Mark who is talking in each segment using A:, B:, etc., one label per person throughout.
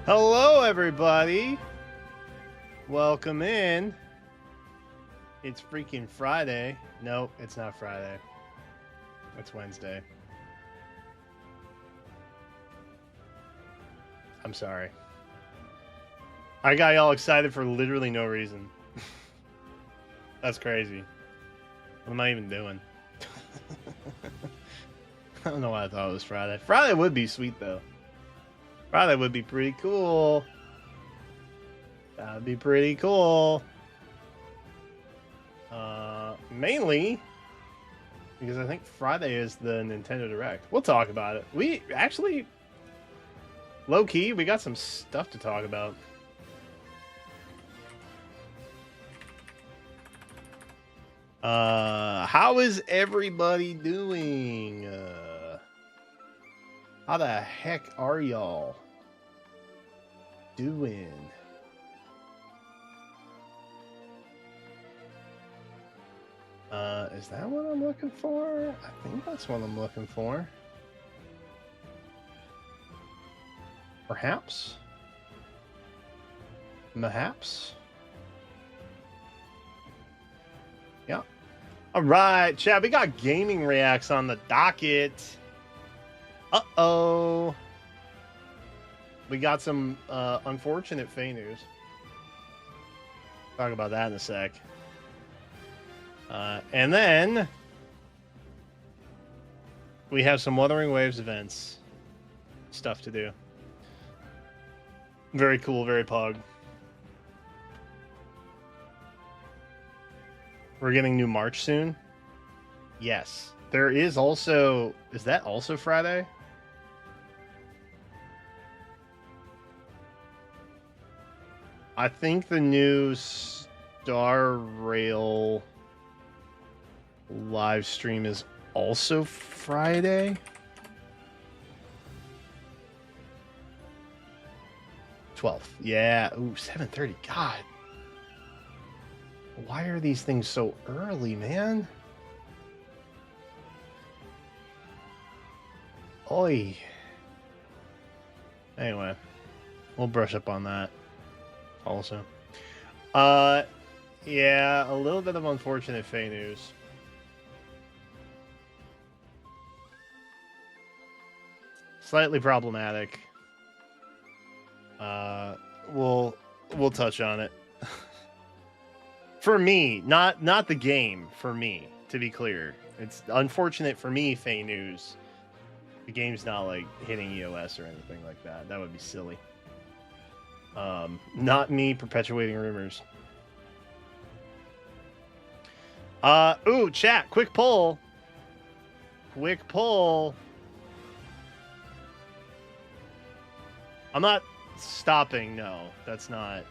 A: Hello, everybody. Welcome in. It's freaking Friday. Nope, it's not Friday. It's Wednesday. I'm sorry. I got y'all excited for literally no reason. That's crazy. What am I even doing? I don't know why I thought it was Friday. Friday would be sweet, though. Friday would be pretty cool. That'd be pretty cool. Mainly because I think Friday is the Nintendo Direct. We'll talk about it. We actually, low key, we got some stuff to talk about. How is everybody doing? How the heck are y'all doing? Is that what I'm looking for? I think that's what I'm looking for. Perhaps? Perhaps? Yeah. All right, chat. We got gaming reacts on the docket. Uh-oh. We got some unfortunate FEH news. Talk about that in a sec. And then we have some Wuthering Waves events stuff to do. Very cool, very pug. We're getting new March soon. Yes. There is also... Is that also Friday? I think the new Star Rail live stream is also Friday. 12th. Yeah. Ooh, 7:30. God. Why are these things so early, man? Oi. Anyway, we'll brush up on that also. Yeah, a little bit of unfortunate FEH news. Slightly problematic. We'll touch on it. For me, not the game. For me, to be clear, it's unfortunate for me. FEH news. The game's not like hitting EOS or anything like that. That would be silly. Not me perpetuating rumors. Ooh, chat. Quick poll. Quick poll. I'm not stopping. No, that's not.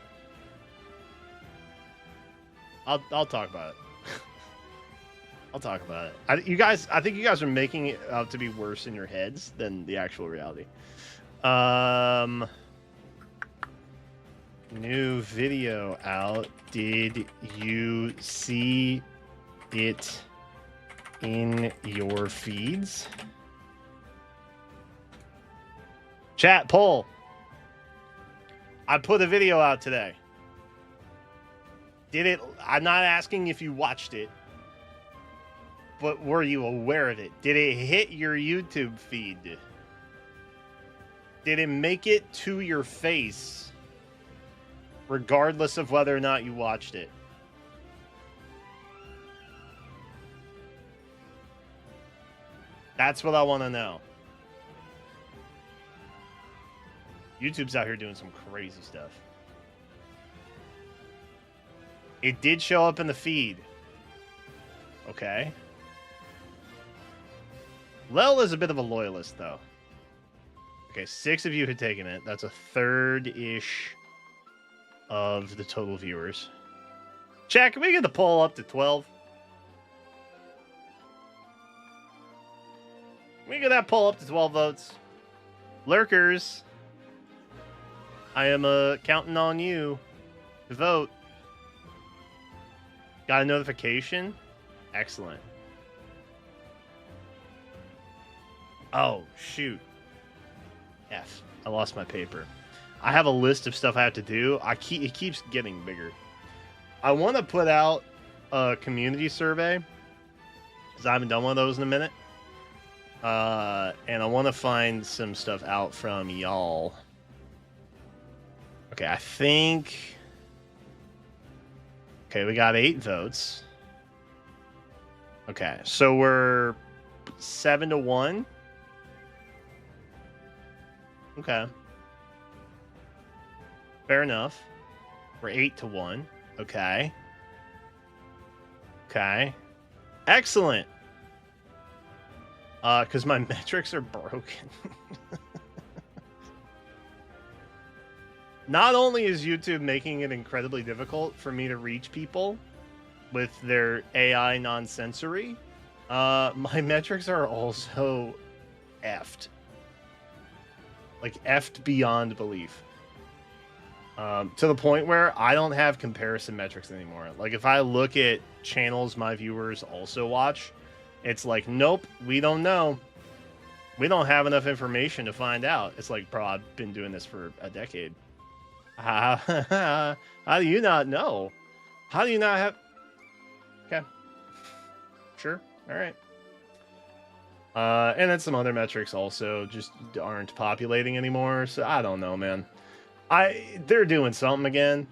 A: I'll talk about it. I'll talk about it. I think you guys are making it out to be worse in your heads than the actual reality. New video out. Did you see it in your feeds? Chat poll. I put a video out today. Did it? I'm not asking if you watched it, but were you aware of it? Did it hit your YouTube feed? Did it make it to your face, regardless of whether or not you watched it? That's what I want to know. YouTube's out here doing some crazy stuff. It did show up in the feed. Okay. Lel is a bit of a loyalist, though. Okay, 6 of you had taken it. That's a third-ish of the total viewers. Chat, can we get the poll up to 12? Can we get that poll up to 12 votes? Lurkers, I am counting on you to vote. Got a notification? Excellent. Oh, shoot. F. I lost my paper. I have a list of stuff I have to do. It keeps getting bigger. I want to put out a community survey because I haven't done one of those in a minute. And I want to find some stuff out from y'all. Okay, I think. Okay, we got 8 votes. Okay, so we're 7-1. Okay. Fair enough. We're 8-1. Okay. Okay. Excellent. Because my metrics are broken. Not only is YouTube making it incredibly difficult for me to reach people with their AI nonsensory, my metrics are also effed. Like, effed beyond belief. To the point where I don't have comparison metrics anymore. Like, if I look at channels my viewers also watch, it's like, nope, we don't know. We don't have enough information to find out. It's like, bro, I've been doing this for a decade. How do you not know? How do you not have... Okay. Sure. All right. And then some other metrics also just aren't populating anymore. So I don't know, man. They're doing something again.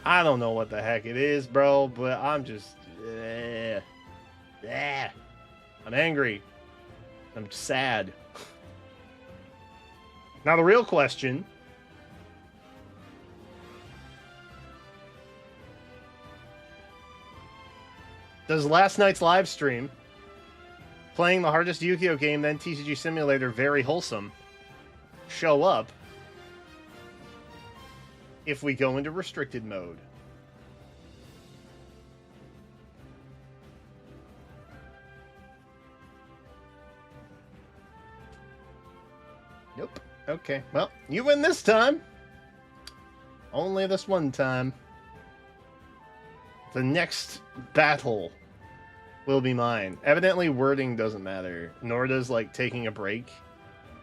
A: I don't know what the heck it is, bro, but I'm just... I'm angry. I'm sad. Now the real question... Does last night's live stream, playing the hardest Yu-Gi-Oh game, then TCG Simulator, very wholesome, show up if we go into restricted mode? Nope. Okay. Well, you win this time. Only this one time. The next battle will be mine. Evidently, wording doesn't matter. Nor does, like, taking a break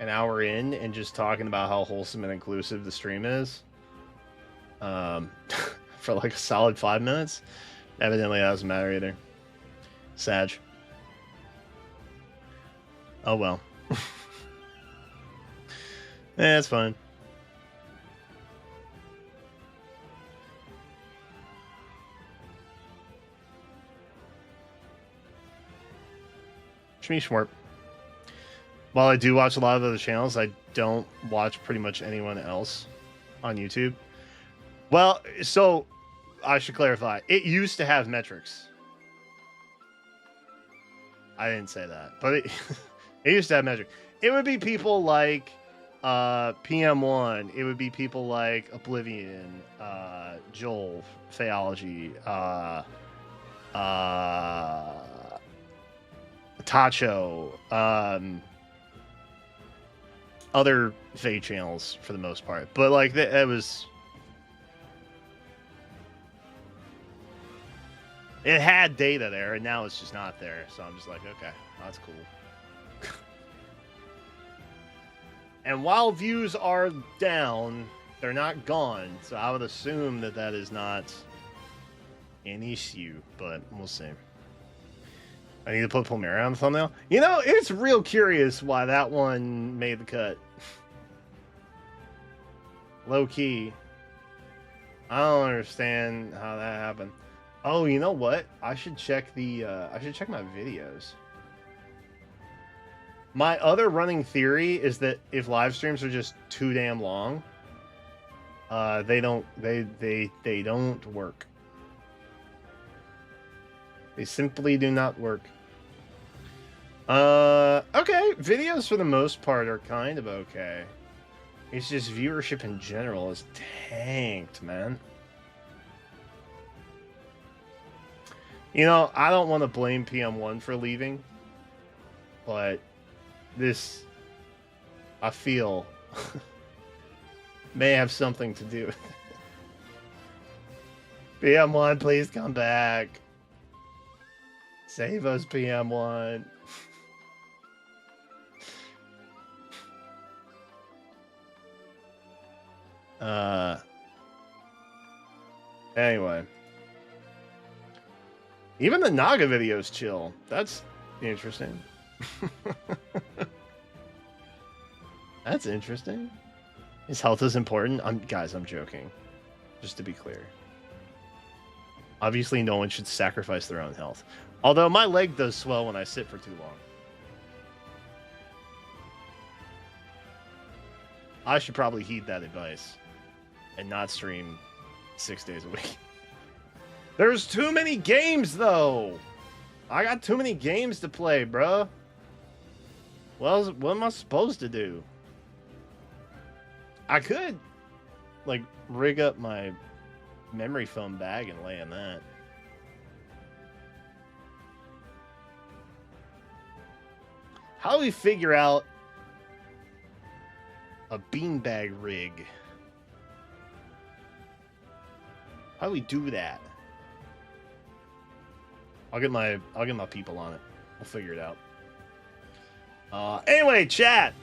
A: an hour in and just talking about how wholesome and inclusive the stream is. For, like, a solid 5 minutes. Evidently, that doesn't matter either. Sag. Oh, well. It's fine. Shmee. While I do watch a lot of other channels, I don't watch pretty much anyone else on YouTube. Well, so I should clarify. It used to have metrics. I didn't say that, but it used to have metrics. It would be people like PM1. It would be people like Oblivion, Joel, Phaology, Tacho, other Fae channels for the most part. But like it was, it had data there, and now it's just not there. So I'm just like, okay, that's cool. And while views are down, they're not gone. So I would assume that that is not an issue, but we'll see. I need to put Palmera on the thumbnail. You know, it's real curious why that one made the cut. Low key. I don't understand how that happened. Oh, you know what? I should check the I should check my videos. My other running theory is that if live streams are just too damn long, they don't work. They simply do not work. Okay, videos for the most part are kind of okay. It's just viewership in general is tanked, man. You know, I don't want to blame PM1 for leaving, but this, I feel, may have something to do with it. PM1, please come back. Save us, PM1. Anyway. Even the Naga videos chill. That's interesting. That's interesting. His health is important. Guys, I'm joking. Just to be clear. Obviously, no one should sacrifice their own health. Although my leg does swell when I sit for too long. I should probably heed that advice and not stream 6 days a week. There's too many games, though. I got too many games to play, bruh. Well, what am I supposed to do? I could, like, rig up my memory foam bag and lay in that. How do we figure out a beanbag rig? How do we do that? I'll get my people on it. We'll figure it out. Anyway, chat.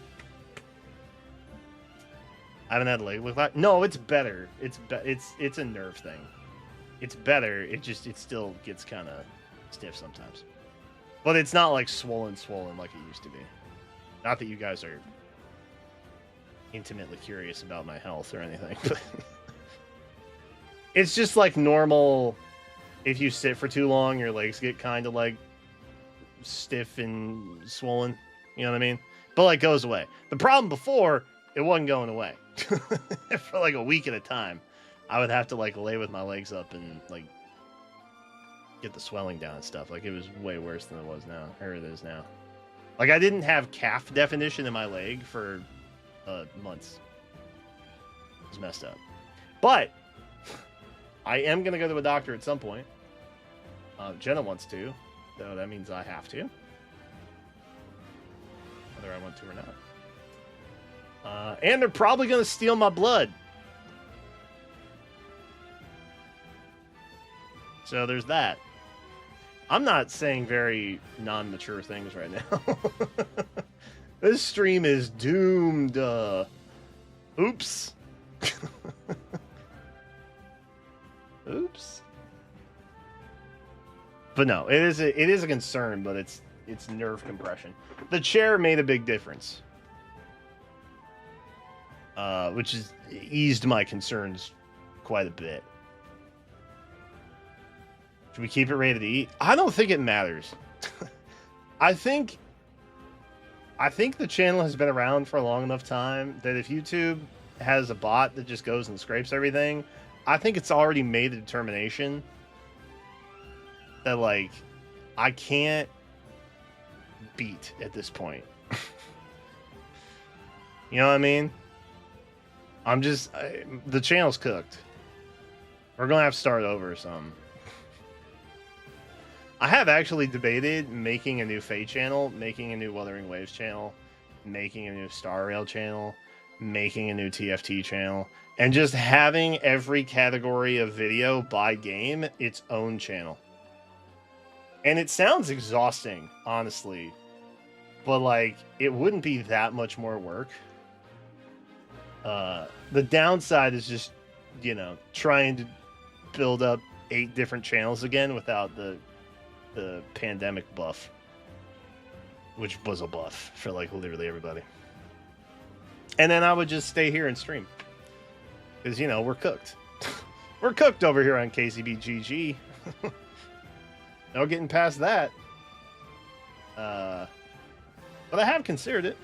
A: I haven't had a leg look like. No, it's better. It's a nerve thing. It's better. It still gets kind of stiff sometimes. But it's not like swollen like it used to be. Not that you guys are intimately curious about my health or anything. But it's just like normal. If you sit for too long, your legs get kind of like stiff and swollen. You know what I mean? But like goes away. The problem before, it wasn't going away. For like a week at a time. I would have to like lay with my legs up and like get the swelling down and stuff. Like it was way worse than it was now. Or it is now. Like I didn't have calf definition in my leg for months. It was messed up. But I am going to go to a doctor at some point. Jenna wants to, so that means I have to. Whether I want to or not. And they're probably going to steal my blood. So there's that. I'm not saying very non-mature things right now. This stream is doomed. Oops. Oops. But no, it is a concern, but it's nerve compression. The chair made a big difference. Which has eased my concerns quite a bit. Should we keep it rated E? I don't think it matters. I think the channel has been around for a long enough time that if YouTube has a bot that just goes and scrapes everything, I think it's already made the determination that, like, I can't beat at this point. You know what I mean? The channel's cooked. We're going to have to start over or something. I have actually debated making a new FEH channel, making a new Wuthering Waves channel, making a new Star Rail channel, making a new TFT channel, and just having every category of video by game its own channel. And it sounds exhausting, honestly, but like it wouldn't be that much more work. The downside is just, you know, trying to build up 8 different channels again without the pandemic buff, which was a buff for like literally everybody. And then I would just stay here and stream because, you know, we're cooked. We're cooked over here on KCBGG. No getting past that. But I have considered it.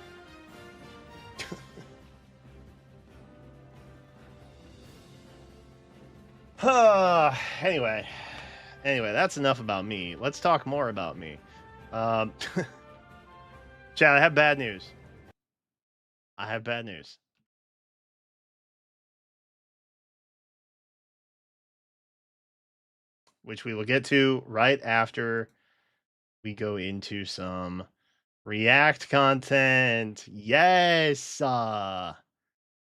A: Anyway, that's enough about me. Let's talk more about me. Chad, I have bad news. Which we will get to right after we go into some React content. Yes.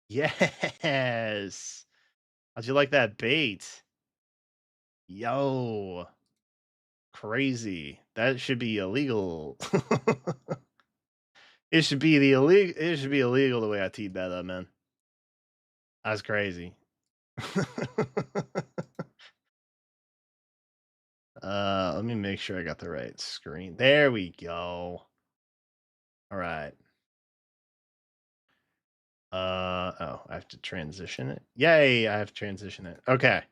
A: Yes. How'd you like that bait? Yo. Crazy. That should be illegal. It should be illegal the way I teed that up, man. That's crazy. Let me make sure I got the right screen. There we go. All right. Oh, I have to transition it. Yay, I have to transition it. Okay.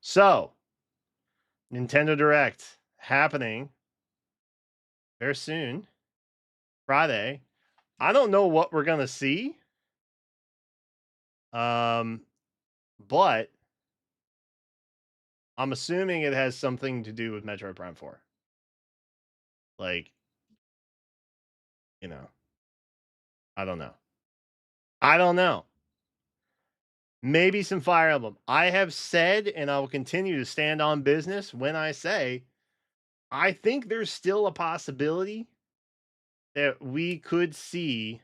A: So, Nintendo Direct happening very soon. Friday. I don't know what we're gonna see. But I'm assuming it has something to do with Metroid Prime 4. Like, you know, I don't know. I don't know. Maybe some Fire Emblem. I have said, and I will continue to stand on business when I say, I think there's still a possibility that we could see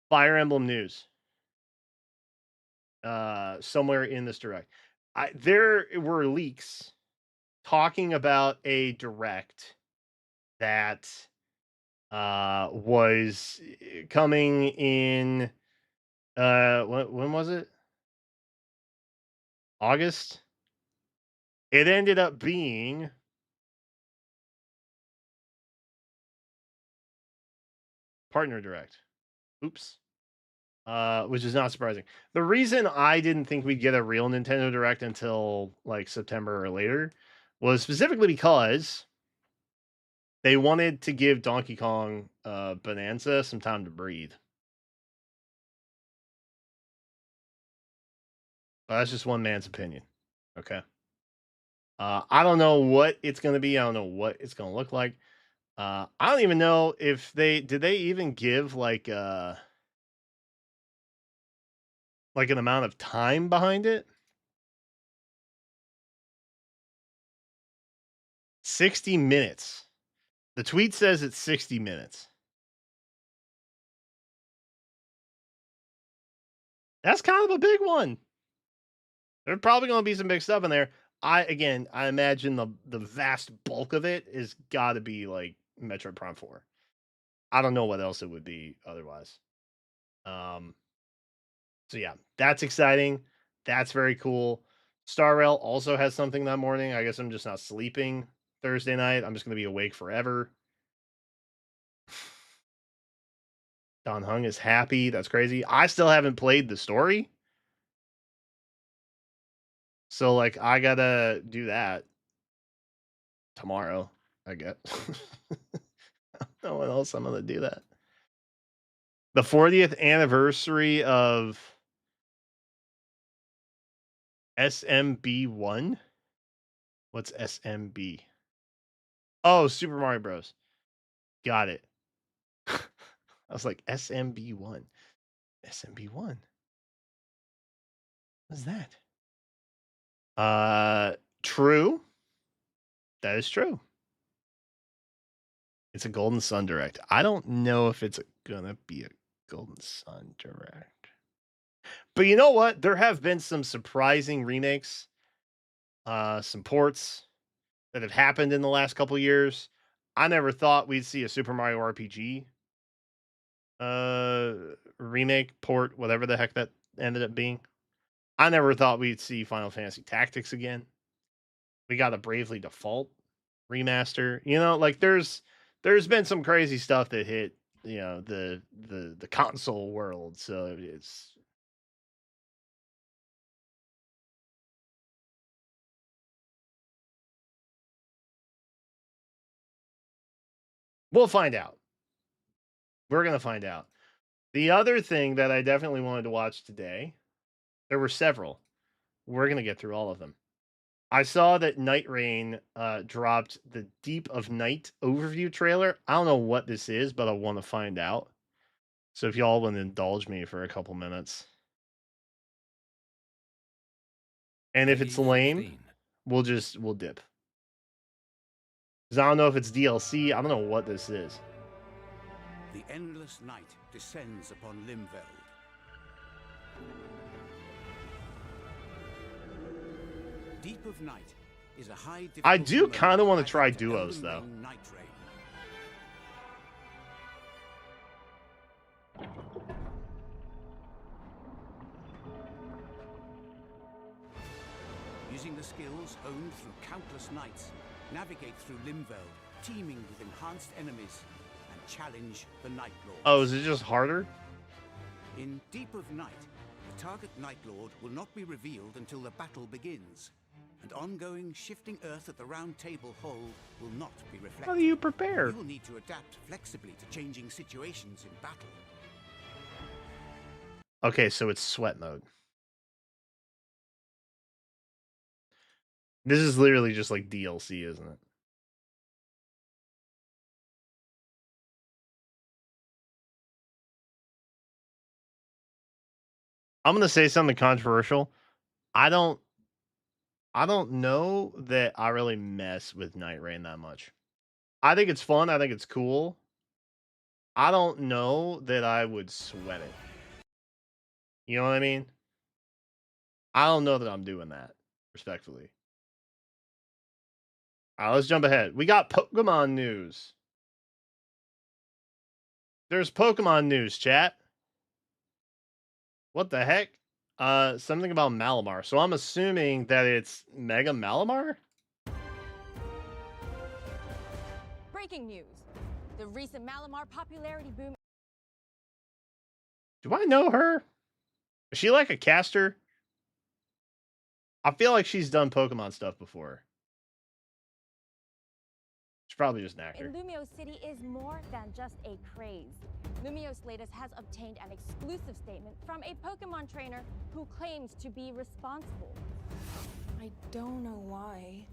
A: Fire Emblem news somewhere in this direct. There were leaks talking about a direct that was coming in when was it? August? It ended up being Partner Direct. Oops. Which is not surprising. The reason I didn't think we'd get a real Nintendo Direct until like September or later was specifically because they wanted to give Donkey Kong Bonanza some time to breathe. But that's just one man's opinion. Okay. I don't know what it's going to be. I don't know what it's going to look like. I don't even know if they even give like an amount of time behind it. 60 minutes. The tweet says it's 60 minutes. That's kind of a big one. There's probably going to be some big stuff in there. I imagine the vast bulk of it is got to be like Metroid Prime 4. I don't know what else it would be otherwise. So yeah, that's exciting. That's very cool. Star Rail also has something that morning. I guess I'm just not sleeping Thursday night. I'm just going to be awake forever. Don Hung is happy. That's crazy. I still haven't played the story. So like I got to do that tomorrow, I guess. No one else I'm going to do that. The 40th anniversary of SMB1? What's SMB? Oh, Super Mario Bros. Got it. I was like, SMB1. SMB1. What's that? True. That is true. It's a Golden Sun Direct. I don't know if it's gonna be a Golden Sun Direct. But you know what? There have been some surprising remakes, some ports that have happened in the last couple years. I never thought we'd see a Super Mario RPG remake, port, whatever the heck that ended up being. I never thought we'd see Final Fantasy Tactics again. We got a Bravely Default remaster. You know, like there's been some crazy stuff that hit, you know, the console world. So it's we'll find out. We're gonna find out. The other thing that I definitely wanted to watch today, there were several. We're gonna get through all of them. I saw that Night Rain dropped the Deep of Night overview trailer. I don't know what this is, but I want to find out. So if y'all want to indulge me for a couple minutes. And if it's lame, we'll dip. Because I don't know if it's DLC. I don't know what this is.
B: The endless night descends upon Limveld. Deep of Night is a high
A: I do kind of want to try duos, though.
B: using the skills honed through countless nights, navigate through Limveld, teeming with enhanced enemies, and challenge the Night Lords.
A: Oh, is it just harder?
B: In Deep of Night, the target Night Lord will not be revealed until the battle begins, and ongoing shifting Earth at the Round Table hold will not be reflected.
A: How do you prepare?
B: You will need to adapt flexibly to changing situations in battle.
A: Okay, so it's sweat mode. This is literally just like DLC, isn't it? I'm gonna say something controversial. I don't know that I really mess with Night Rain that much. I think it's fun. I think it's cool. I don't know that I would sweat it. You know what I mean? I don't know that I'm doing that, respectfully. All right, let's jump ahead. We got Pokemon news. There's Pokemon news, chat. What the heck? Something about Malamar. So I'm assuming that it's Mega Malamar?
C: Breaking news. The recent Malamar popularity boom.
A: Do I know her? Is she like a caster? I feel like she's done Pokemon stuff before. She's probably just an actor.
C: In Lumio City is more than just a craze. Lumio's latest has obtained an exclusive statement from a Pokemon trainer who claims to be responsible.
D: I don't know why,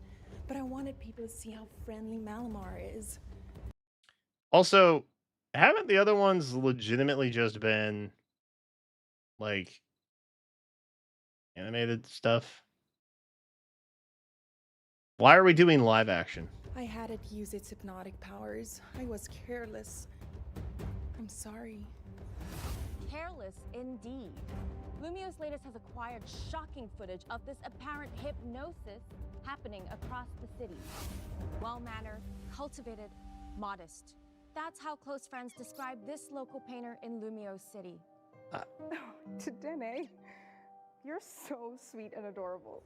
D: but I wanted people to see how friendly Malamar is.
A: Also, haven't the other ones legitimately just been like animated stuff? Why are we doing live action?
D: I had it use its hypnotic powers. I was careless. I'm sorry.
C: Careless indeed. Lumio's latest has acquired shocking footage of this apparent hypnosis happening across the city. Well-mannered, cultivated, modest. That's how close friends describe this local painter in Lumio City.
E: Dene, you're so sweet and adorable.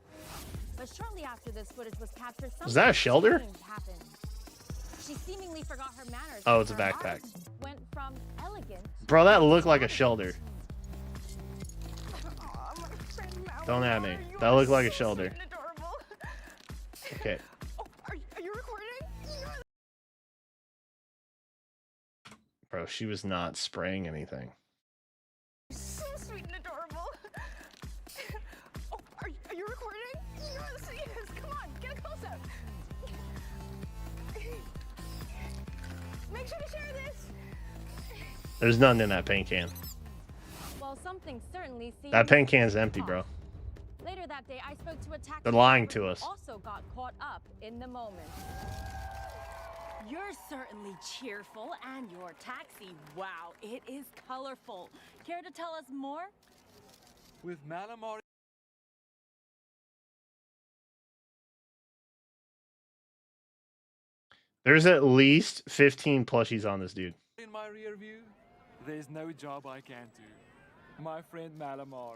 C: But shortly after this footage was captured, something
A: Was that a shelter?
C: strange happened. She seemingly forgot her manners.
A: Oh,
C: and
A: it's a
C: her
A: backpack.
C: art went from elegant.
A: Bro, that looked like a shelter.
E: Aw, my friend Malamar,
A: Don't at me.
E: you
A: That
E: are
A: looked like a
E: so
A: shelter.
E: sweet and adorable.
A: Okay.
E: Oh, are you recording?
A: Bro, she was not spraying anything.
E: So sweet and adorable. Oh, are you recording? Yes, come on, get a close up. Make sure to share this.
A: There's nothing in that paint can.
C: Well, something certainly seems
A: That paint can's empty, bro.
C: Later that day, I spoke to a taxi
A: They're lying
C: driver
A: to
C: who
A: us.
C: also got caught up in the moment. You're certainly cheerful, and your taxi, wow, it is colorful. Care to tell us more?
F: With Malamar
A: There's at least 15 plushies on this dude.
F: in my rear view, there's no job I can't do. My friend Malamar.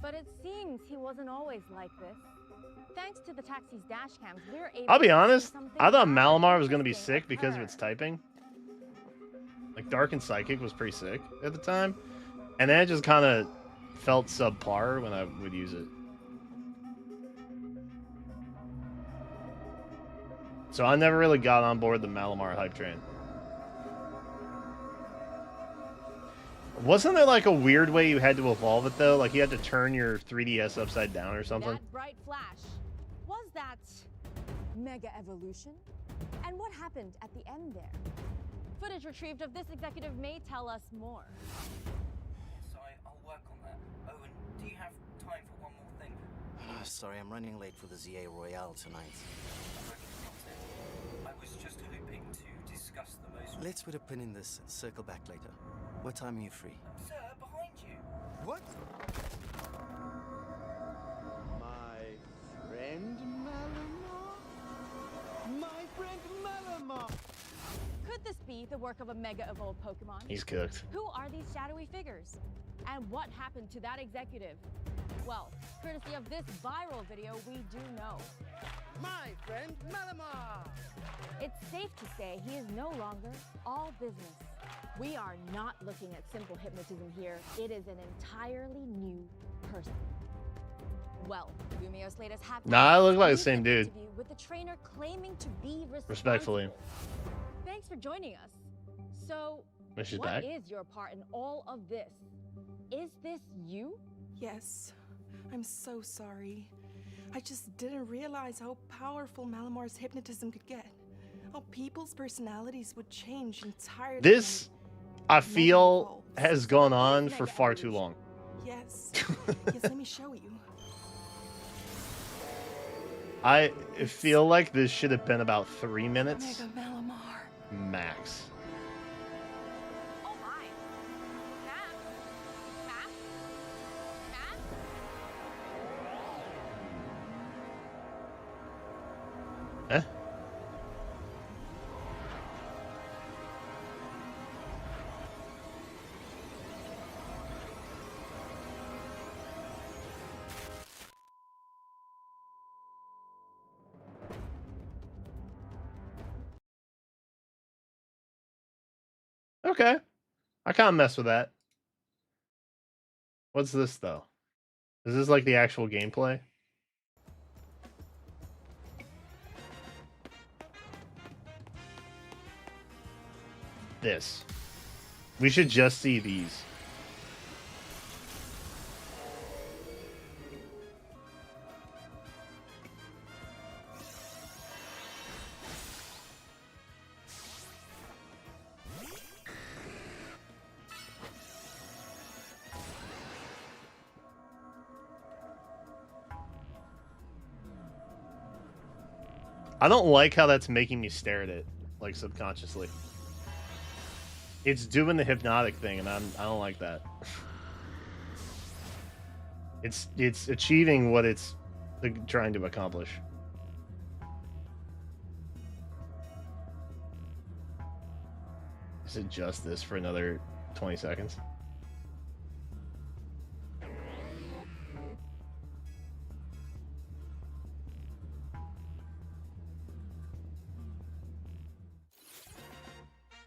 C: But it seems he wasn't always like this. Thanks to the taxi's dash cams, we're able
A: I'll be
C: to see
A: honest,
C: something
A: I thought
C: rather
A: Malamar was going to be
C: interesting
A: sick because of its
C: occur.
A: typing. Like, Dark and Psychic was pretty sick at the time. And then it just kind of felt subpar when I would use it. So I never really got on board the Malamar hype train. Wasn't there like a weird way you had to evolve it though? Like you had to turn your 3DS upside down or something?
C: That bright flash, was that mega evolution? And what happened at the end there? Footage retrieved of this executive may tell us more.
G: Sorry, I'll work on that. Owen, do you have time for one more thing? Sorry, I'm running late for the ZA Royale tonight. I was just hoping to discuss the most... Let's put a pin in this and circle back later. What time are you free? Sir, behind you. What?
H: My friend Malamar? My friend Malamar!
C: Could this be the work of a mega evolved Pokemon?
A: He's cooked.
C: Who are these shadowy figures? And what happened to that executive? Well, courtesy of this viral video, we do know.
H: My friend Malamar!
C: It's safe to say he is no longer all business. We are not looking at simple hypnotism here. It is an entirely new person. Well, Lumios latest happened.
A: Nah, I look like the same dude.
C: With the trainer claiming to be
A: Respectfully.
C: Thanks for joining us. So,
A: She's
C: what
A: back.
C: is your part in all of this? Is this you?
D: Yes, I'm so sorry. I just didn't realize how powerful Malamar's hypnotism could get. How people's personalities would change entirely.
A: This, I feel, has gone on for far too long.
D: Yes. Yes, let me show you.
A: I feel like this should have been about 3 minutes
D: Mega Malamar.
A: max.
C: Oh my. Matt? Matt? Matt?
A: Eh? Okay. I kind of mess with that. What's this, though? Is this like the actual gameplay? This. We should just see these. I don't like how that's making me stare at it, like, subconsciously. It's doing the hypnotic thing, and I don't like that. It's achieving what it's trying to accomplish. Is it just this for another 20 seconds?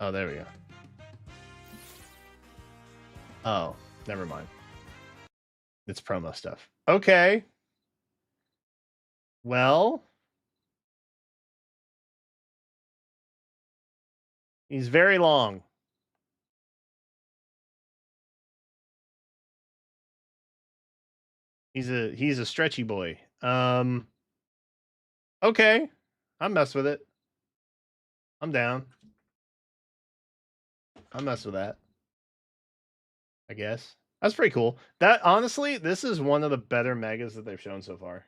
A: Oh, there we go. Oh, never mind. It's promo stuff. Okay. Well, he's very long. He's a stretchy boy. Okay. I mess with it. I'm down. I mess with that. I guess. That's pretty cool. That, honestly, this is one of the better megas that they've shown so far.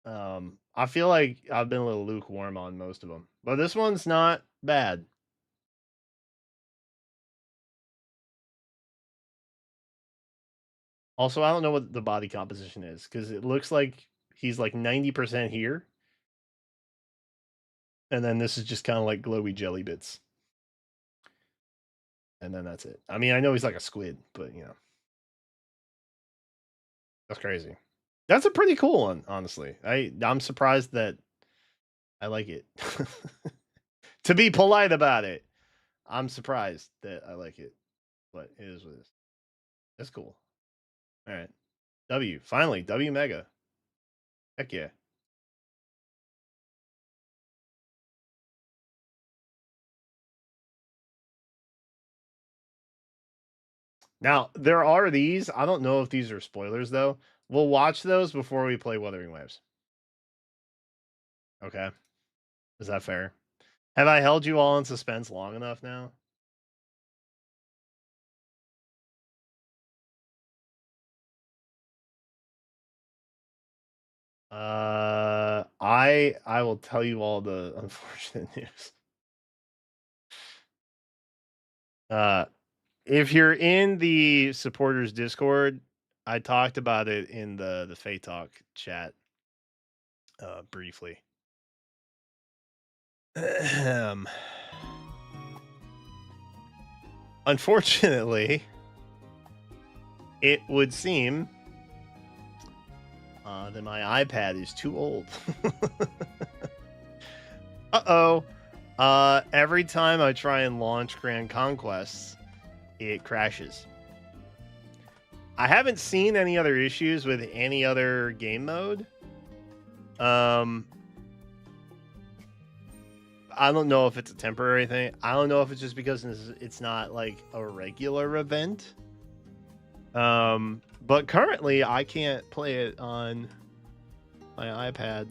A: I feel like I've been a little lukewarm on most of them, but this one's not bad. Also, I don't know what the body composition is, because it looks like he's like 90% here. And then this is just kind of like glowy jelly bits. And then that's it. I mean, I know he's like a squid, but, you know. That's crazy. That's a pretty cool one, honestly. I'm surprised that I like it. To be polite about it, I'm surprised that I like it. But it is what it is. That's cool. All right. W. Finally, W Mega. Heck yeah. Now, there are these. I don't know if these are spoilers, though. We'll watch those before we play Wuthering Waves. Okay. Is that fair? Have I held you all in suspense long enough now? I will tell you all the unfortunate news. If you're in the supporters Discord, I talked about it in the Fey Talk chat briefly. Unfortunately, it would seem that my iPad is too old. Uh-oh. Every time I try and launch Grand Conquests, it crashes. I haven't seen any other issues with any other game mode. I don't know if it's a temporary thing. I don't know if it's just because it's not like a regular event. But currently I can't play it on my iPad.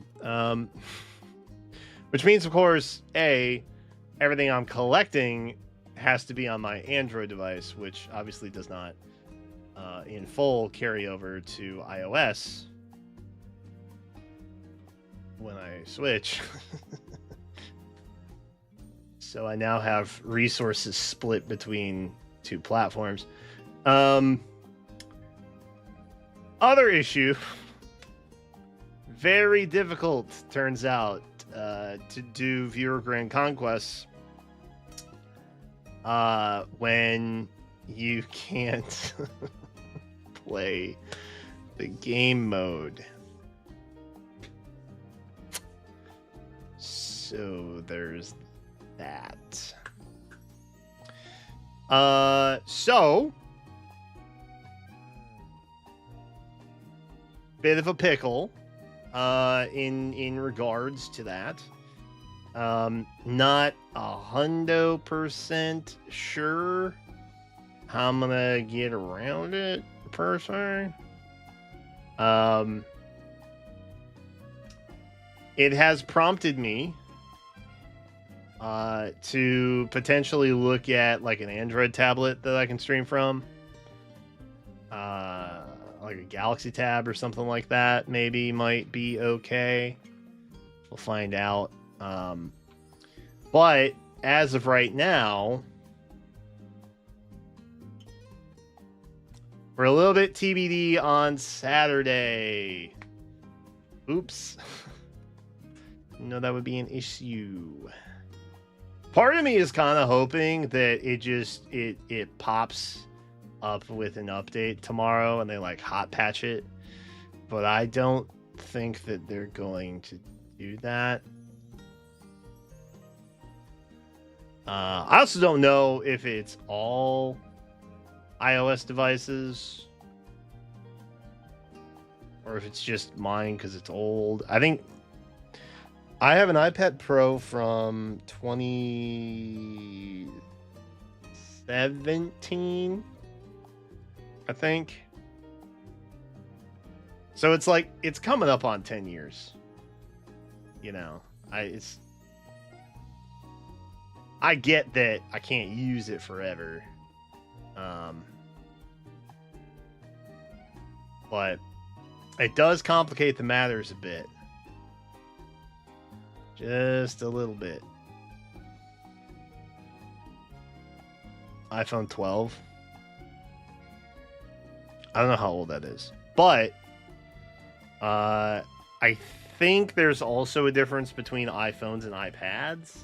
A: Which means, of course, everything I'm collecting has to be on my Android device, which obviously does not in full carry over to iOS when I switch. So I now have resources split between two platforms. Other issue, very difficult, turns out, to do viewer Grand Conquests when you can't play the game mode. So there's that. So bit of a pickle in regards to that. Not 100% sure how I'm gonna get around it per se. It has prompted me to potentially look at like an Android tablet that I can stream from, like a Galaxy Tab or something like that. Maybe might be okay. We'll find out. But as of right now, we're a little bit TBD on Saturday. Oops. No, that would be an issue. Part of me is kind of hoping that it pops up with an update tomorrow and they like hot patch it, but I don't think that they're going to do that. I also don't know if it's all iOS devices or if it's just mine because it's old. I think I have an iPad Pro from 2017, I think. So it's like it's coming up on 10 years. You know, I get that I can't use it forever. But it does complicate the matters a bit. Just a little bit. iPhone 12. I don't know how old that is. But I think there's also a difference between iPhones and iPads.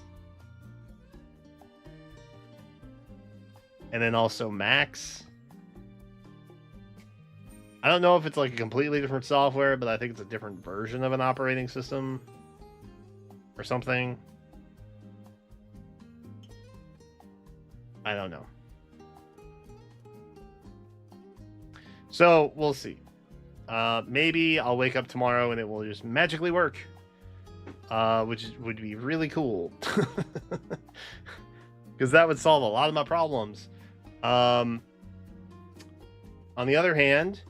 A: And then also Macs. I don't know if it's like a completely different software, but I think it's a different version of an operating system or something. I don't know. So we'll see. Maybe I'll wake up tomorrow and it will just magically work, which would be really cool. Because that would solve a lot of my problems. On the other hand,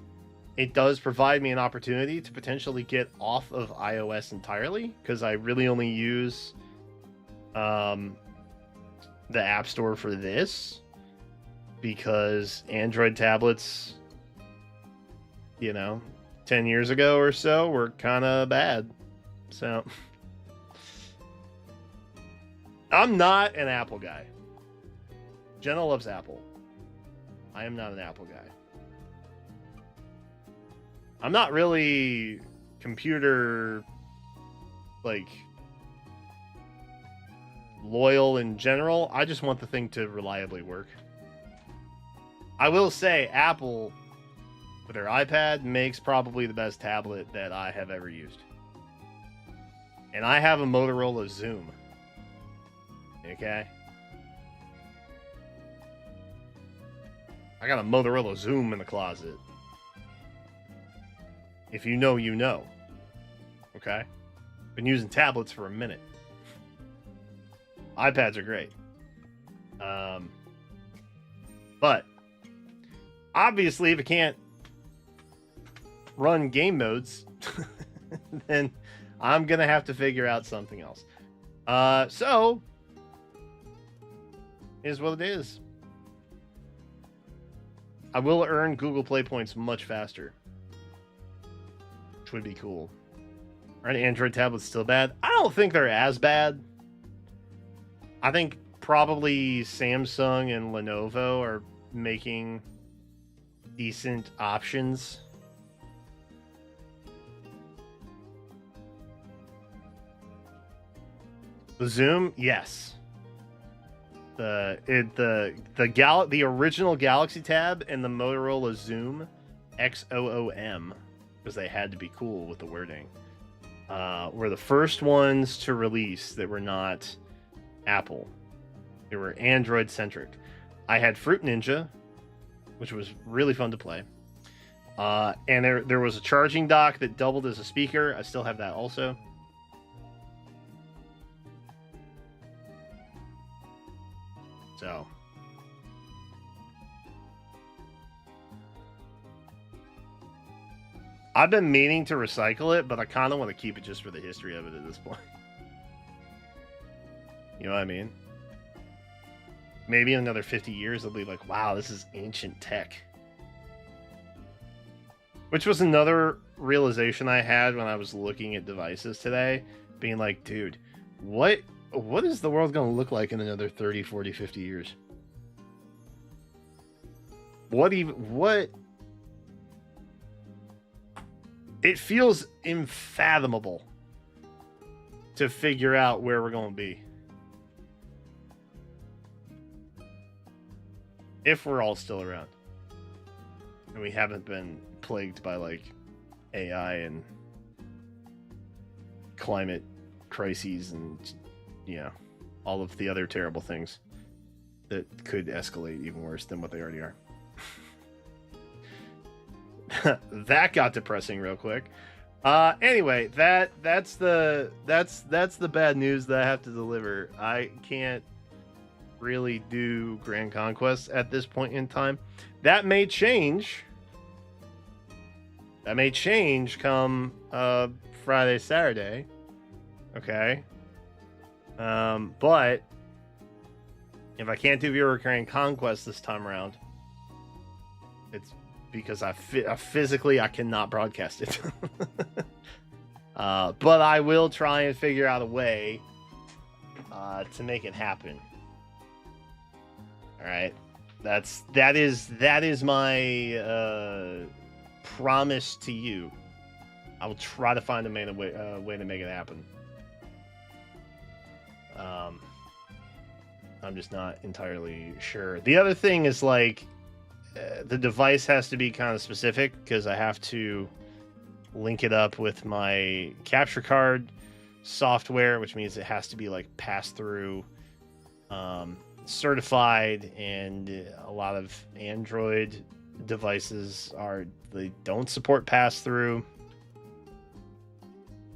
A: it does provide me an opportunity to potentially get off of iOS entirely, because I really only use the App Store for this, because Android tablets, 10 years ago or so were kind of bad. So I'm not an Apple guy. Jenna loves Apple. I am not an Apple guy. I'm not really computer loyal in general. I just want the thing to reliably work. I will say Apple But their iPad makes probably the best tablet that I have ever used. And I have a Motorola Zoom. Okay? I got a Motorola Zoom in the closet. If you know, you know. Okay? Been using tablets for a minute. iPads are great. But obviously, if it can't run game modes, then I'm gonna have to figure out something else. So is what it is. I will earn Google Play points much faster, which would be cool. Are Android tablets still bad? I don't think they're as bad. I think probably Samsung and Lenovo are making decent options. The Zoom, yes. The original Galaxy Tab and the Motorola Zoom XOOM, because they had to be cool with the wording, were the first ones to release that were not Apple. They were Android centric. I had Fruit Ninja, which was really fun to play. And there was a charging dock that doubled as a speaker. I still have that also. So I've been meaning to recycle it, but I kind of want to keep it just for the history of it at this point. You know what I mean? Maybe in another 50 years, they'll be like, wow, this is ancient tech. Which was another realization I had when I was looking at devices today, being like, dude, what is the world going to look like in another 30, 40, 50 years? What? It feels unfathomable to figure out where we're going to be. If we're all still around. And we haven't been plagued by, like, AI and climate crises and, you know, all of the other terrible things that could escalate even worse than what they already are. That got depressing real quick. Anyway, that's the bad news that I have to deliver. I can't really do Grand Conquest at this point in time. That may change. That may change come Friday, Saturday. Okay. But if I can't do Viewer Grand Conquest this time around, it's because I physically I cannot broadcast it. But I will try and figure out a way to make it happen. All right, that is my promise to you. I will try to find a way to make it happen. I'm just not entirely sure. The other thing is, like, the device has to be kind of specific because I have to link it up with my capture card software, which means it has to be, like, pass-through certified, and a lot of Android devices they don't support pass-through.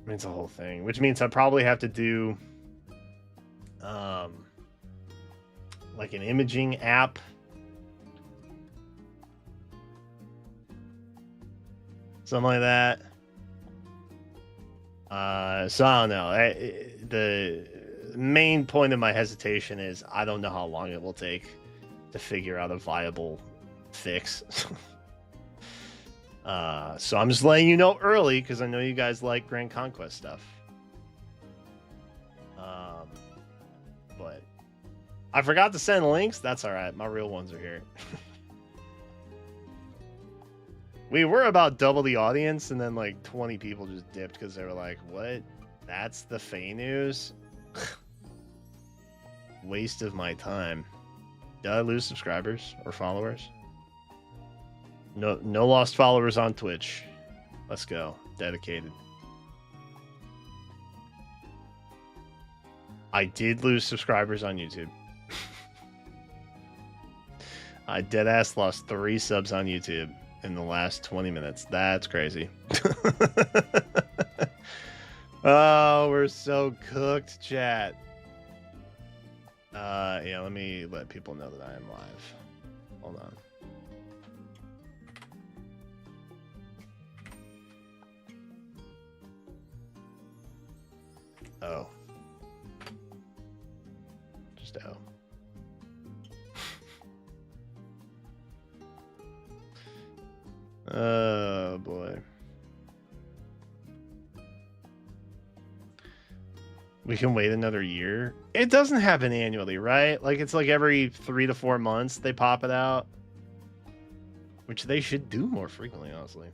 A: It's a whole thing, which means I probably have to do like an imaging app. Something like that. So I don't know. The main point of my hesitation is I don't know how long it will take to figure out a viable fix. So I'm just letting you know early because I know you guys like Grand Conquest stuff. But I forgot to send links. That's all right. My real ones are here. We were about double the audience, and then like 20 people just dipped because they were like, "What? That's the FEH news? Waste of my time. Did I lose subscribers or followers?" No lost followers on Twitch. Let's go. Dedicated. I did lose subscribers on YouTube. I deadass lost 3 subs on YouTube in the last 20 minutes. That's crazy. Oh, we're so cooked, chat. Yeah, let me let people know that I am live. Hold on. Oh. Just oh. Oh boy. We can wait another year. It doesn't happen annually, right? Like it's like every 3 to 4 months they pop it out, which they should do more frequently, honestly.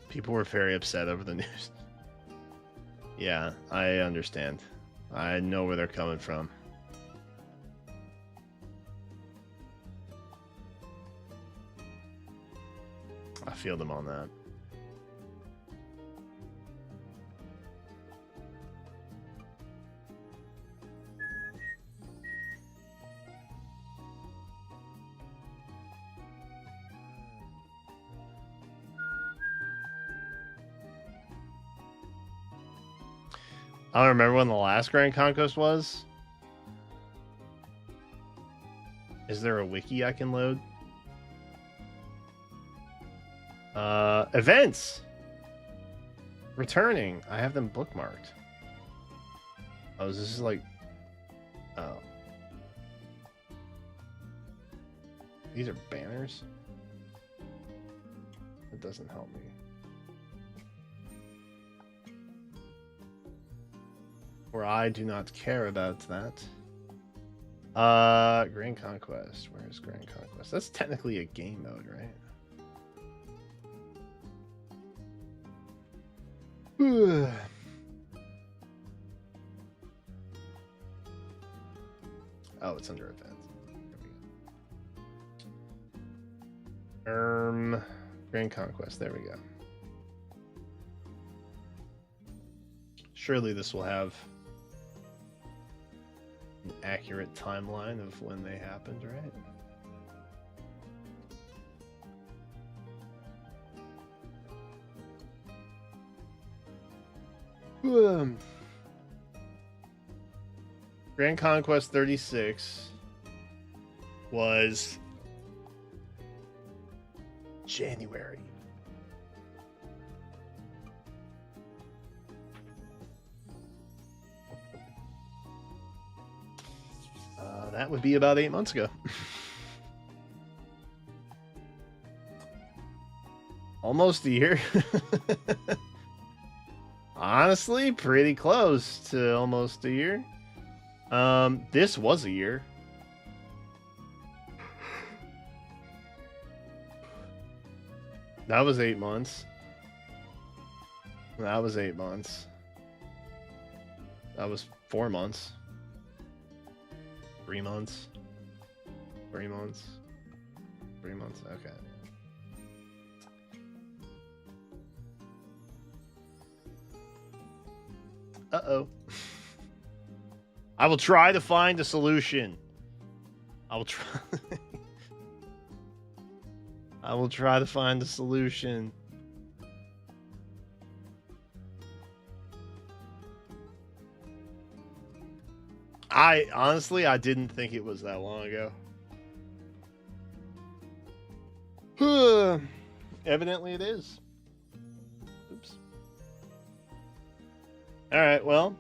A: People were very upset over the news. Yeah, I understand. I know where they're coming from. I feel them on that. I don't remember when the last Grand Conquest was. Is there a wiki I can load? Events! Returning. I have them bookmarked. Oh, this is like... Oh. These are banners? It doesn't help me. Or I do not care about that. Grand Conquest. Where's Grand Conquest? That's technically a game mode, right? Oh, it's under events. Grand Conquest. There we go. Surely this will have an accurate timeline of when they happened, right? Grand Conquest 36 was January. That would be about 8 months ago. Almost a year. Honestly, pretty close to almost a year. This was a year. That was 8 months. That was 8 months. That was 4 months. 3 months. 3 months. 3 months. Okay. Uh-oh. I will try to find a solution. I will try. I will try to find a solution. Honestly, I didn't think it was that long ago. Evidently it is. Oops. All right, well.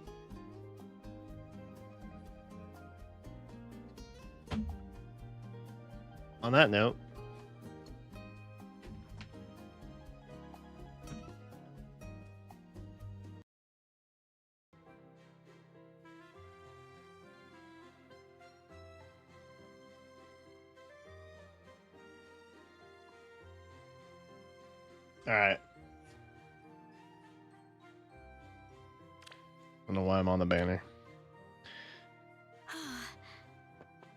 A: On that note. All right. don't know why I'm on the banner.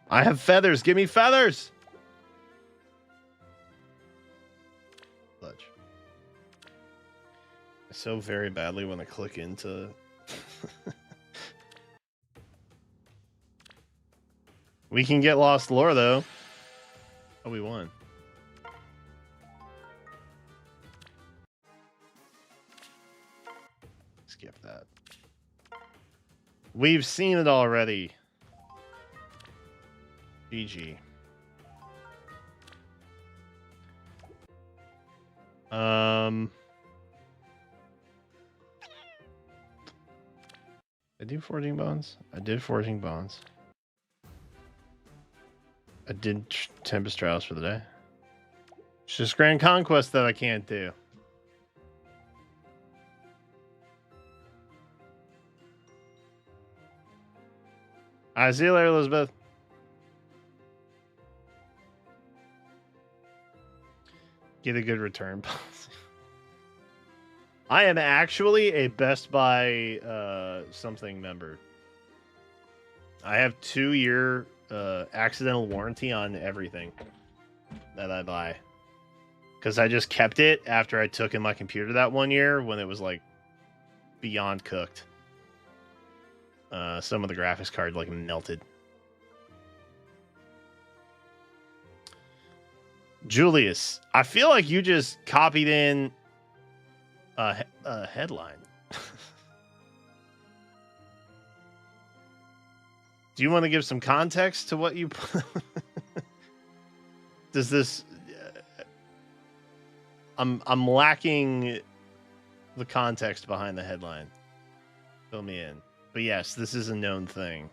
A: I have feathers. Give me feathers. Clutch. I so very badly want to click into. We can get lost lore though. Oh, we won. Skip that. We've seen it already. GG. I do forging bones. I did forging bones. I did Tempest Trials for the day. It's just Grand Conquest that I can't do. Alright, see you later, Elizabeth. Get a good return policy. I am actually a Best Buy something member. I have 2-year accidental warranty on everything that I buy. Because I just kept it after I took in my computer that 1 year when it was like beyond cooked. Some of the graphics card like melted. Julius, I feel like you just copied in a headline. Do you want to give some context to what you put? Does this I'm lacking the context behind the headline. Fill me in. But yes, this is a known thing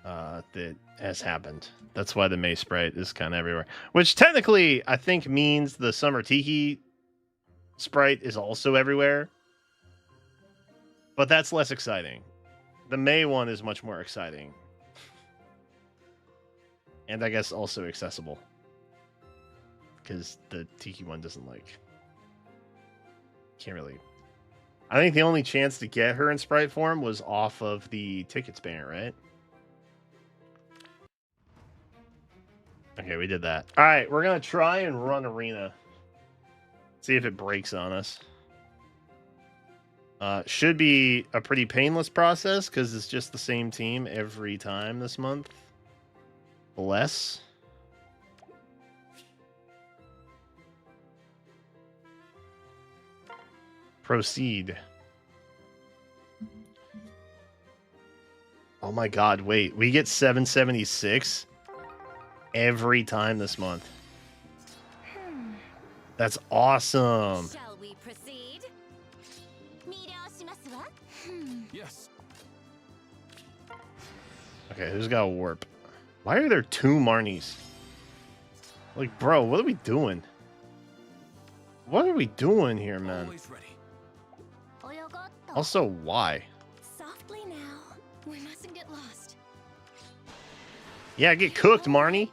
A: that has happened. That's why the May sprite is kind of everywhere. Which technically, I think means the Summer Tiki sprite is also everywhere. But that's less exciting. The May one is much more exciting. And I guess also accessible. Because the Tiki one doesn't like... Can't really... I think the only chance to get her in sprite form was off of the tickets banner, right? Okay, we did that. All right, we're going to try and run arena. See if it breaks on us. Should be a pretty painless process because it's just the same team every time this month. Bless. Proceed. Oh my god, wait. We get 776 every time this month. That's awesome.
I: Shall we proceed?
F: Yes.
A: Okay, who's got a warp? Why are there 2 Marnies? Like, bro, what are we doing? What are we doing here, man?
F: Always ready.
A: Also, why?
I: Softly now. We mustn't get lost.
A: Yeah, get cooked, Marnie.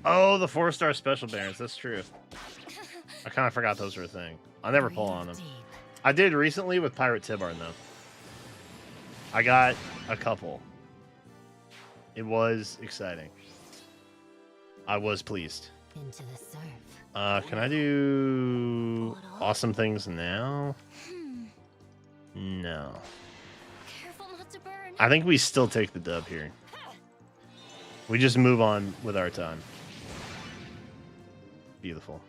A: Oh, the 4-star special banners. That's true. I kind of forgot those were a thing. I'll never pull on them. I did recently with Pirate Tibarn, though. I got a couple. It was exciting. I was pleased.
I: Into the surf.
A: Can I do awesome things now? No.
I: Careful not to burn.
A: I think we still take the dub here. We just move on with our time. Beautiful.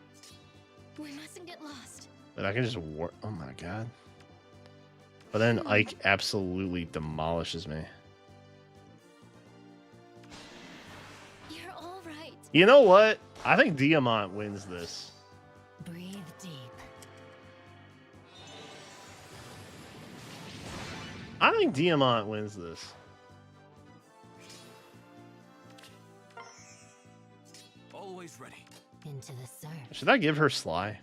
I: We mustn't get lost.
A: But I can just warp. Oh my god. But then Ike absolutely demolishes me.
I: You're all right.
A: You know what? I think Diamant wins this.
I: Breathe deep.
A: I think Diamant wins this.
F: Always ready.
I: Into the surf.
A: Should I give her Sly?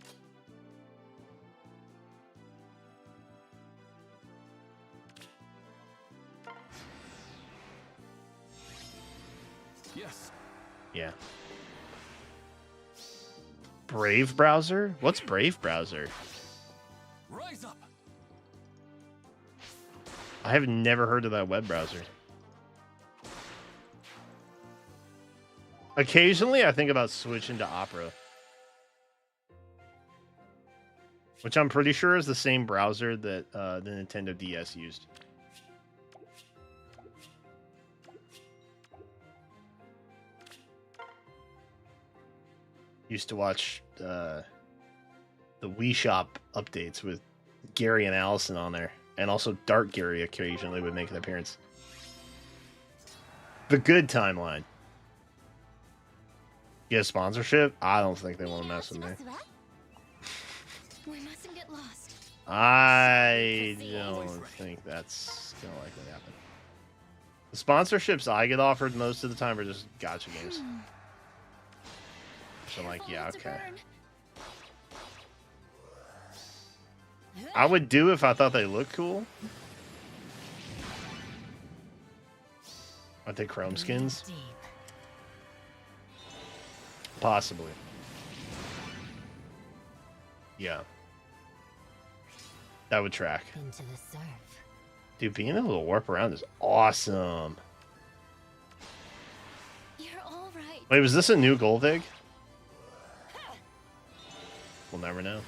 F: Yes.
A: Yeah. Brave browser? What's Brave browser?
F: Rise up.
A: I have never heard of that web browser. Occasionally, I think about switching to Opera, which I'm pretty sure is the same browser that the Nintendo DS used. Used to watch the Wii Shop updates with Gary and Allison on there, and also Dark Gary occasionally would make an appearance. The good timeline. Get sponsorship? I don't think they want to mess with me.
I: We mustn't get lost.
A: I don't think that's gonna likely happen. The sponsorships I get offered most of the time are just gacha games. So I'm like, yeah, okay. I would do if I thought they looked cool. Aren't they chrome skins? Possibly. Yeah. That would track.
I: Into the surf.
A: Dude, being able to warp around is awesome.
I: You're all right.
A: Wait, was this a new Golvig? We'll never know.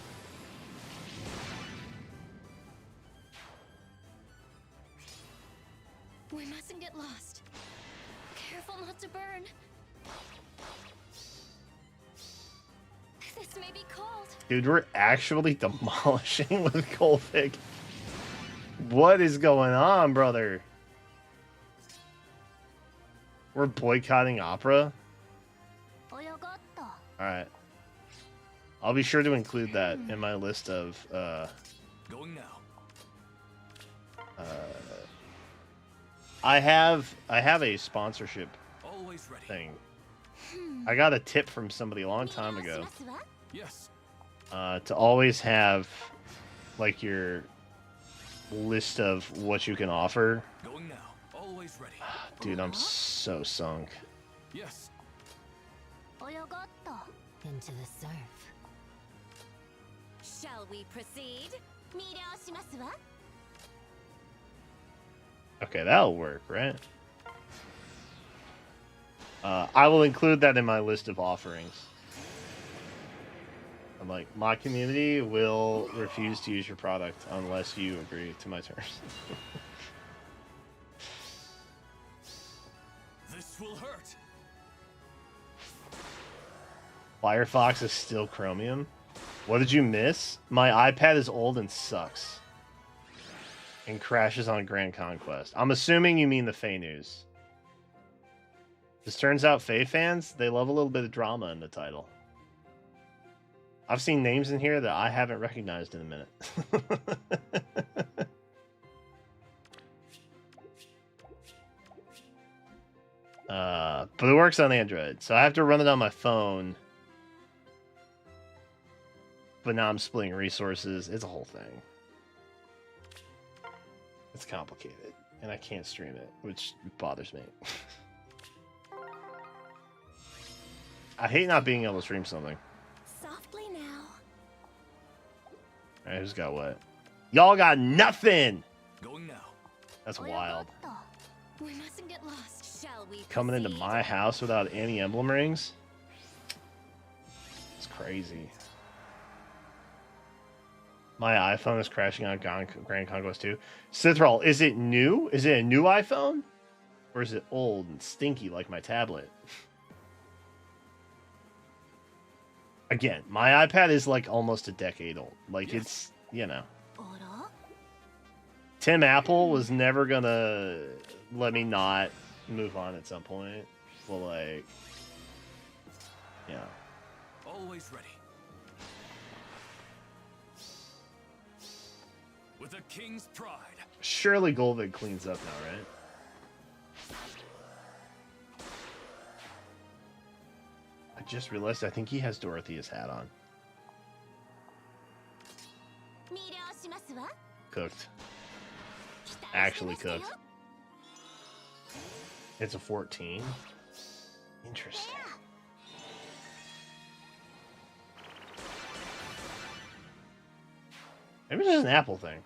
I: We mustn't get lost. Careful not to burn. This may be cold.
A: Dude, we're actually demolishing with Golvig. What is going on, brother? We're boycotting Opera? Alright. I'll be sure to include that in my list of
F: Going now.
A: I have a sponsorship
F: Always ready.
A: thing. I got a tip from somebody a long time ago.
F: Yes.
A: To always have like your list of what you can offer.
F: Going now. Always ready.
A: Dude, I'm so sunk.
F: Yes.
I: Into the surf.
E: Shall we proceed?
A: Okay, that'll work, right? I will include that in my list of offerings. I'm like, my community will refuse to use your product unless you agree to my terms.
F: This will hurt.
A: Firefox is still Chromium. What did you miss? My iPad is old and sucks. And crashes on Grand Conquest. I'm assuming you mean the Faye news. This turns out Faye fans, they love a little bit of drama in the title. I've seen names in here that I haven't recognized in a minute. But it works on Android, so I have to run it on my phone. But now I'm splitting resources. It's a whole thing. It's complicated, and I can't stream it, which bothers me. I hate not being able to stream something.
E: Softly now.
A: Alright, who's got what? Y'all got nothing!
F: Going now.
A: That's wild.
I: We mustn't get lost.
E: Shall we
A: Coming into
E: proceed?
A: my house without any emblem rings? It's crazy. My iPhone is crashing on Grand Conquest 2. Cithrall, is it new? Is it a new iPhone? Or is it old and stinky like my tablet? Again, my iPad is like almost a decade old. Like it's, you know. Tim Apple was never gonna let me not move on at some point. Well, like, yeah.
F: Always ready. With a king's pride.
A: Surely Golvig cleans up now, right? I just realized I think he has Dorothea's hat on. Cooked. Actually cooked. It's a 14. Interesting. Maybe it's just an Apple thing.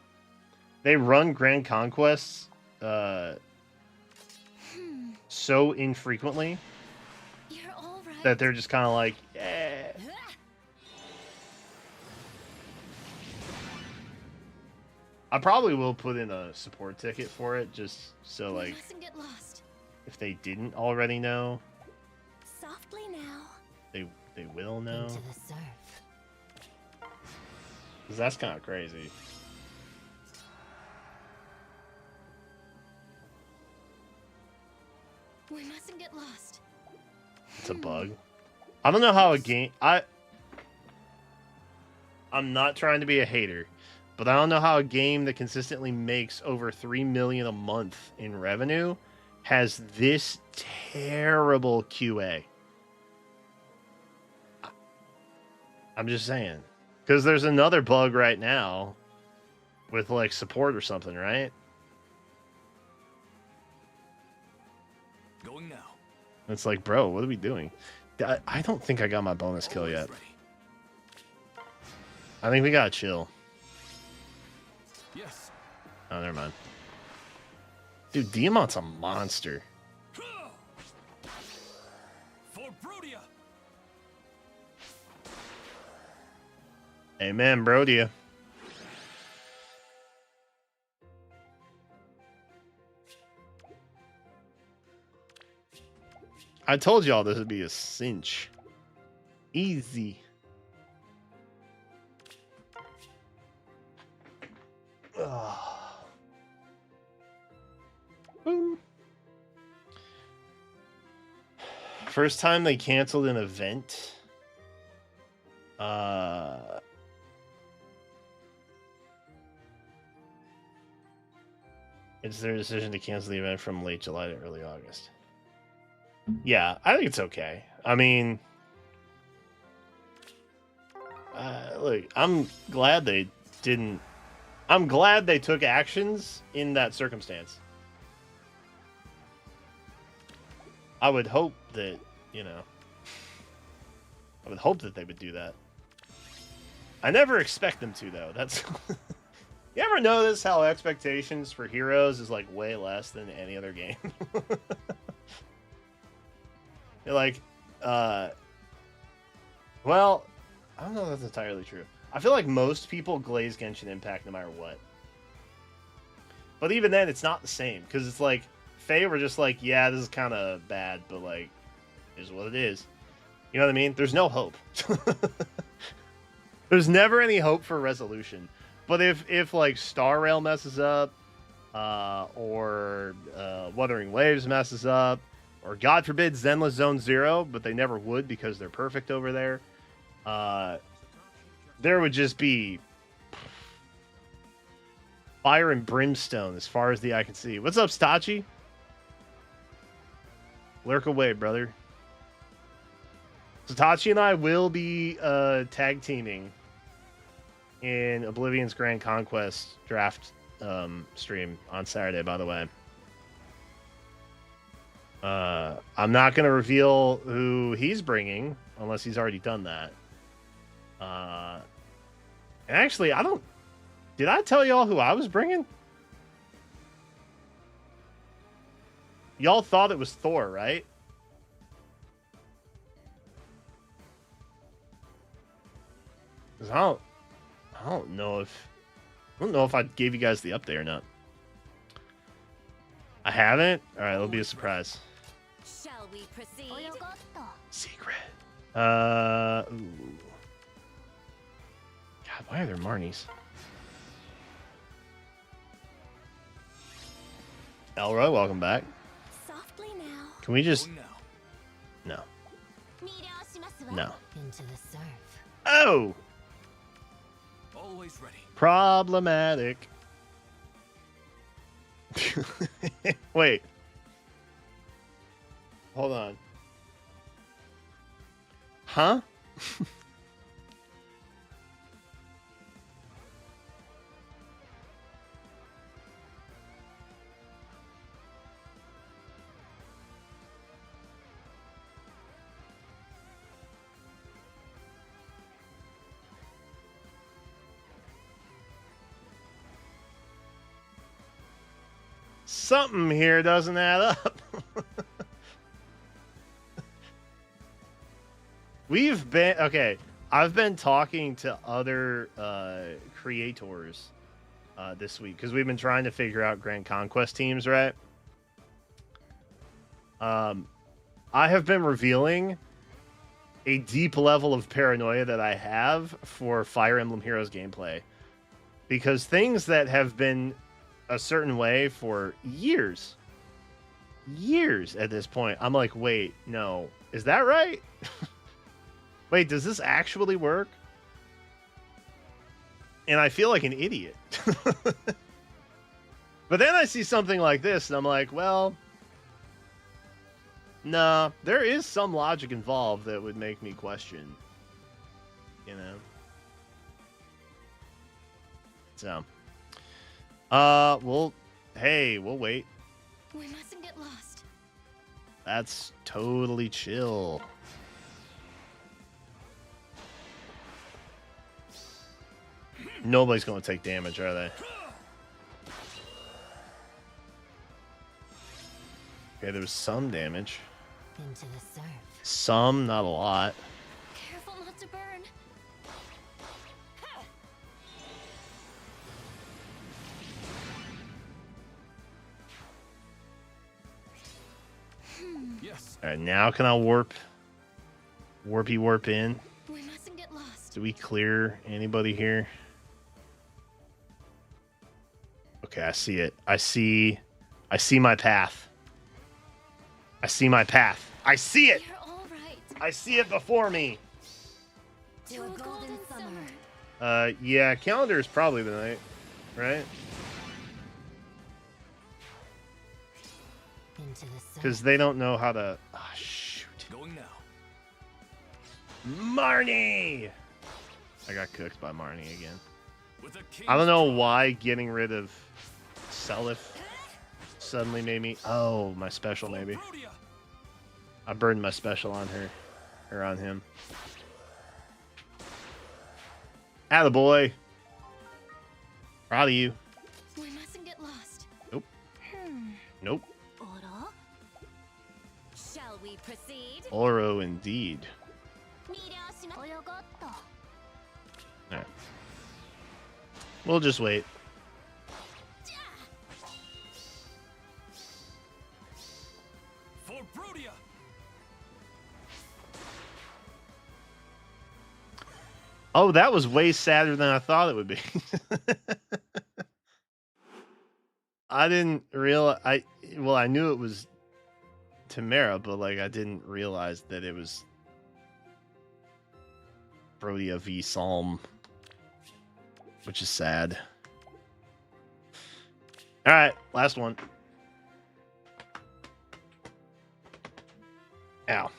A: They run Grand Conquests so infrequently
I: You're all right.
A: that they're just kind of like, eh. I probably will put in a support ticket for it just so,
I: We
A: like,
I: mustn't get lost.
A: if they didn't already know,
I: Softly now.
A: they will know.
I: Into the surf.
A: Because that's kind of crazy.
I: We mustn't get lost.
A: It's a bug. I don't know how a game... I'm not trying to be a hater, but I don't know how a game that consistently makes over $3 million a month in revenue has this terrible QA. I'm just saying. Because there's another bug right now with, like, support or something, right?
F: Going now.
A: It's like, bro, what are we doing? I don't think I got my bonus kill yet. I think we gotta chill.
F: Yes.
A: Oh, never mind. Dude, Diamant's a monster.
F: For Brodia.
A: Amen, Brodia. I told y'all this would be a cinch. Easy. Ugh. Boom. First time they canceled an event. It's their decision to cancel the event from late July to early August. Yeah, I think it's okay. I mean, look, I'm glad they didn't. I'm glad they took actions in that circumstance. I would hope that, you know, I would hope that they would do that. I never expect them to, though. That's. You ever notice how expectations for Heroes is like way less than any other game? You're like, well, I don't know if that's entirely true. I feel like most people glaze Genshin Impact no matter what. But even then, it's not the same. Because it's like, Faye were just like, yeah, this is kind of bad, but like, is what it is. You know what I mean? There's no hope. There's never any hope for resolution. But if like Star Rail messes up, or Wuthering Waves messes up, or God forbid Zenless Zone Zero, but they never would because they're perfect over there, there would just be fire and brimstone as far as the eye can see. What's up, Stachi? Lurk away, brother. So Tachi and I will be tag teaming in Oblivion's Grand Conquest draft stream on Saturday, by the way. I'm not going to reveal who he's bringing unless he's already done that. And actually, I don't... Did I tell y'all who I was bringing? Y'all thought it was Thor, right? Because I don't know if I gave you guys the update or not. I haven't? Alright, it'll be a surprise.
I: Shall we proceed?
A: Secret. Ooh. God, why are there Marnies? Elroy, welcome back.
I: Softly now.
A: Can we just...
F: No.
A: No.
I: Into the surf.
A: Oh!
F: Always ready.
A: Problematic. Wait. Hold on. Huh? Something here doesn't add up. I've been talking to other creators this week because we've been trying to figure out Grand Conquest teams, right? I have been revealing a deep level of paranoia that I have for Fire Emblem Heroes gameplay, because things that have been a certain way for years at this point, I'm like, wait, no, is that right? Wait, does this actually work? And I feel like an idiot. But then I see something like this and I'm like, well, nah, there is some logic involved that would make me question, you know? So, we'll wait.
I: We mustn't get lost.
A: That's totally chill. Nobody's going to take damage, are they? Okay, there was some damage.
I: Into the surf.
A: Some, not a lot.
I: Careful not to burn.
F: Yes.
A: All right, now can I warp in?
I: We mustn't get lost.
A: Do we clear anybody here? Okay, I see it. I see my path. I see my path. I see it.
I: You're all right.
A: I see it before me.
I: To a golden summer.
A: Yeah, calendar is probably the night, right?
I: Into the surf.
A: Because they don't know how to. Ah, shoot.
F: Going now.
A: Marnie! I got cooked by Marnie again.
F: With a
A: I don't know why getting rid of Seliph suddenly made me. Oh, my special maybe. I burned my special on her. Or on him. Attaboy. Proud of you.
I: We mustn't get lost.
A: Nope. Nope.
I: Oro? Shall we proceed?
A: Oro indeed. Alright. We'll just wait.
F: For Brodia.
A: Oh, that was way sadder than I thought it would be. I didn't realize. I knew it was Tamara, but like I didn't realize that it was Brodia v Psalm, which is sad. All right, last one. Ow.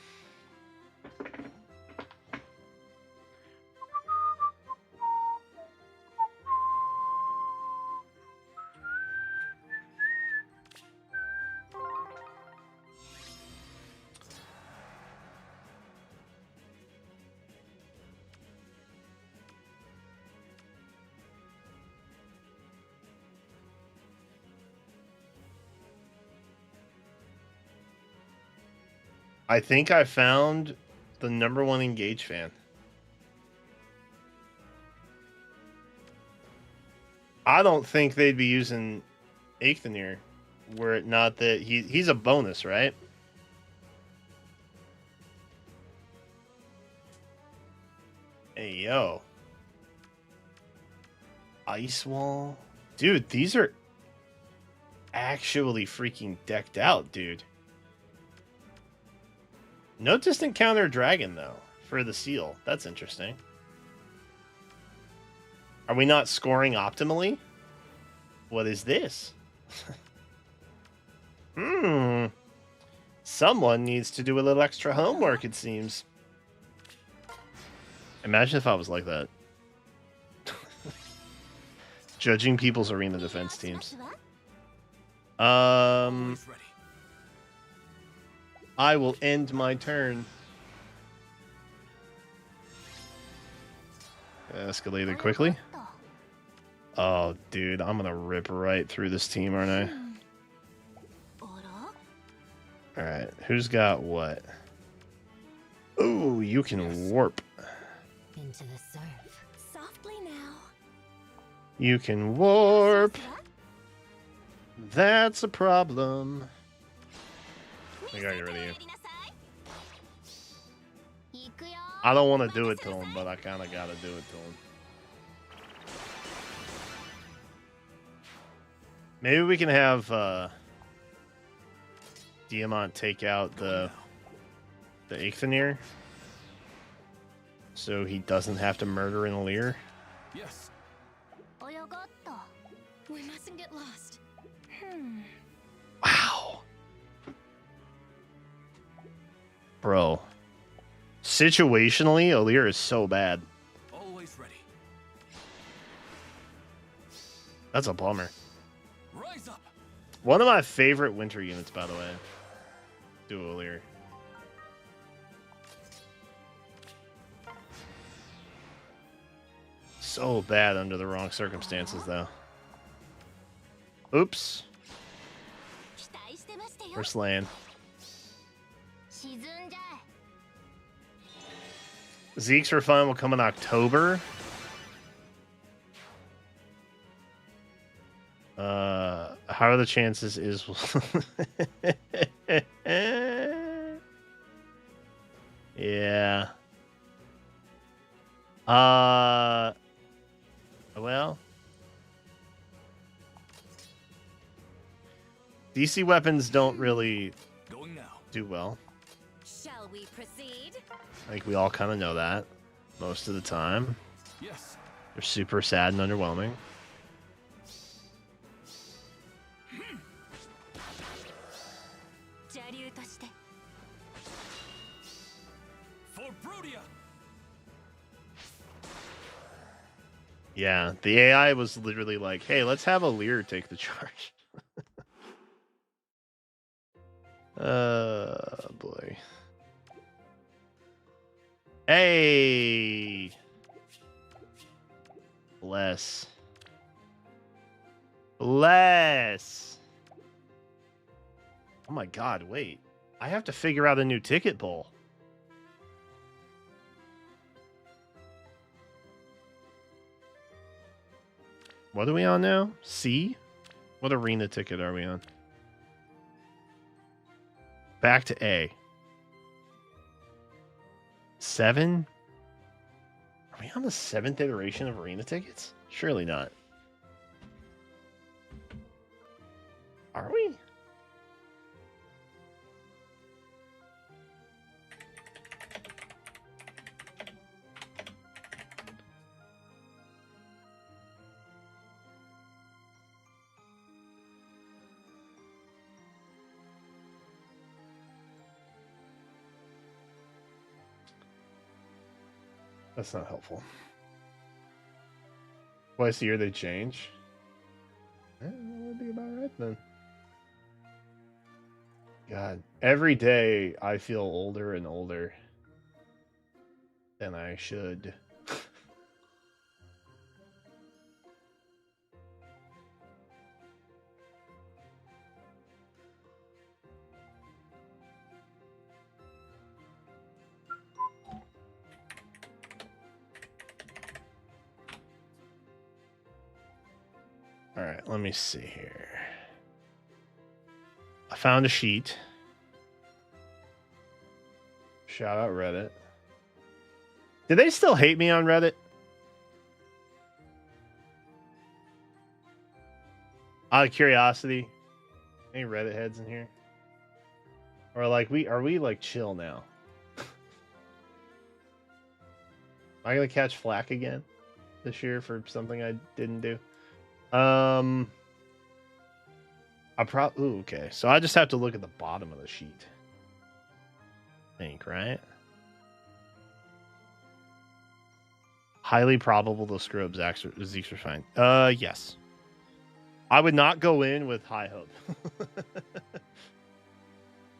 A: I think I found the #1 Engage fan. I don't think they'd be using Eikthenir were it not that he's a bonus, right? Hey, yo. Ice Wall. Dude, these are actually freaking decked out, dude. No distant counter dragon, though, for the seal. That's interesting. Are we not scoring optimally? What is this? Someone needs to do a little extra homework, it seems. Imagine if I was like that. Judging people's arena defense teams. I will end my turn. Escalated quickly. Oh, dude, I'm gonna rip right through this team, aren't I? All right, who's got what? Ooh, you can warp.
I: Into the surf. Softly now.
A: You can warp. That's a problem. I gotta get rid of you. I don't want to do it to him, but I kind of gotta do it to him. Maybe we can have Diamant take out the Ichthonir, so he doesn't have to murder an Alir.
F: Yes.
I: We mustn't get lost.
A: Wow. Bro. Situationally, Alir is so bad.
F: Always ready.
A: That's a bummer.
F: Rise up.
A: One of my favorite winter units, by the way. Duo Alir. So bad under the wrong circumstances, though. Oops. We're slaying. Zeke's for Fun will come in October. How are the chances is... yeah. Well... DC weapons don't really do well.
I: Shall we proceed?
A: I think we all kind of know that most of the time.
F: Yes.
A: They're super sad and underwhelming.
F: For Brudia.
A: Yeah, the AI was literally like, hey, let's have Alir take the charge. Boy. Hey! Bless. Bless! Oh my god, wait. I have to figure out a new ticket poll. What are we on now? C? What arena ticket are we on? Back to A. 7? Are we on the 7th iteration of arena tickets? Surely not. Are we? That's not helpful. Twice a year they change. That would be about right then. God, every day I feel older and older than I should. All right, let me see here. I found a sheet. Shout out Reddit. Do they still hate me on Reddit? Out of curiosity, any Reddit heads in here? Or like are we like chill now? Am I gonna catch flack again this year for something I didn't do? Ooh, okay. So I just have to look at the bottom of the sheet. I think, right? Highly probable they'll screw up Zeke's are fine. Yes. I would not go in with high hope.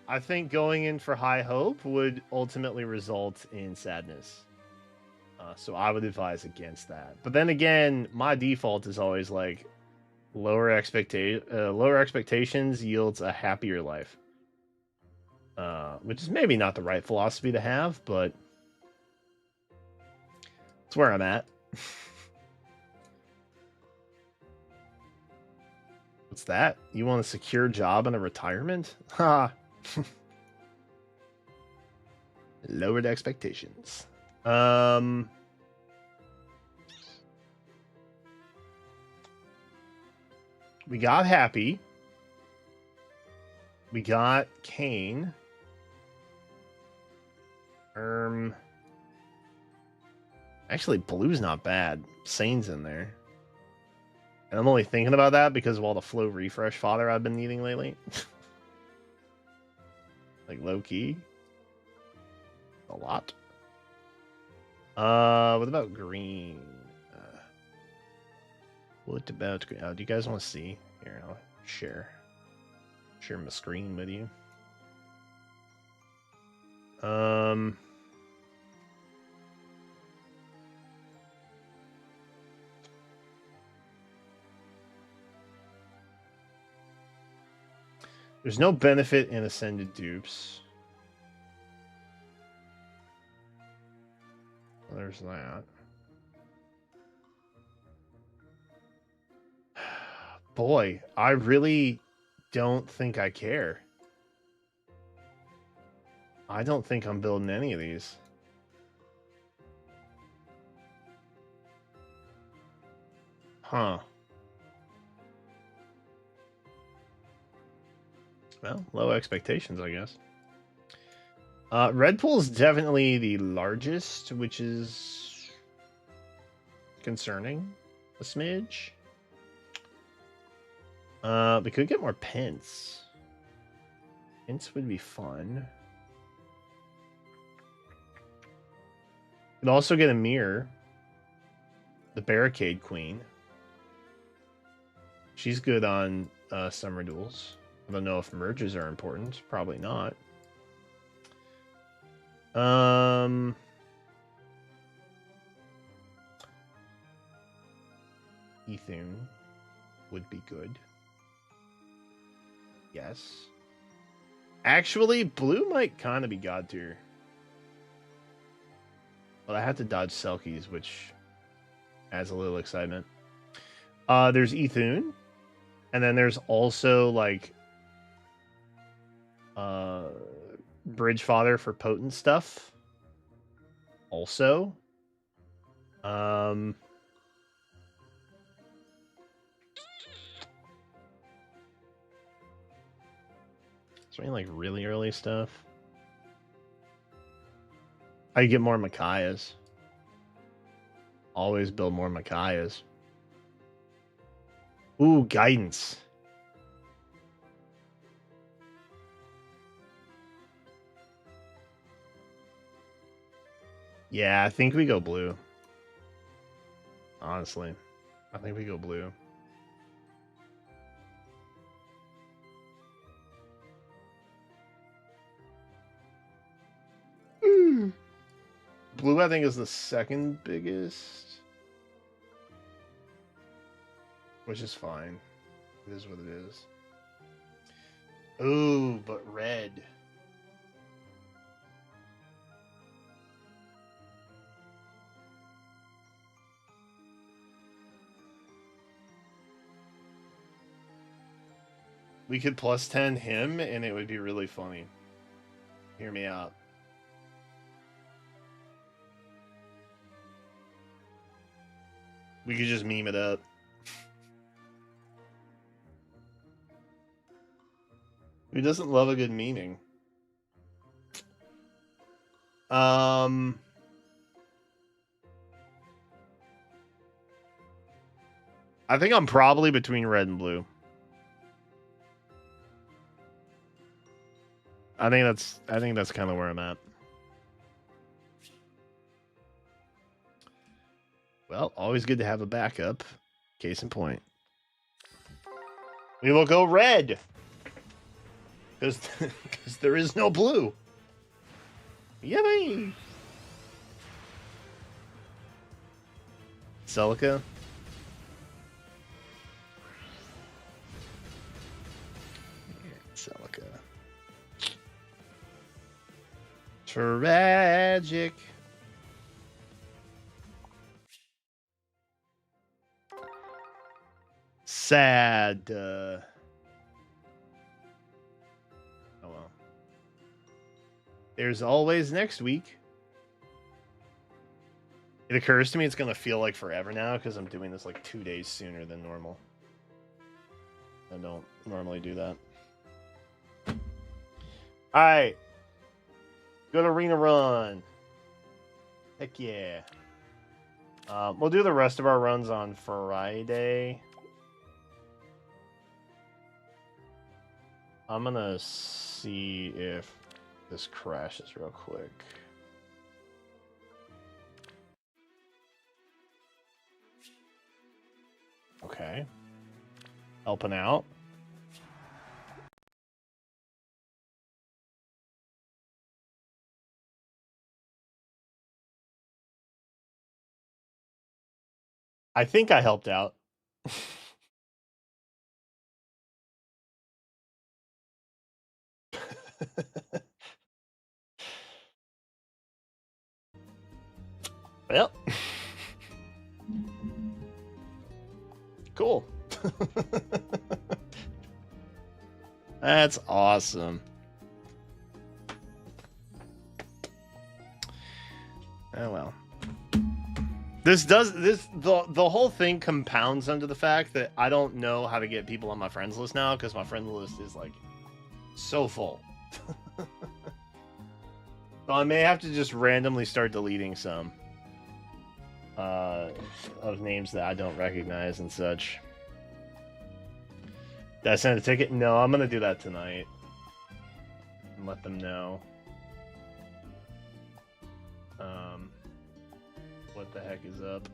A: I think going in for high hope would ultimately result in sadness. So I would advise against that. But then again, my default is always like lower expectations yields a happier life. which is maybe not the right philosophy to have, but it's where I'm at. What's that? You want a secure job and a retirement? Ha! Lowered expectations. We got Happy. We got Kane. Actually, Blue's not bad. Sane's in there. And I'm only thinking about that because of all the flow refresh fodder I've been needing lately. Like low key. A lot. What about green? What about green? Do you guys want to see? Here, I'll share my screen with you. There's no benefit in ascended dupes. Well, there's that. Boy, I really don't think I care. I don't think I'm building any of these. Huh. Well, low expectations, I guess. Red Pool is definitely the largest, which is concerning a smidge. We could get more pence. Pence would be fun. Could also get a mirror. The Barricade Queen. She's good on summer duels. I don't know if merges are important. Probably not. Ethune would be good. Yes. Actually, blue might kind of be god tier. But I have to dodge Selkies, which adds a little excitement. There's Ethune. And then there's also, like, bridge fodder for potent stuff. Also. Is there any, like, really early stuff? I get more Micaiahs. Always build more Micaiahs. Ooh, guidance. Yeah, I think we go blue. Honestly. I think we go blue. Blue, I think, is the second biggest. Which is fine. It is what it is. Ooh, but red. We could plus 10 him, and it would be really funny. Hear me out. We could just meme it up. Who doesn't love a good memeing? I think I'm probably between red and blue. I think that's kind of where I'm at. Well, always good to have a backup. Case in point. We will go red. Because there is no blue. Yummy. Celica. Celica. Tragic. Sad. Oh well. There's always next week. It occurs to me it's gonna feel like forever now because I'm doing this like 2 days sooner than normal. I don't normally do that. Alright. Good arena run. Heck yeah. We'll do the rest of our runs on Friday. I'm gonna see if this crashes real quick. Okay. Helping out. I think I helped out. Well. Cool. That's awesome. Oh well. The whole thing compounds under the fact that I don't know how to get people on my friends list now because my friends list is like so full. So I may have to just randomly start deleting some of names that I don't recognize and such. Did I send a ticket? No, I'm gonna do that tonight and let them know. What the heck is up?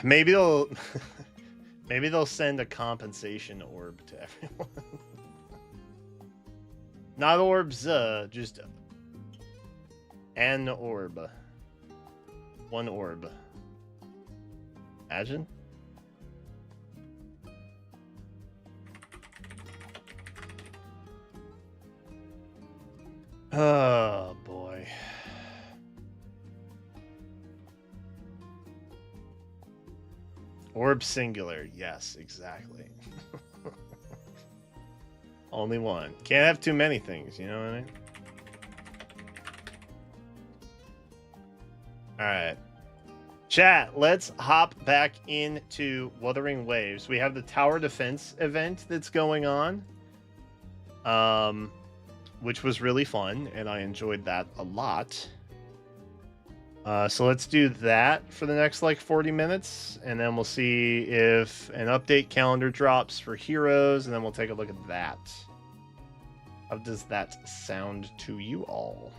A: Maybe they'll send a compensation orb to everyone. Not orbs, just an orb. One orb. Imagine. Oh boy. Orb singular. Yes, exactly. Only one. Can't have too many things, you know what I mean? Alright. Chat, let's hop back into Wuthering Waves. We have the tower defense event that's going on. Which was really fun, and I enjoyed that a lot. So let's do that for the next like 40 minutes, and then we'll see if an update calendar drops for heroes, and then we'll take a look at that. How does that sound to you all?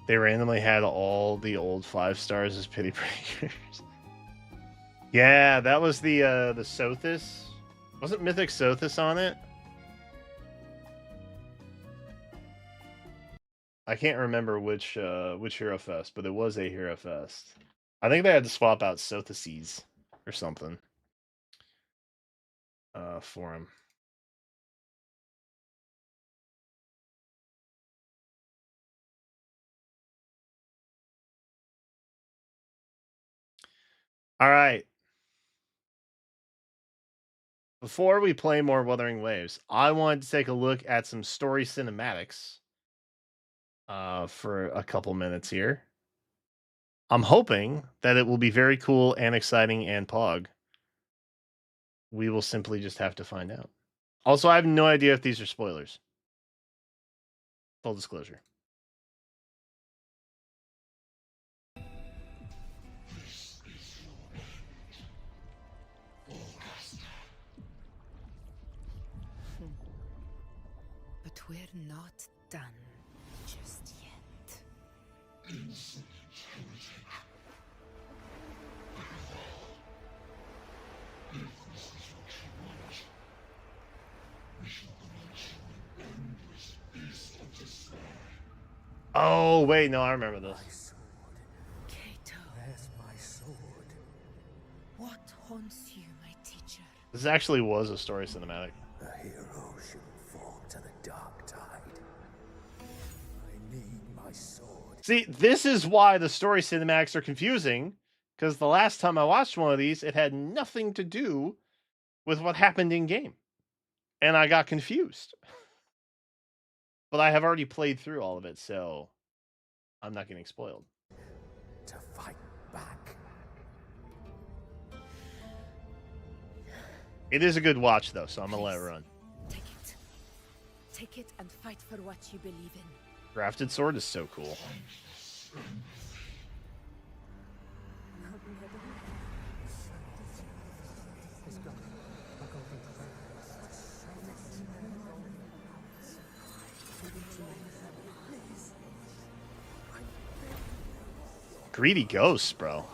A: They randomly had all the old 5 stars as pity breakers. Yeah, that was the Sothis. Wasn't Mythic Sothis on it? I can't remember which Hero Fest, but it was a Hero Fest. I think they had to swap out Sothises or something for him. All right. Before we play more Wuthering Waves, I wanted to take a look at some story cinematics for a couple minutes here. I'm hoping that it will be very cool and exciting and pog. We will simply just have to find out. Also, I have no idea if these are spoilers. Full disclosure.
J: But we're not done just yet.
A: Oh, wait, no, I remember this.
J: Kato.
G: Where's my sword?
J: What haunts you, my
A: This actually was a story cinematic.
K: A hero shouldn't fall to the dark tide. I need my sword.
A: See, this is why the story cinematics are confusing, because the last time I watched one of these, it had nothing to do with what happened in game. And I got confused. But I have already played through all of it, so I'm not getting spoiled.
K: To fight back.
A: It is a good watch, though, so I'm going to let it run.
J: Take it. Take it and fight for what you believe in.
A: Crafted sword is so cool. Greedy ghosts, bro.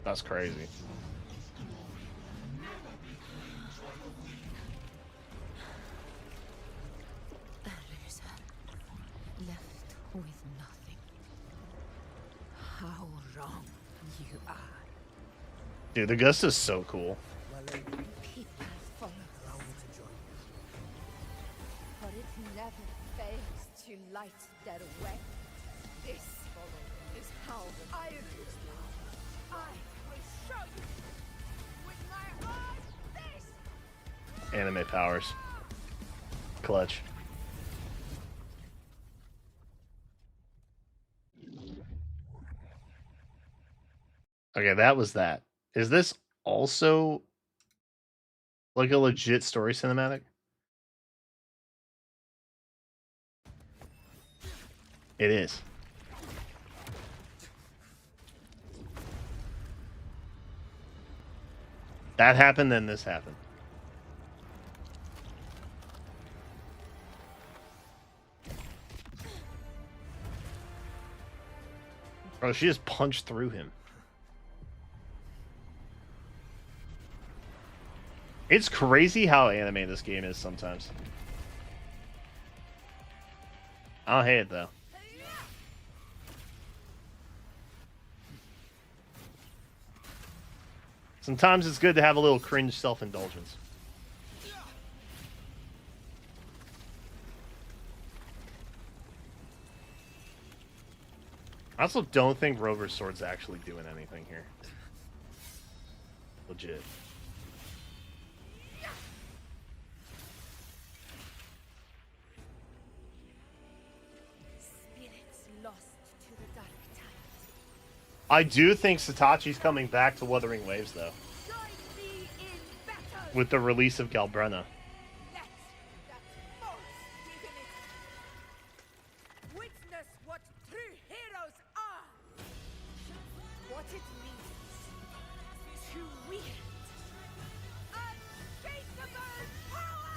A: That's crazy.
J: Left with nothing. How wrong you are.
A: Dude, the gust is so cool.
J: People follow for it never fails to light their way. This is how I will show you with my eyes. This
A: Anime powers. Clutch. Okay, that was that. Is this also like a legit story cinematic? It is. That happened, then this happened. Bro, she just punched through him. It's crazy how anime this game is sometimes. I don't hate it, though. Sometimes it's good to have a little cringe self-indulgence. I also don't think Rover's sword's actually doing anything here. Legit. I do think Satachi's coming back to Wuthering Waves, though. With the release of Galbrena.
J: Witness what true heroes are. What it means to wield unshakable power.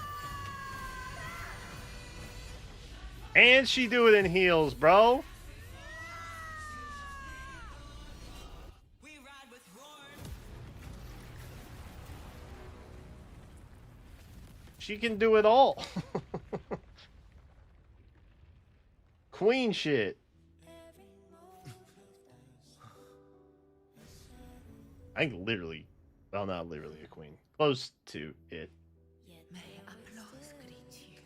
A: And she do it in heels, bro. She can do it all. Queen shit. I think literally, well, not literally a queen. Close to it.
J: May applause greet you,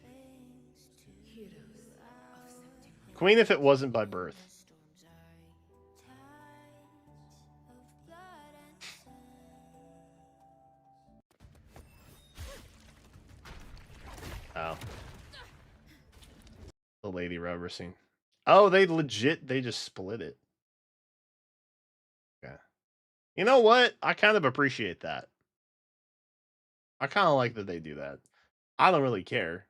J: heroes of September.
A: Queen if it wasn't by birth. Oh. The Lady Rover scene. Oh, they just split it. Okay. You know what? I kind of appreciate that. I kind of like that they do that. I don't really care.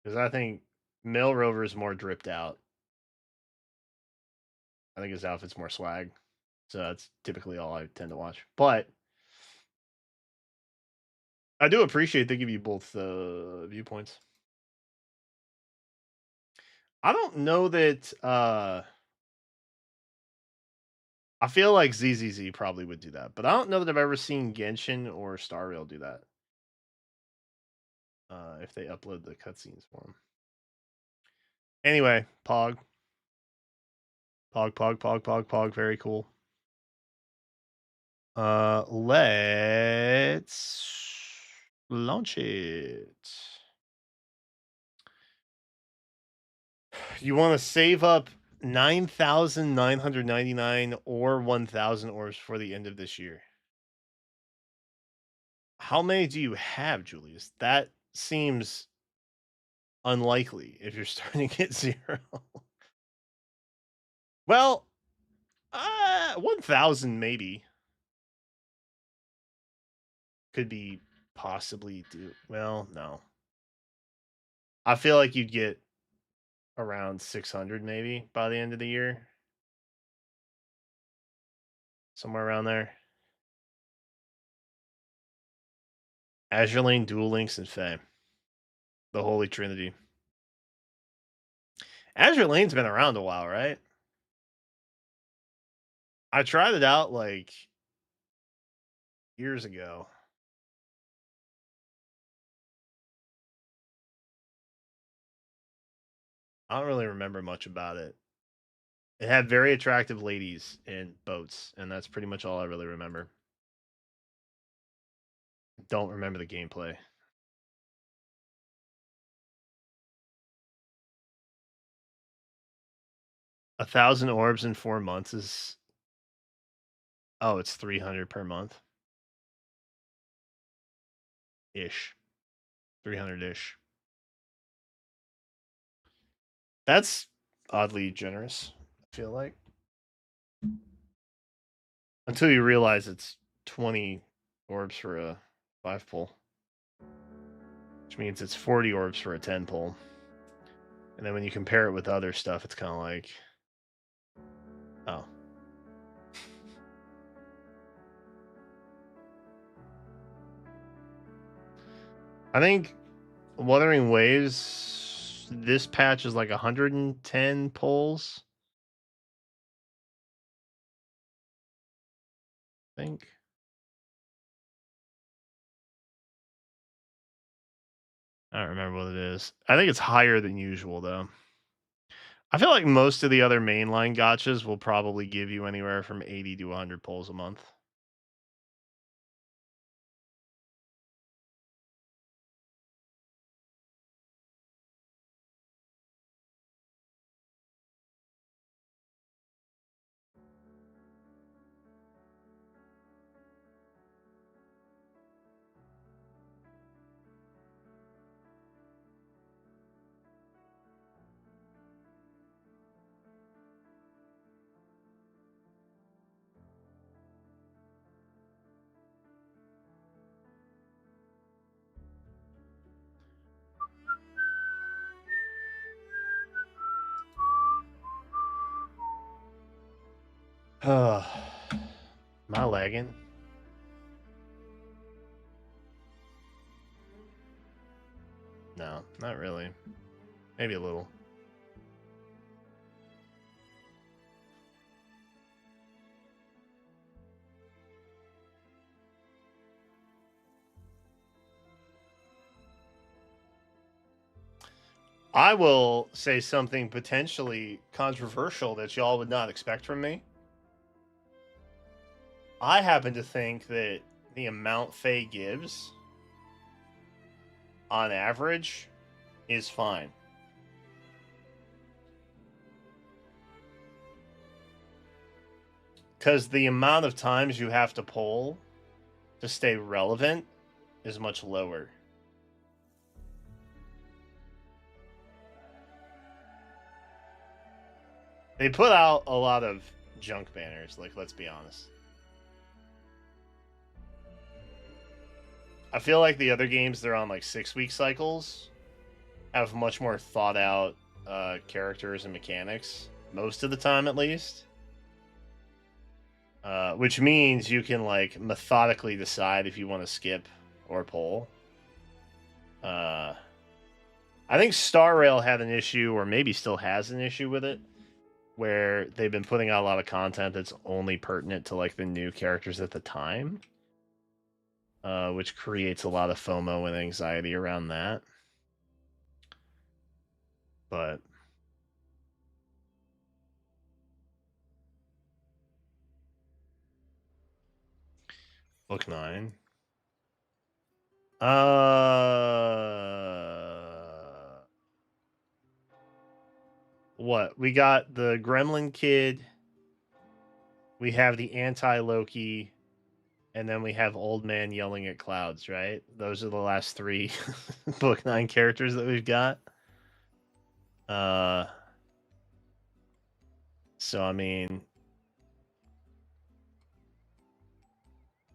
A: Because I think Male Rover is more dripped out. I think his outfit's more swag. So that's typically all I tend to watch. But I do appreciate they give you both viewpoints. I don't know that I I feel like ZZZ probably would do that, but I don't know that I've ever seen Genshin or Star Rail do that. If they upload the cutscenes for them. Anyway, Pog. Pog. Very cool. Let's launch it. You want to save up 9,999 or 1,000 orbs for the end of this year. How many do you have, Julius? That seems unlikely if you're starting at 0. Well, 1,000 maybe. Could be possibly do. Well, no. I feel like you'd get around 600 maybe by the end of the year. Somewhere around there. Azure Lane, Duel Links, and Fae. The Holy Trinity. Azure Lane's been around a while, right? I tried it out like years ago. I don't really remember much about it. It had very attractive ladies in boats, and that's pretty much all I really remember. Don't remember the gameplay. A 1,000 orbs in 4 months is... Oh, it's 300 per month. Ish. 300-ish. That's oddly generous, I feel like. Until you realize it's 20 orbs for a 5 pull. Which means it's 40 orbs for a 10 pull. And then when you compare it with other stuff, it's kind of like... Oh. I think Wuthering Waves, this patch is like 110 pulls. I think. I don't remember what it is. I think it's higher than usual, though. I feel like most of the other mainline gachas will probably give you anywhere from 80 to 100 pulls a month. Am I lagging? No, not really. Maybe a little. I will say something potentially controversial that y'all would not expect from me. I happen to think that the amount Faye gives, on average, is fine. Because the amount of times you have to pull to stay relevant is much lower. They put out a lot of junk banners, like, let's be honest. I feel like the other games, they're on like 6-week cycles, have much more thought out characters and mechanics, most of the time at least. Which means you can like methodically decide if you want to skip or pull. I think Star Rail had an issue, or maybe still has an issue with it, where they've been putting out a lot of content that's only pertinent to like the new characters at the time, which creates a lot of FOMO and anxiety around that. But book 9. What? We got the Gremlin Kid. We have the anti-Loki, and then we have Old Man yelling at clouds, right? Those are the last 3 book 9 characters that we've got. So I mean,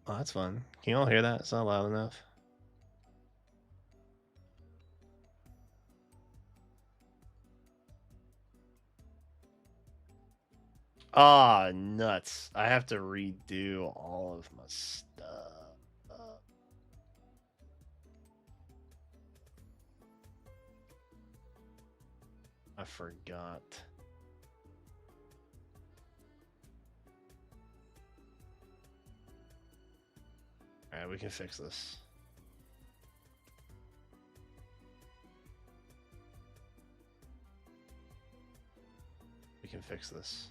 A: oh, that's fun. Can you all hear that? It's not loud enough. Ah, nuts. I have to redo all of my stuff. I forgot. Alright, we can fix this. We can fix this.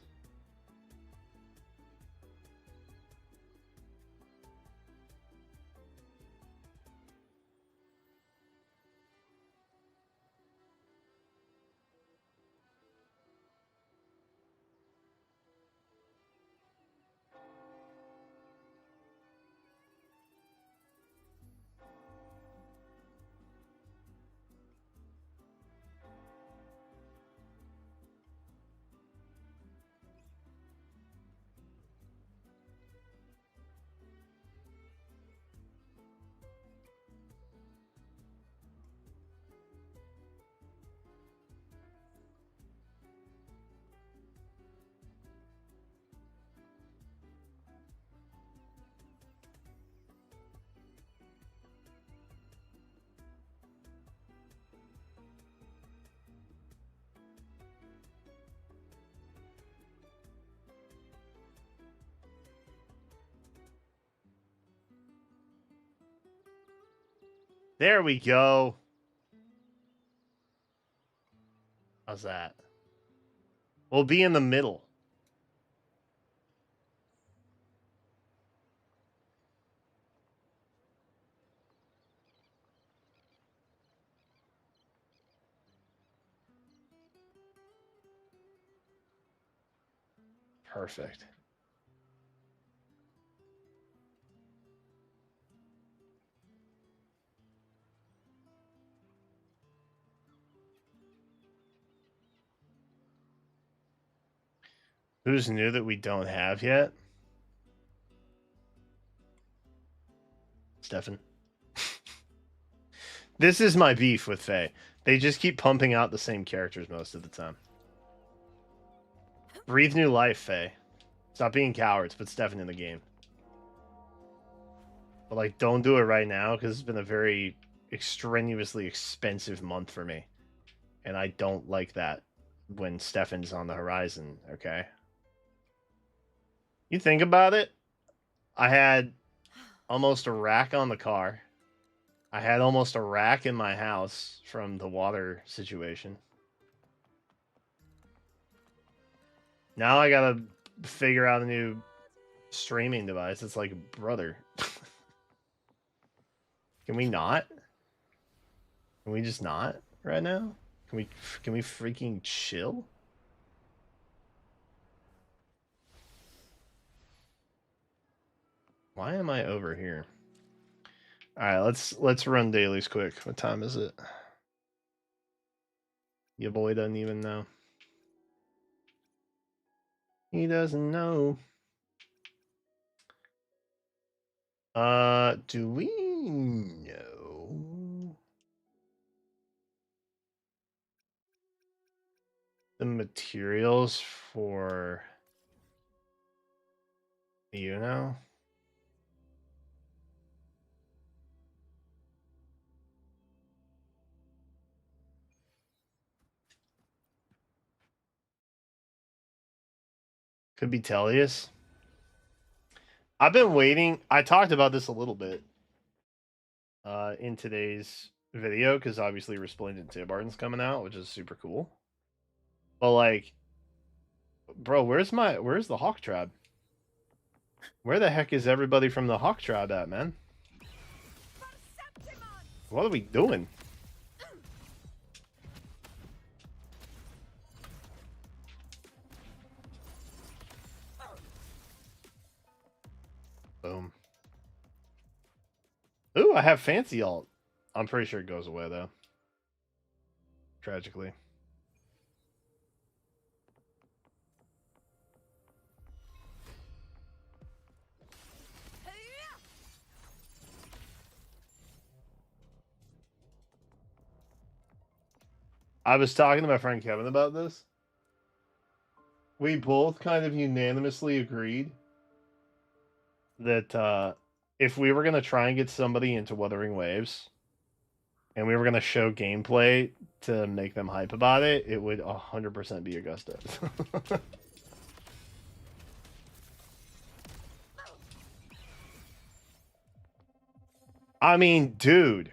A: There we go. How's that? We'll be in the middle. Perfect. Who's new that we don't have yet? Stefan. This is my beef with Faye. They just keep pumping out the same characters most of the time. Breathe new life, Faye. Stop being cowards. Put Stefan in the game. But, like, don't do it right now, because it's been a very extraneously expensive month for me. And I don't like that when Stefan's on the horizon, okay? You think about it, I had almost a rack on the car. I had almost a rack in my house from the water situation. Now I gotta figure out a new streaming device. It's like, brother. Can we not? Can we just not right now? Can we freaking chill? Why am I over here? All right, let's run dailies quick. What time is it? Your boy doesn't even know. He doesn't know. Do we know the materials for, you know? Could be Tellius. I've been waiting. I talked about this a little bit in today's video because obviously Resplendent Tibarton's coming out, which is super cool. But like, bro, where's the Hawk Tribe? Where the heck is everybody from the Hawk Tribe at, man? What are we doing? Boom. Ooh, I have fancy alt. I'm pretty sure it goes away though. Tragically. I was talking to my friend Kevin about this. We both kind of unanimously agreed that if we were going to try and get somebody into Wuthering Waves and we were going to show gameplay to make them hype about it, it would 100% be Augusta. I mean, dude.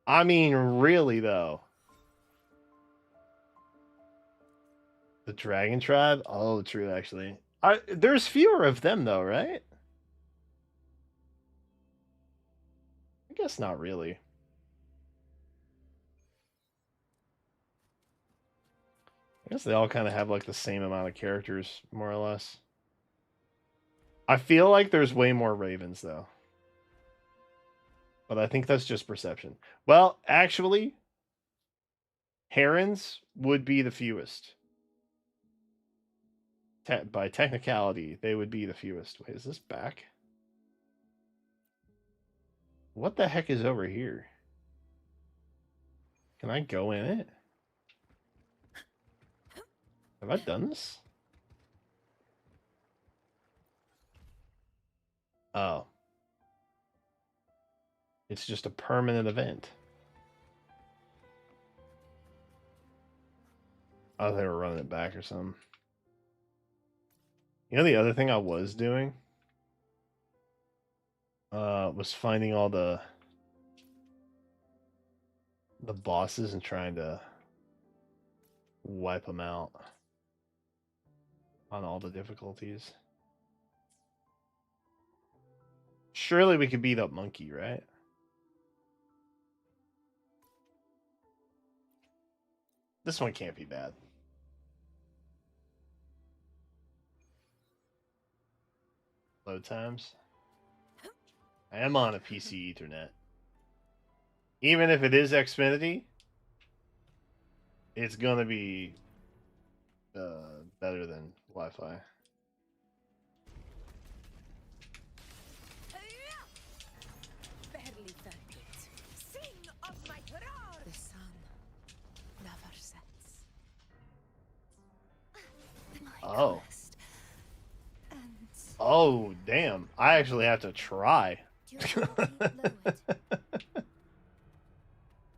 A: I mean, really, though. The Dragon Tribe? Oh, true, actually. There's fewer of them, though, right? I guess not really. I guess they all kind of have, like, the same amount of characters, more or less. I feel like there's way more Ravens, though. But I think that's just perception. Well, actually, Herons would be the fewest. By technicality, they would be the fewest. Wait, is this back? What the heck is over here? Can I go in it? Have I done this? Oh. It's just a permanent event. I thought they were running it back or something. You know the other thing I was doing? Was finding all the bosses and trying to wipe them out on all the difficulties. Surely we could beat up Monkey, right? This one can't be bad. Load times. I am on a PC Ethernet. Even if it is Xfinity, it's gonna be better than Wi-Fi.
J: The sun never sets.
A: Oh. Oh, damn. I actually have to try.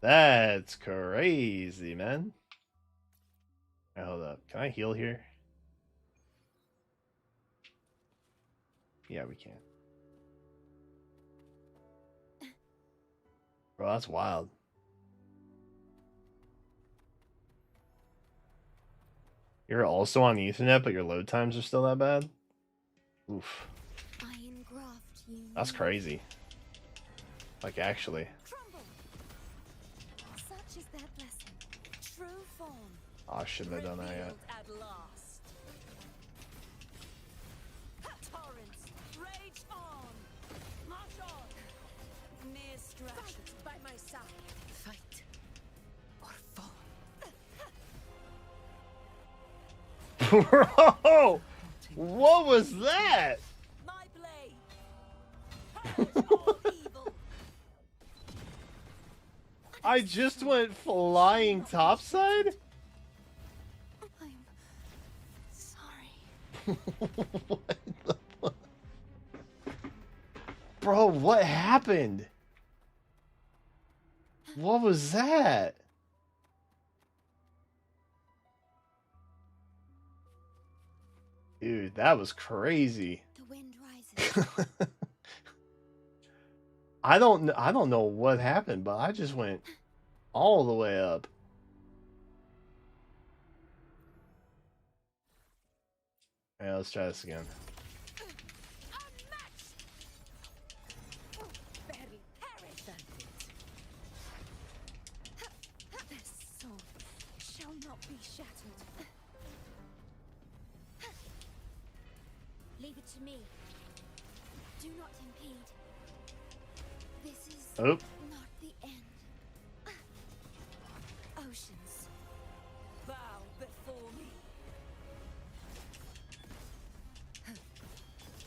A: That's crazy, man. Right, hold up. Can I heal here? Yeah, we can. Bro, that's wild. You're also on Ethernet, but your load times are still that bad? Oof. That's crazy. Like, actually.
J: Such is their blessing. True form.
A: Oh, shouldn't have done that yet.
J: At last. Torrents, rage on. March on. Mere distractions by my side. Fight or fall.
A: Bro! What was that?
J: My blade. All evil.
A: I just went flying topside?
J: I'm sorry.
A: What the fuck? Bro, what happened? What was that? Dude, that was crazy.
I: The wind rises.
A: I don't know what happened, but I just went all the way up. Yeah, let's try this again.
J: This sword shall not be shattered.
I: Leave it to me. Do not impede. This is
A: Oh.
I: not the end. Oceans,
J: Bow before me.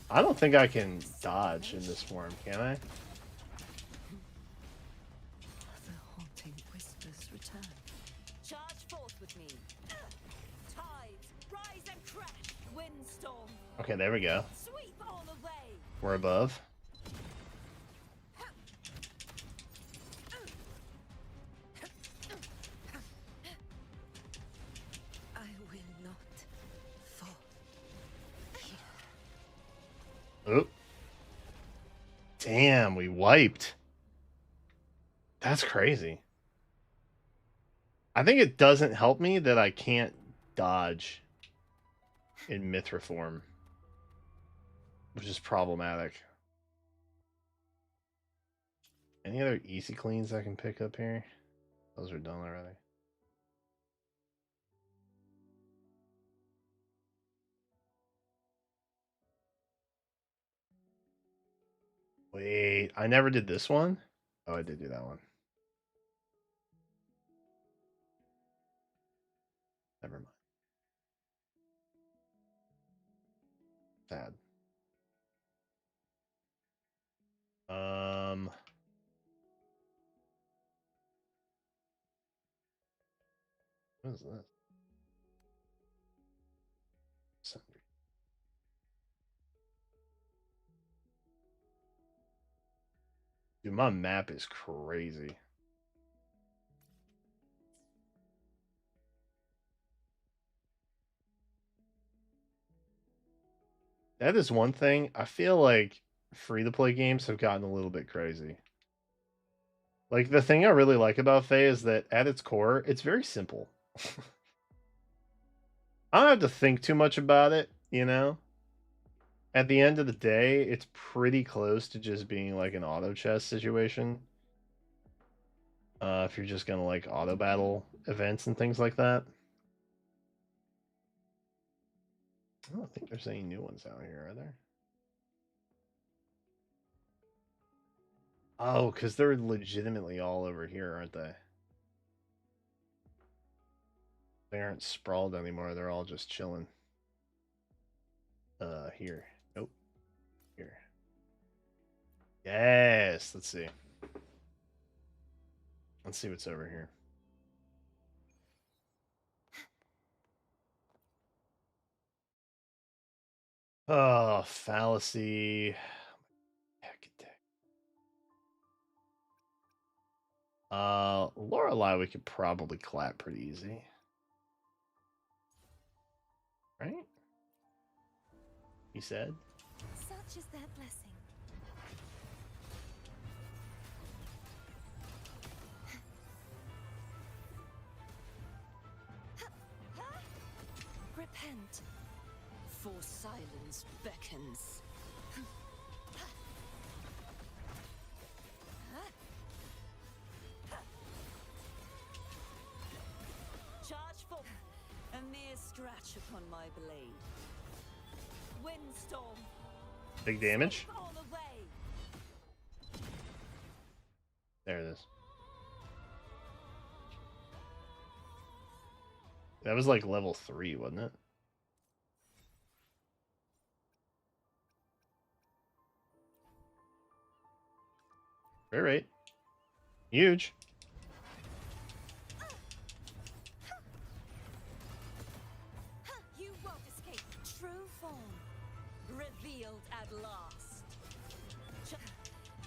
A: I don't think I can dodge in this form, can I?
J: The haunting whispers return. Charge forth with me. Tides, rise and crash. Windstorm.
A: Okay, there we go.
J: Sweep all away.
A: We're above.
J: I will not fall.
A: Oh. Damn, we wiped. That's crazy. I think it doesn't help me that I can't dodge in Mithra form, which is problematic. Any other easy cleans I can pick up here? Those are done already. Wait, I never did this one? Oh, I did do that one. Never mind. Sad. What is this? Sundry. Dude, my map is crazy. That is one thing. I feel like free-to-play games have gotten a little bit crazy. Like, the thing I really like about FEH is that at its core, it's very simple. I don't have to think too much about it, you know? At the end of the day, it's pretty close to just being like an auto chess situation. If you're just gonna like auto battle events and things like that. I don't think there's any new ones out here, are there? Oh, because they're legitimately all over here, aren't they? They aren't sprawled anymore. They're all just chilling. Here. Nope. Here. Yes. Let's see. Let's see what's over here. Oh, fallacy. Lorelei we could probably clap pretty easy. Right? He said.
I: Such is their blessing.
J: Repent, for silence beckons. Charge forth. A mere scratch upon my blade. Windstorm.
A: Big damage.
J: Sweep all away.
A: There it is. That was like level 3, wasn't it? Right. Huge.
J: You won't escape. True form revealed at last.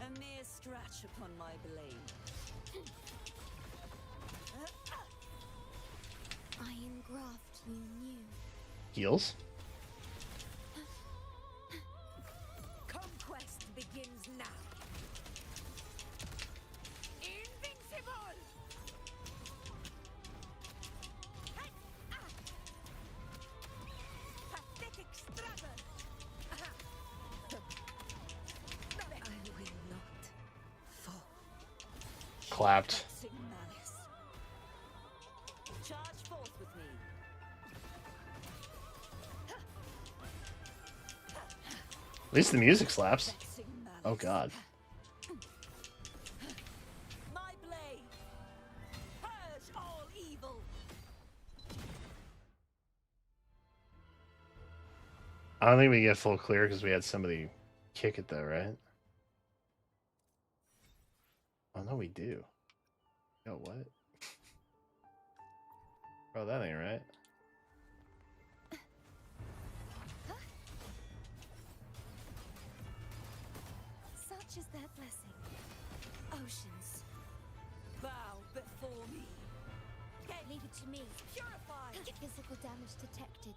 J: A mere scratch upon my blade.
I: Iron graft you knew.
A: Heals. clapped.
J: Charge forth with me.
A: At least the music slaps. Oh god.
J: My blade. Purge all evil.
A: I don't think we get full clear because we had somebody kick it though, right? Oh no, we do. Yo, what? Bro, that ain't right.
I: Such is their blessing. Oceans,
J: Bow before me.
I: leave it to me.
J: Purify.
I: Physical damage detected.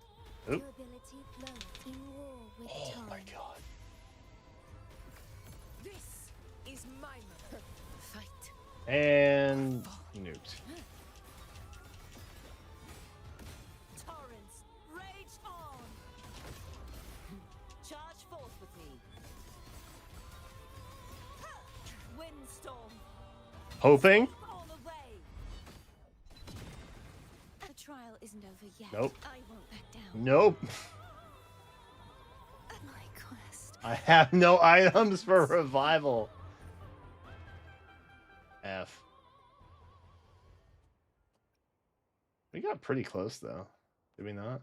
A: Oop.
I: Durability low. In war with time.
A: Oh my god.
J: This is my mother. Fight.
A: And nuked.
J: Torrents, rage on. Charge forth with me. Windstorm.
A: Hoping?
J: All the way.
I: The trial isn't over yet.
A: Nope.
I: I won't back down.
A: Nope.
I: My quest.
A: I have no items for revival. F. We got pretty close though. Did we not?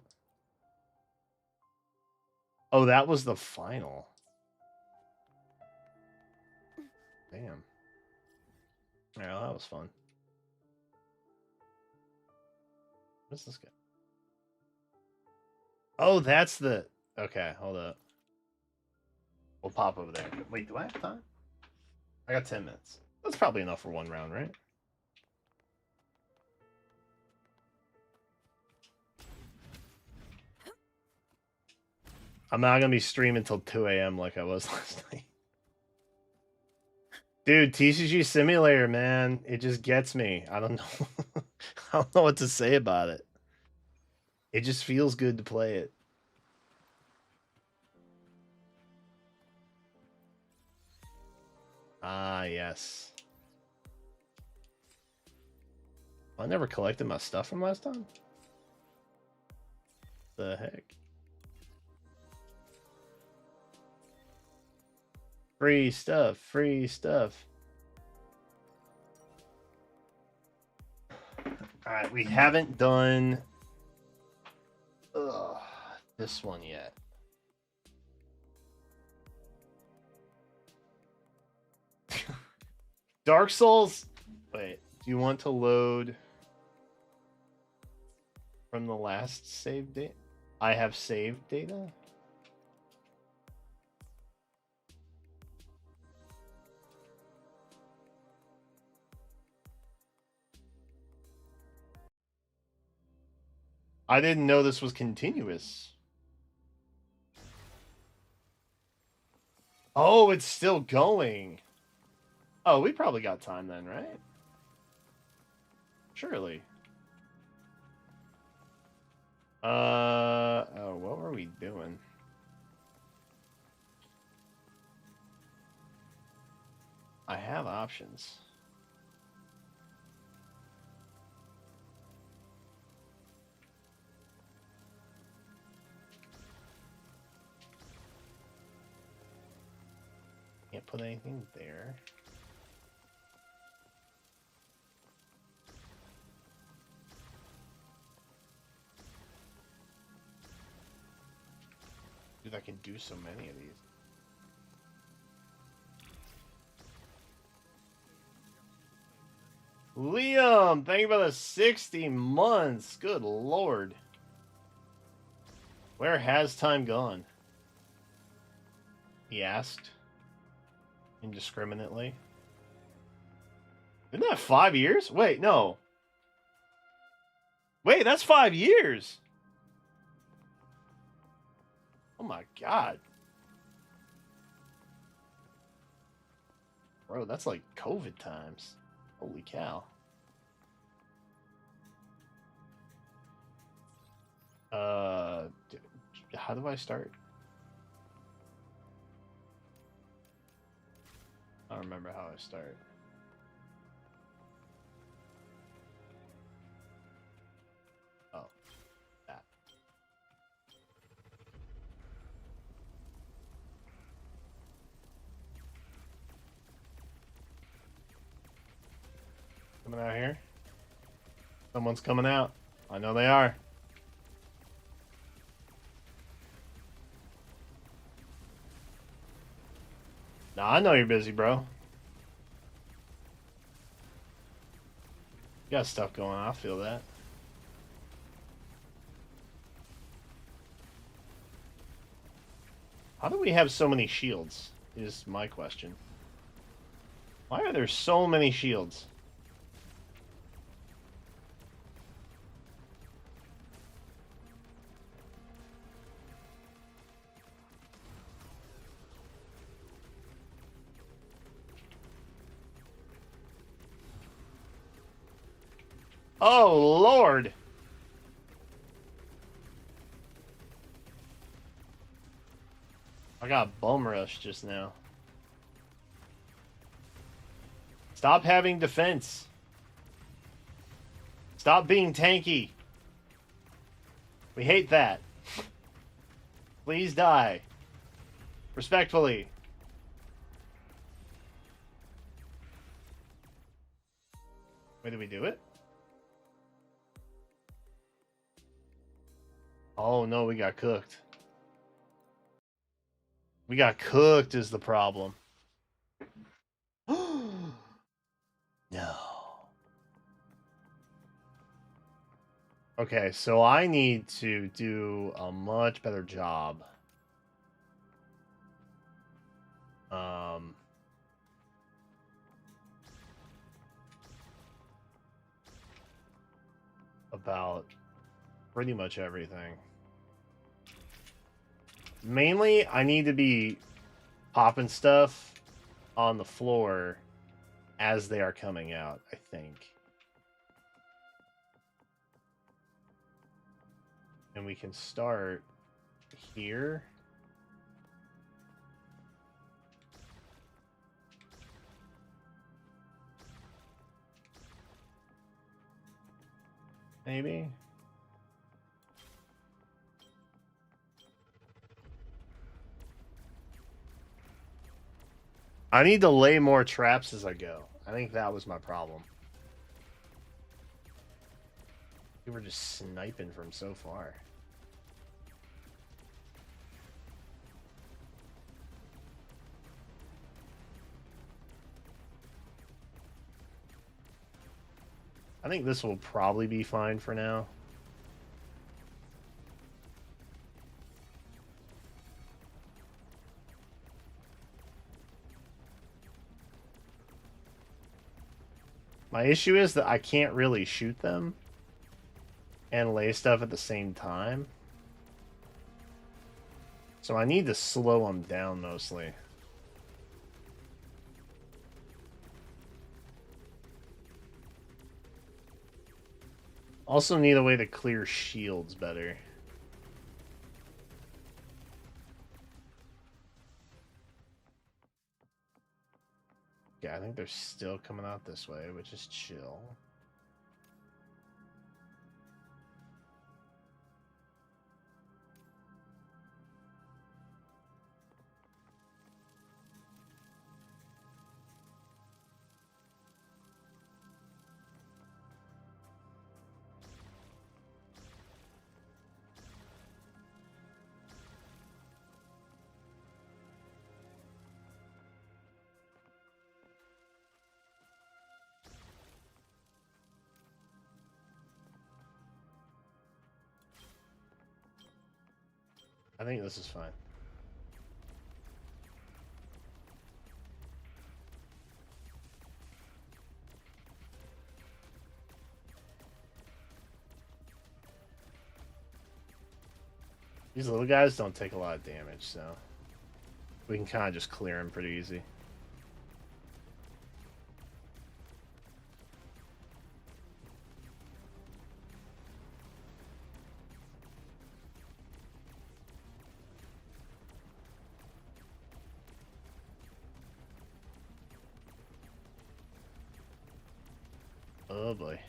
A: Oh, that was the final. Damn. Yeah, that was fun. What's this guy? Oh, that's the... Okay, hold up. We'll pop over there. Wait, do I have time? I got 10 minutes. That's probably enough for one round, right? I'm not gonna be streaming until 2 a.m. like I was last night. Dude, TCG Simulator, man. It just gets me. I don't know. I don't know what to say about it. It just feels good to play it. Ah, yes. I never collected my stuff from last time. The heck? Free stuff, free stuff. All right, we haven't done this one yet. Dark Souls. Wait, do you want to load from the last save date? I have saved data. I didn't know this was continuous. Oh, it's still going. Oh, we probably got time then, right? Surely. Oh, what were we doing? I have options. Can't put anything there. Dude, I can do so many of these. Liam, thank you for the 60 months. Good lord. Where has time gone? He asked. Indiscriminately. Isn't that 5 years? Wait, no. Wait, that's 5 years. Oh my god. Bro, that's like COVID times. Holy cow. How do I start? I don't remember how I start. Coming out here. Someone's coming out. I know they are. Nah, I know you're busy, bro. You got stuff going on. I feel that. How do we have so many shields? Is my question. Why are there so many shields? Oh, Lord! I got bum rush just now. Stop having defense. Stop being tanky. We hate that. Please die. Respectfully. Wait, did we do it? Oh no, we got cooked. We got cooked is the problem. No. Okay, so I need to do a much better job. About pretty much everything. Mainly, I need to be popping stuff on the floor as they are coming out, I think. And we can start here. Maybe. I need to lay more traps as I go. I think that was my problem. We were just sniping from so far. I think this will probably be fine for now. My issue is that I can't really shoot them and lay stuff at the same time. So I need to slow them down mostly. Also need a way to clear shields better. Yeah, I think they're still coming out this way, which is chill. I think this is fine. These little guys don't take a lot of damage, so we can kind of just clear them pretty easy. Oh boy.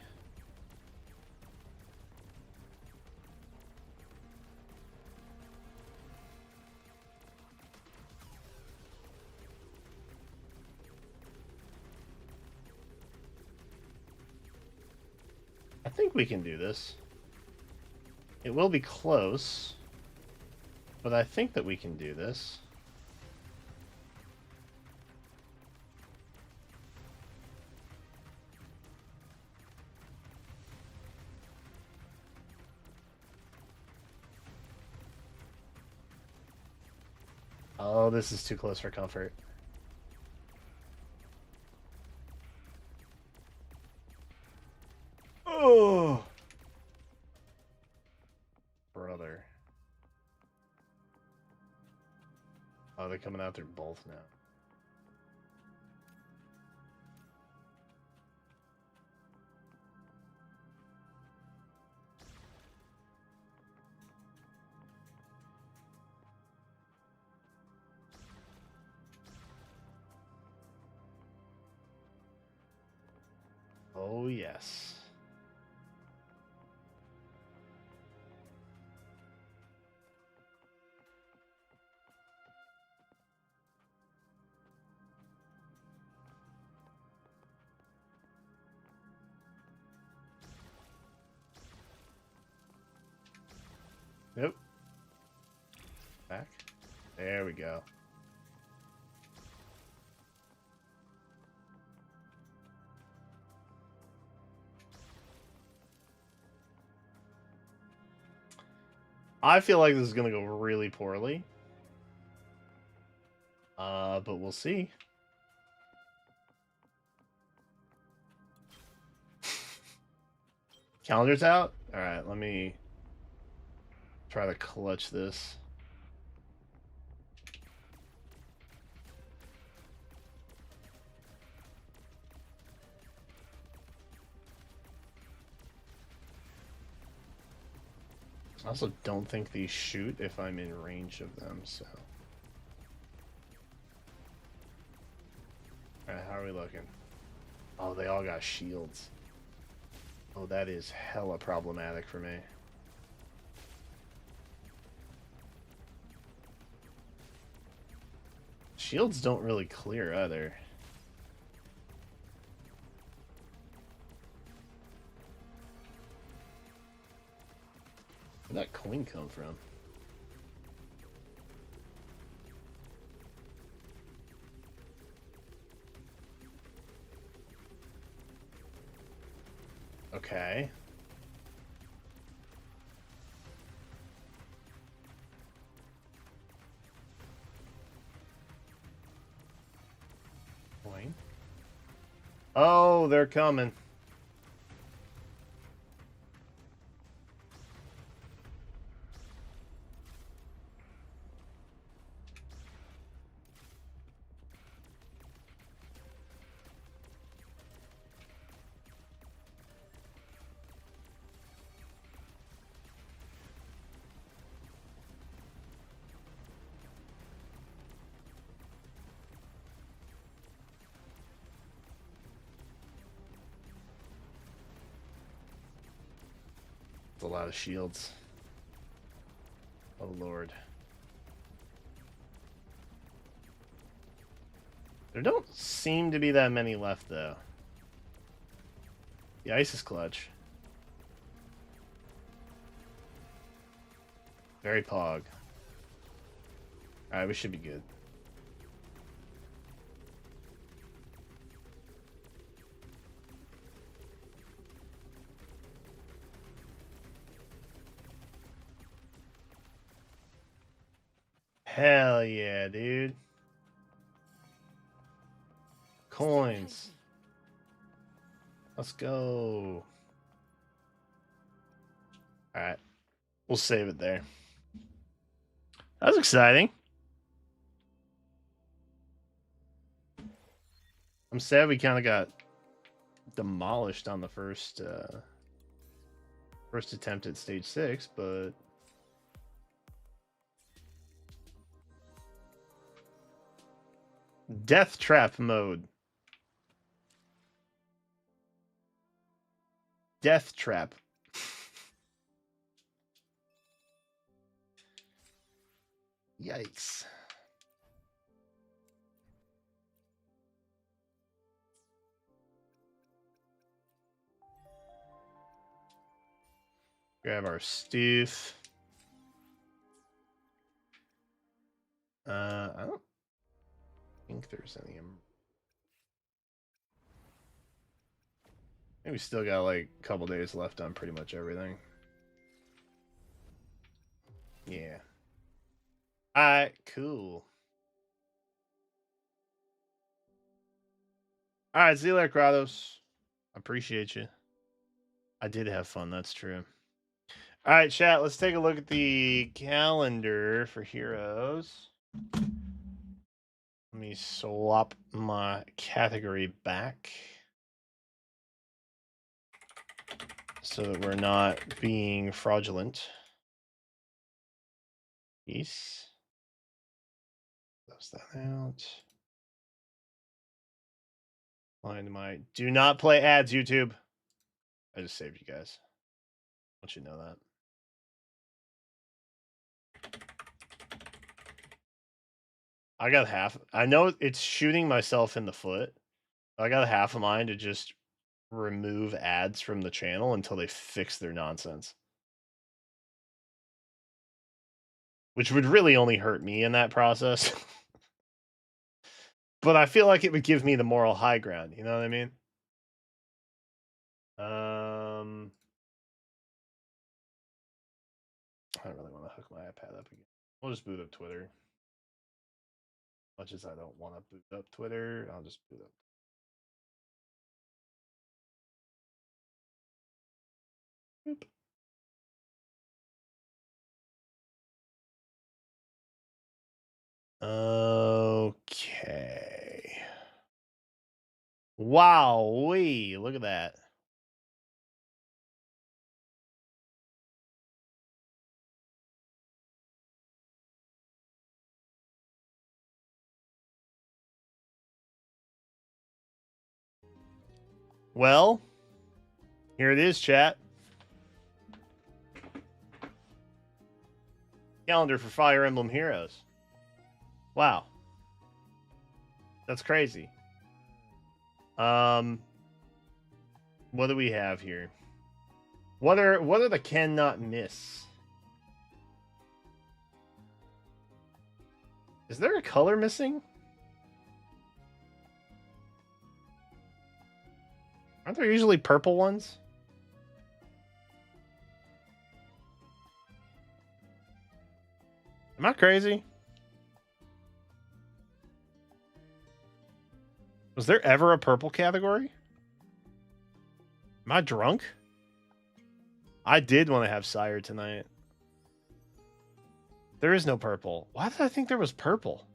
A: think we can do this. It will be close, but I think that we can do this. Oh, this is too close for comfort. Oh, brother. Oh, they're coming out through both now. Oh, yes. Nope. Back. There we go. I feel like this is going to go really poorly. But we'll see. Calendar's out? Alright, let me try to clutch this. I also don't think these shoot if I'm in range of them, so. Alright, how are we looking? Oh, they all got shields. Oh, that is hella problematic for me. Shields don't really clear either. Where'd that coin come from? Okay. Coin. Oh, they're coming. A lot of shields. Oh Lord. There don't seem to be that many left though. The ice is clutch. Very pog. Alright, we should be good. Hell yeah, dude. Coins. Let's go. Alright. We'll save it there. That was exciting. I'm sad we kind of got demolished on the first attempt at stage 6, but death trap mode. Death trap. Yikes. Grab our stuff. I don't think there's any. I think we still got like a couple days left on pretty much everything. Yeah. Alright, cool. Alright, see you later, Kratos. Appreciate you. I did have fun, that's true. Alright, chat, let's take a look at the calendar for heroes. Let me swap my category back so that we're not being fraudulent. Peace. Close that out. Find my do not play ads, YouTube. I just saved you guys. I want you to know that. I got half. I know it's shooting myself in the foot. I got half of mine to just remove ads from the channel until they fix their nonsense. Which would really only hurt me in that process. But I feel like it would give me the moral high ground. You know what I mean? I don't really want to hook my iPad up again. We'll just boot up Twitter. Much as I don't want to boot up Twitter, I'll just boot up. Boop. Okay. Wow-wee, look at that. Well, here it is, chat. Calendar for Fire Emblem Heroes. Wow. That's crazy. What do we have here? What are the cannot miss? Is there a color missing? Aren't there usually purple ones? Am I crazy? Was there ever a purple category? Am I drunk? I did want to have Sire tonight. There is no purple. Why did I think there was purple?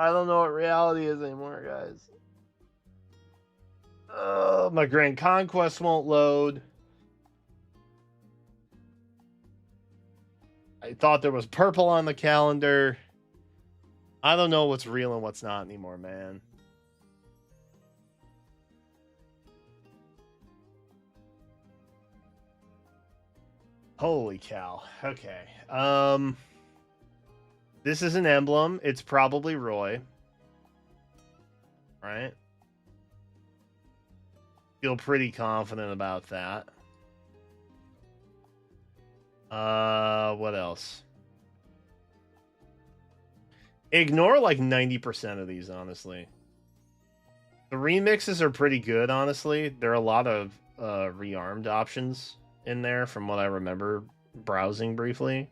A: I don't know what reality is anymore, guys. My Grand Conquest won't load. I thought there was purple on the calendar. I don't know what's real and what's not anymore, man. Holy cow. Okay. This is an emblem. It's probably Roy. Right? Feel pretty confident about that. What else? Ignore like 90% of these, honestly. The remixes are pretty good, honestly. There are a lot of rearmed options in there from what I remember browsing briefly.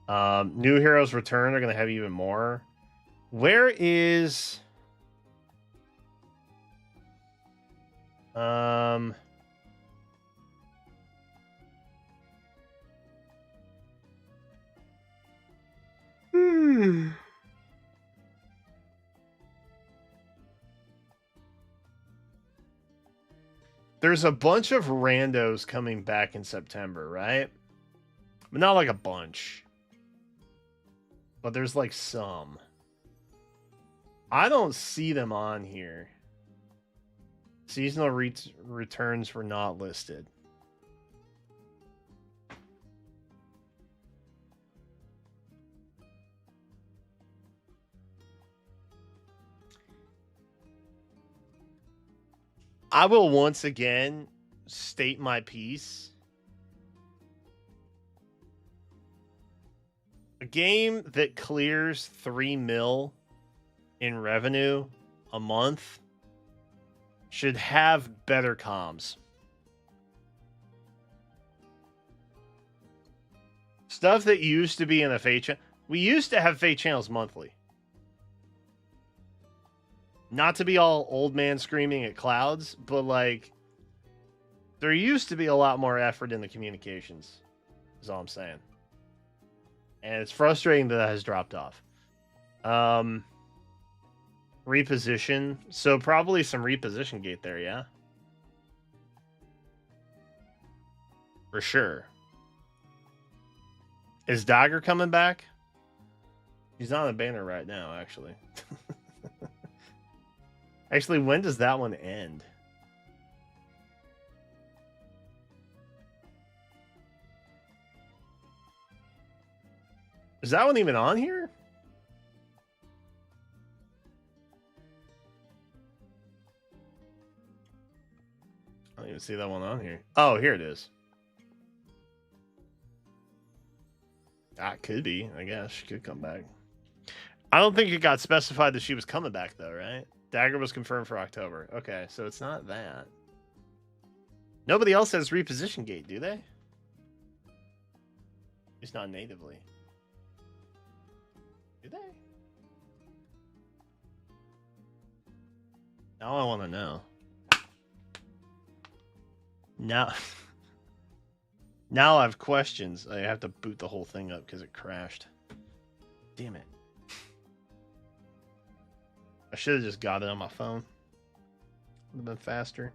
A: New Heroes Return are going to have even more. Where is... There's a bunch of randos coming back in September, right? But not like a bunch. But there's like some. I don't see them on here. Seasonal returns were not listed. I will once again state my piece. A game that clears 3 mil in revenue a month should have better comms. Stuff that used to be in a FEH channel. We used to have FEH channels monthly. Not to be all old man screaming at clouds, but like there used to be a lot more effort in the communications, is all I'm saying. And it's frustrating that has dropped off. Reposition. So probably some reposition gate there, yeah? For sure. Is Dagger coming back? He's on the banner right now, actually. Actually, when does that one end? Is that one even on here? I don't even see that one on here. Oh, here it is. That could be, I guess. She could come back. I don't think it got specified that she was coming back, though, right? Dagger was confirmed for October. Okay, so it's not that. Nobody else has reposition gate, do they? It's not natively. Do they? Now I want to know. Now... Now I have questions. I have to boot the whole thing up because it crashed. Damn it. I should have just got it on my phone. Would have been faster.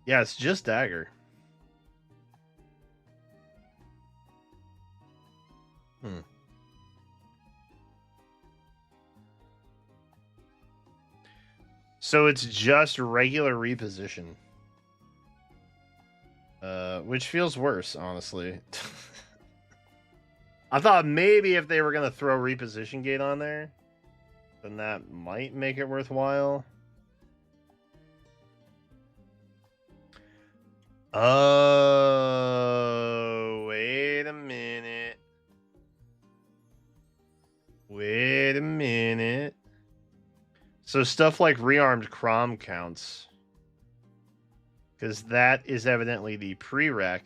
A: Yeah, it's just Dagger. So it's just regular reposition. Which feels worse, honestly. I thought maybe if they were going to throw reposition gate on there, then that might make it worthwhile. Oh, wait a minute. Wait a minute. So stuff like rearmed Crom counts. Because that is evidently the prereq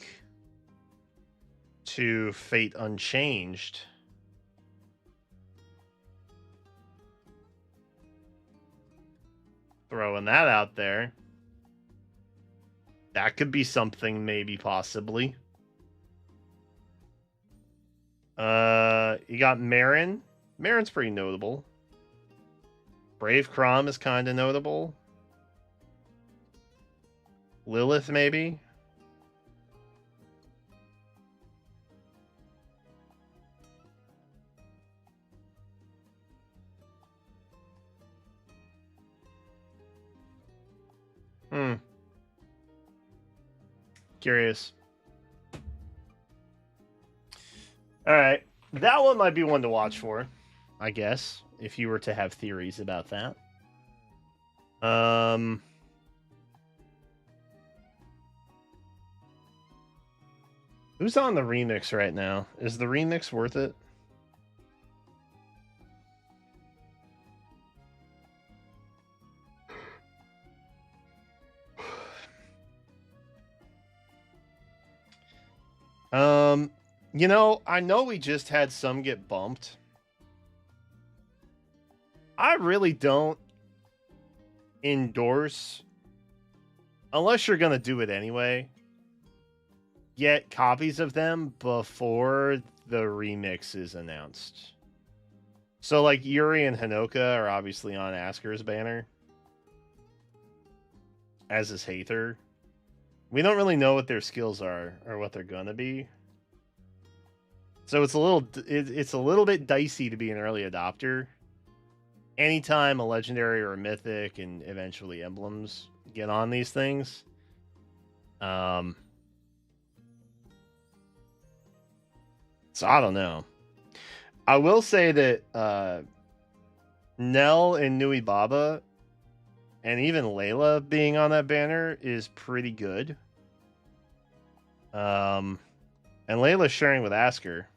A: to Fate Unchanged. Throwing that out there. That could be something, maybe, possibly. You got Marin. Marin's pretty notable. Brave Crom is kind of notable. Lilith, maybe? Curious. Alright. That one might be one to watch for, I guess, if you were to have theories about that. Who's on the remix right now? Is the remix worth it? You know, I know we just had some get bumped. I really don't endorse, unless you're going to do it anyway, get copies of them before the remix is announced. So, like, Yuri and Hanoka are obviously on Asker's banner, as is Hather. We don't really know what their skills are or what they're going to be. So it's a little bit dicey to be an early adopter. Anytime a legendary or a mythic and eventually emblems get on these things, so I don't know. I will say that Nell and Nui Baba and even Layla being on that banner is pretty good. And Layla's sharing with Asker.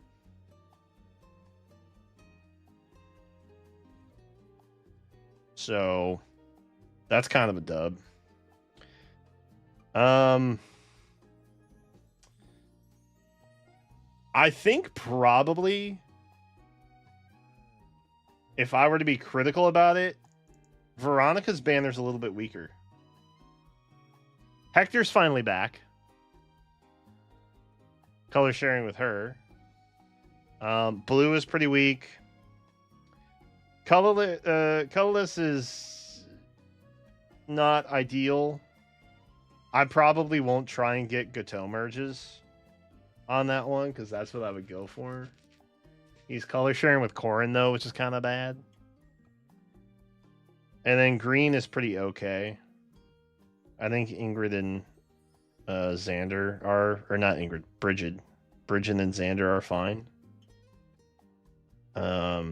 A: So that's kind of a dub. I think probably if I were to be critical about it, Veronica's banner's a little bit weaker. Hector's finally back. Color sharing with her. Blue is pretty weak. Colorless is not ideal. I probably won't try and get Gateau merges on that one because that's what I would go for. He's color sharing with Corrin though, which is kind of bad. And then green is pretty okay. I think Ingrid and Xander are, or not Ingrid, Bridget and Xander are fine. I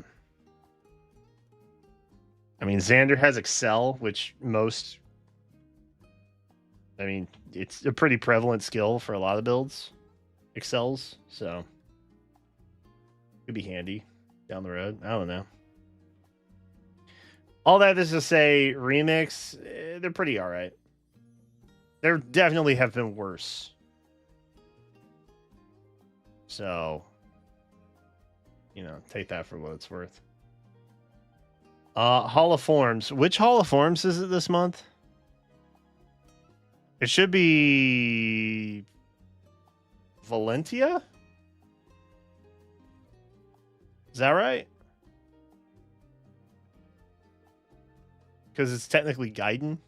A: mean, Xander has Excel, which most... I mean, it's a pretty prevalent skill for a lot of builds. Excels, so... could be handy down the road. I don't know. All that is to say, Remix, they're pretty alright. There definitely have been worse. So, you know, take that for what it's worth. Hall of Forms. Which Hall of Forms is it this month? It should be Valentia? Is that right? Because it's technically Gaiden.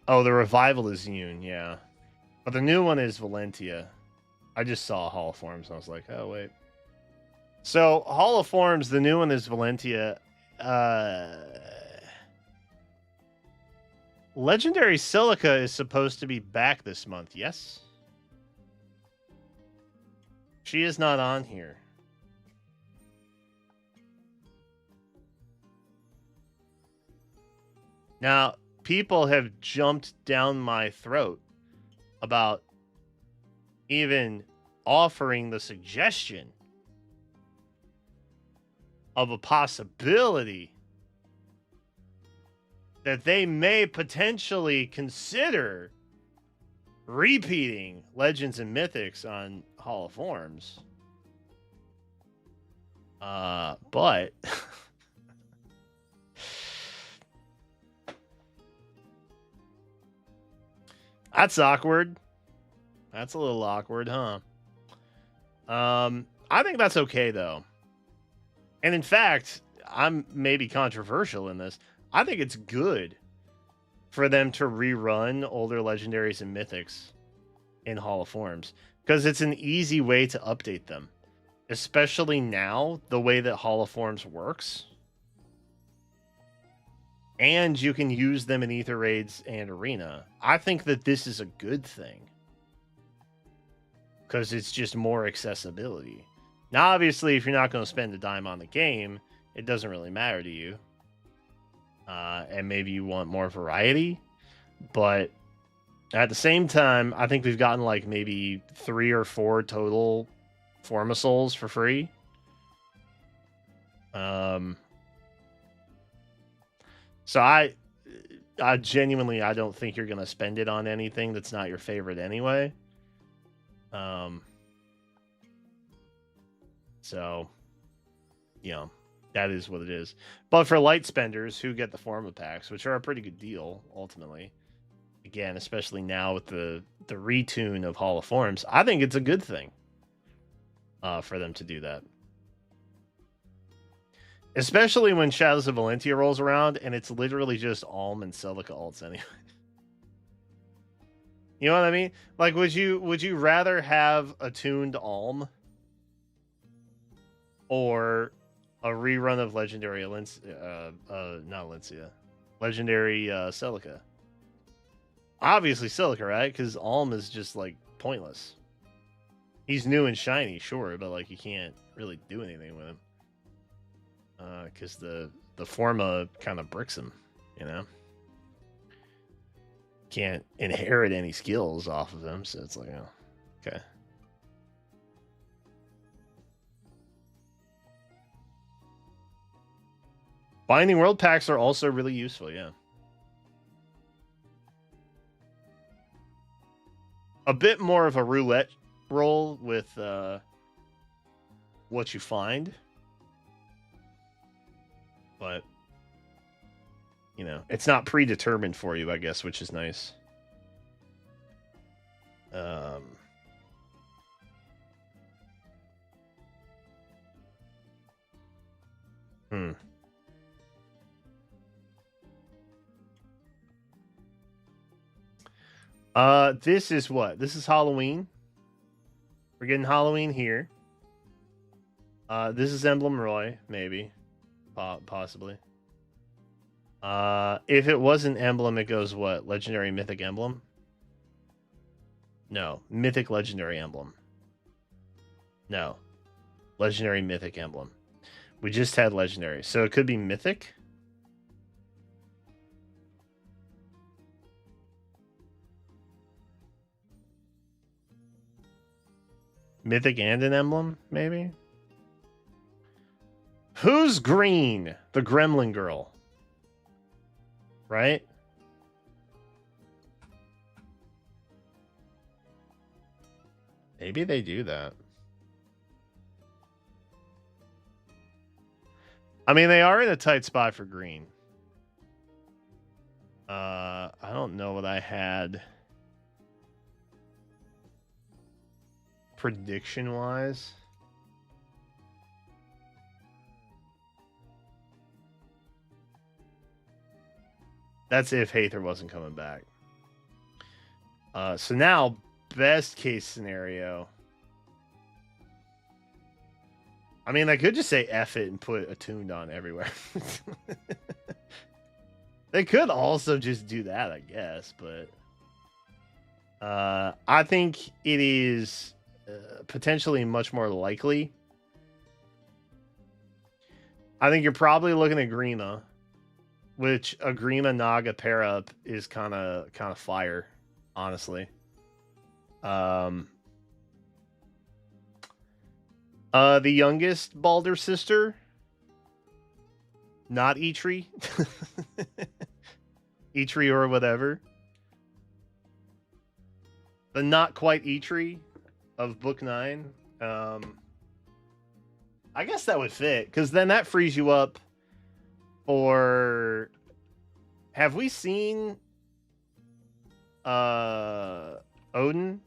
A: Oh, the revival is Yoon, yeah. But the new one is Valentia. I just saw Hall of Forms and I was like, oh, wait. So, Hall of Forms, the new one is Valentia. Legendary Silica is supposed to be back this month, yes? She is not on here. Now, people have jumped down my throat about even offering the suggestion of a possibility that they may potentially consider repeating Legends and Mythics on Hall of Forms. But that's awkward. That's a little awkward, huh? I think that's okay though. And in fact, I'm maybe controversial in this. I think it's good for them to rerun older legendaries and mythics in Hall of Forms because it's an easy way to update them, especially now the way that Hall of Forms works. And you can use them in Ether Raids and Arena. I think that this is a good thing because it's just more accessibility. Now, obviously, if you're not going to spend a dime on the game, it doesn't really matter to you. And maybe you want more variety. But at the same time, I think we've gotten like maybe 3 or 4 total Forma Souls for free. So I genuinely, I don't think you're going to spend it on anything that's not your favorite anyway. So, you know, that is what it is. But for light spenders who get the Forma packs, which are a pretty good deal, ultimately, again, especially now with the retune of Hall of Forms, I think it's a good thing. for them to do that. Especially when Shadows of Valentia rolls around and it's literally just Alm and Celica alts anyway. You know what I mean? Like, would you rather have a tuned Alm or a rerun of Legendary not Valencia, Legendary Celica? Obviously Celica, right? Because Alm is just like pointless. He's new and shiny, sure, but like you can't really do anything with him. Because the Forma kind of bricks him, you know? Can't inherit any skills off of him, so it's like, oh, okay. Binding World Packs are also really useful, yeah. A bit more of a roulette roll with what you find. But, you know, it's not predetermined for you, I guess, which is nice. This is what? This is Halloween. We're getting Halloween here. This is Emblem Roy, maybe. Possibly. If it wasn't Emblem, it goes what? Legendary Mythic Emblem? No. Mythic Legendary Emblem. No. Legendary Mythic Emblem. We just had Legendary. So it could be Mythic? Mythic and an emblem, maybe? Who's green? The Gremlin Girl. Right? Maybe they do that. I mean, they are in a tight spot for green. I don't know what I had prediction-wise. That's if Haether wasn't coming back. So now, best case scenario. I mean, I could just say F it and put Attuned on everywhere. They could also just do that, I guess, but I think it is potentially much more likely. I think you're probably looking at Grima, which a Grima Naga pair up is kind of fire, honestly. The youngest Balder sister, not Eitri. Eitri or whatever. The not quite Eitri of Book 9. I guess that would fit, because then that frees you up for... Have we seen Odin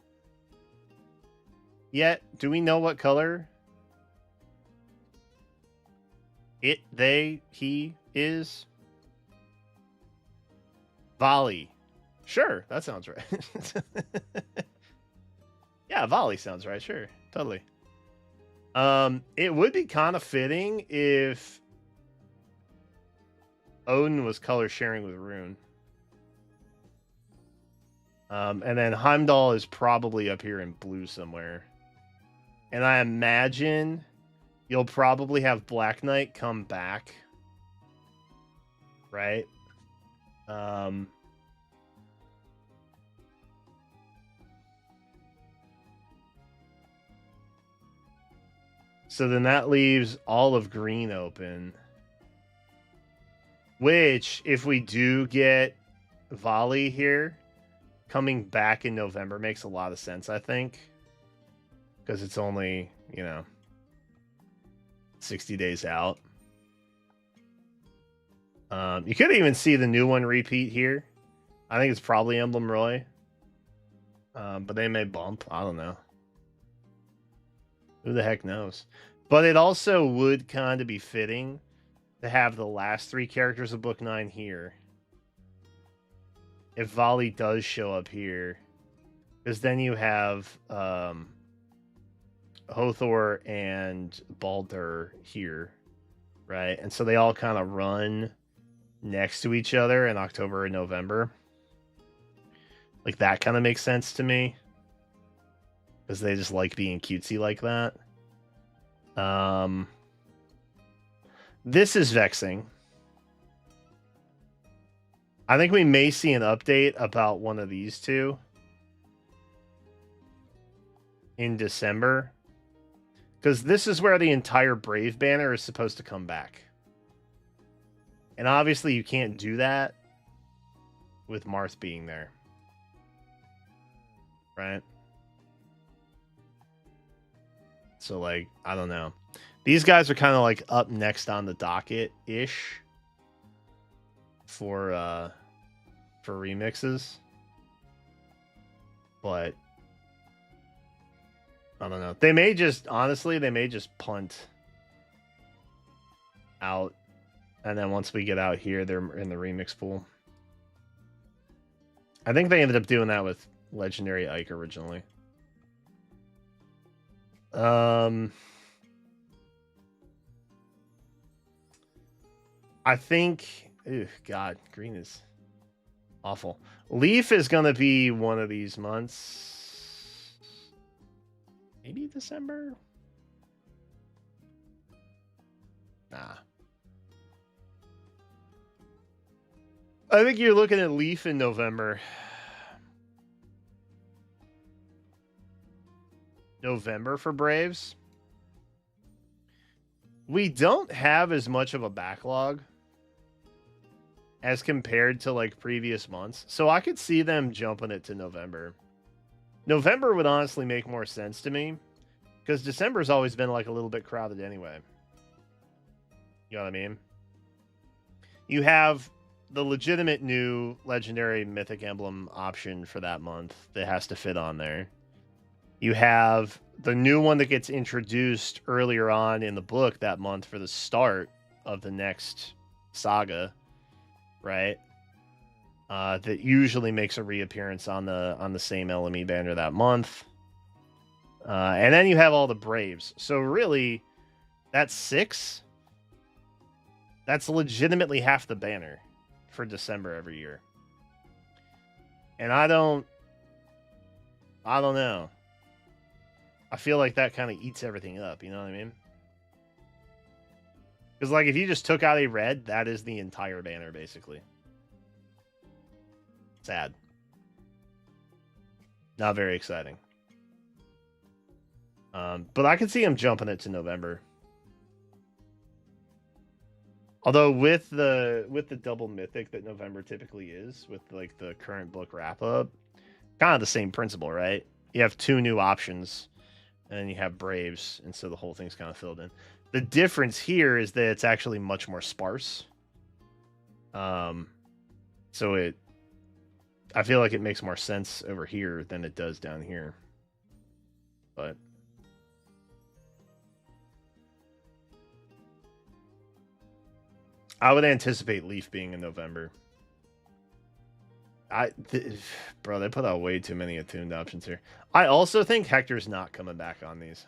A: yet? Do we know what color it, they, he is? Volley. Sure, that sounds right. Yeah, Volley sounds right. Sure, totally. It would be kind of fitting if Odin was color sharing with Rune. And then Heimdall is probably up here in blue somewhere. And I imagine you'll probably have Black Knight come back. Right? So then that leaves all of green open. Which, if we do get Volley here, coming back in November makes a lot of sense, I think. Because it's only, 60 days out. You could even see the new one repeat here. I think it's probably Emblem Roy. But they may bump. I don't know. Who the heck knows? But it also would kind of be fitting to have the last 3 characters of Book 9 here. If Volley does show up here. Because then you have Hothor and Baldur here. Right? And so they all kind of run next to each other in October and November. Like, that kind of makes sense to me. Because they just like being cutesy like that. This is vexing. I think we may see an update about one of these two in December. Because this is where the entire Brave banner is supposed to come back. And obviously you can't do that with Marth being there. Right? So, like, I don't know. These guys are kind of like up next on the docket-ish for remixes. But I don't know. They may just, honestly, they may just punt out. And then once we get out here, they're in the remix pool. I think they ended up doing that with Legendary Ike originally. I think, God, green is awful. Leaf is going to be one of these months. Maybe December? Nah. I think you're looking at Leaf in November. November for Braves. We don't have as much of a backlog as compared to like previous months. So I could see them jumping it to November. November would honestly make more sense to me because December's always been like a little bit crowded anyway. You know what I mean? You have the legitimate new legendary mythic emblem option for that month that has to fit on there. You have the new one that gets introduced earlier on in the book that month for the start of the next saga, right? That usually makes a reappearance on the same LME banner that month. And then you have all the Braves. So really, that's 6. That's legitimately half the banner for December every year. And I don't know. I feel like that kind of eats everything up, you know what I mean? Because, like, if you just took out a red, that is the entire banner, basically. Sad. Not very exciting. But I can see him jumping it to November. Although with the double mythic that November typically is, with like the current book wrap up, kind of the same principle, right? You have 2 new options, and then you have Braves, and so the whole thing's kind of filled in. The difference here is that it's actually much more sparse. So I feel like it makes more sense over here than it does down here. But I would anticipate Leaf being in November. Bro, they put out way too many attuned options here. I also think Hector's not coming back on these.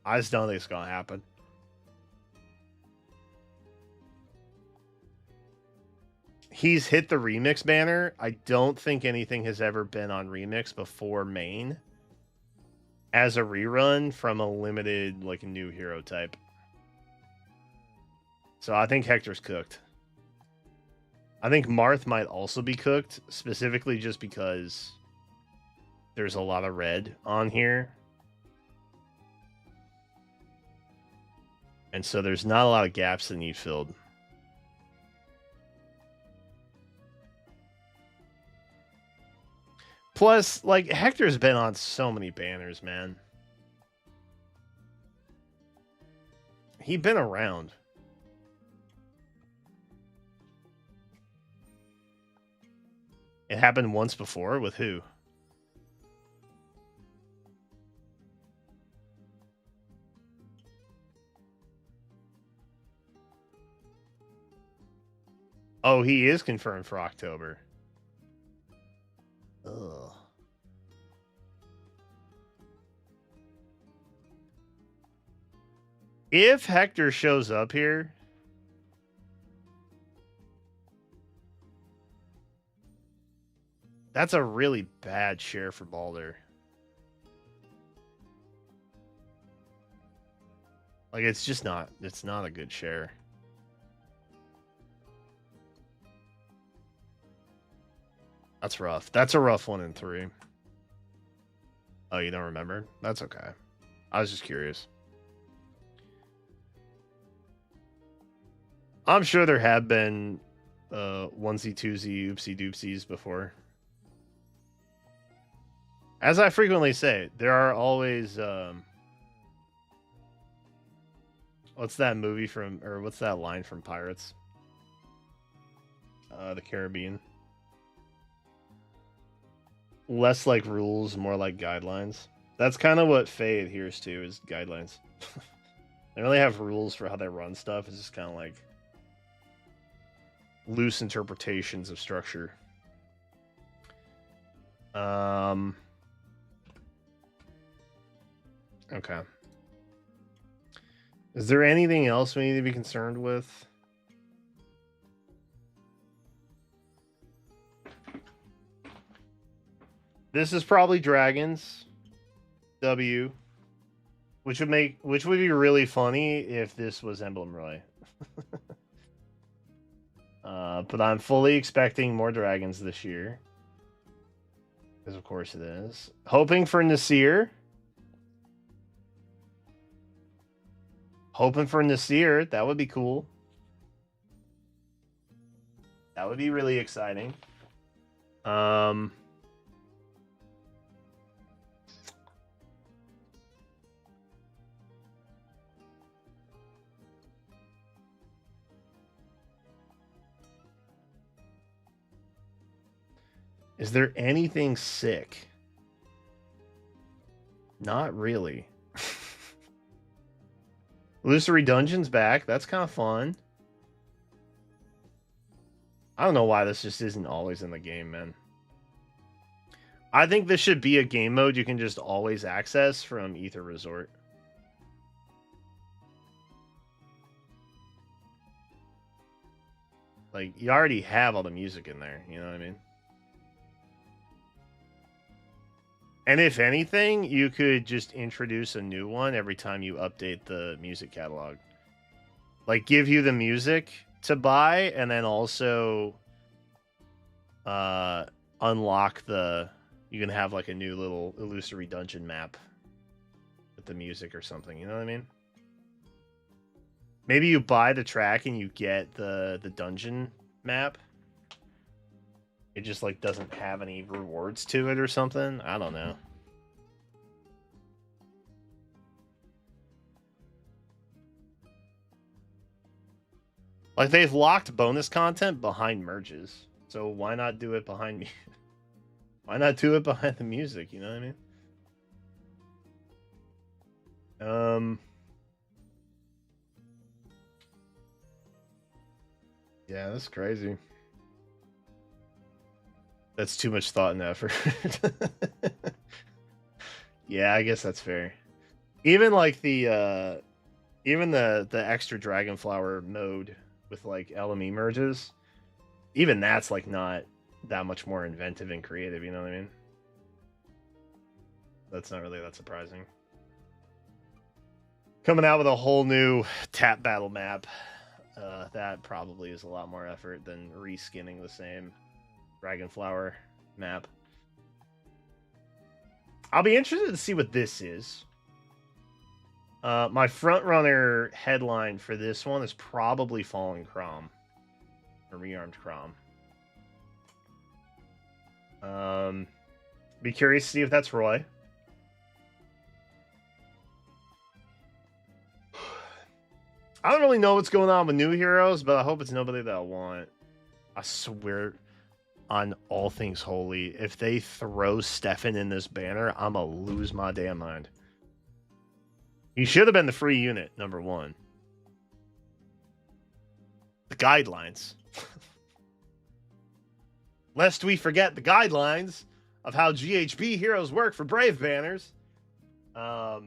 A: I just don't think it's going to happen. He's hit the Remix banner. I don't think anything has ever been on Remix before main as a rerun from a limited, like, new hero type. So I think Hector's cooked. I think Marth might also be cooked, specifically just because there's a lot of red on here. And so there's not a lot of gaps that need filled. Plus, like, Hector's been on so many banners, man. He's been around. It happened once before with who? Oh, he is confirmed for October. Ugh. If Hector shows up here, that's a really bad share for Balder. Like, it's just not, it's not a good share. That's rough. That's a rough 1 in 3. Oh, you don't remember? That's okay. I was just curious. I'm sure there have been onesie, twosie, oopsie doopsies before. As I frequently say, there are always what's that movie from, or what's that line from Pirates? The Caribbean. Less like rules, more like guidelines. That's kind of what Faye adheres to, is guidelines. They don't really have rules for how they run stuff. It's just kind of like loose interpretations of structure. Okay. Is there anything else we need to be concerned with? This is probably Dragons. W. Which would be really funny if this was Emblem Roy. But I'm fully expecting more dragons this year. Because of course it is. Hoping for Nasir. Hoping for Nasir. That would be cool. That would be really exciting. Is there anything sick? Not really. Illusory Dungeon's back. That's kind of fun. I don't know why this just isn't always in the game, man. I think this should be a game mode you can just always access from Ether Resort. Like, you already have all the music in there, you know what I mean? And if anything, you could just introduce a new one every time you update the music catalog. Like, give you the music to buy, and then also unlock the... You can have, like, a new little illusory dungeon map with the music or something, you know what I mean? Maybe you buy the track and you get the dungeon map. It just, like, doesn't have any rewards to it or something. I don't know. Like, they've locked bonus content behind merges. So why not do it behind me? Why not do it behind the music? You know what I mean? Yeah, that's crazy. That's too much thought and effort. Yeah, I guess that's fair. Even like the extra Dragonflower mode with like LME merges, even that's like not that much more inventive and creative, you know what I mean? That's not really that surprising. Coming out with a whole new tap battle map, that probably is a lot more effort than reskinning the same Dragonflower map. I'll be interested to see what this is. My frontrunner headline for this one is probably Fallen Crom. Or Rearmed Crom. Be curious to see if that's Roy. I don't really know what's going on with new heroes, but I hope it's nobody that I want. I swear on all things holy, if they throw Stefan in this banner, I'm gonna lose my damn mind. He should have been the free unit, number one. The guidelines. Lest we forget the guidelines of how GHB heroes work for Brave banners. God,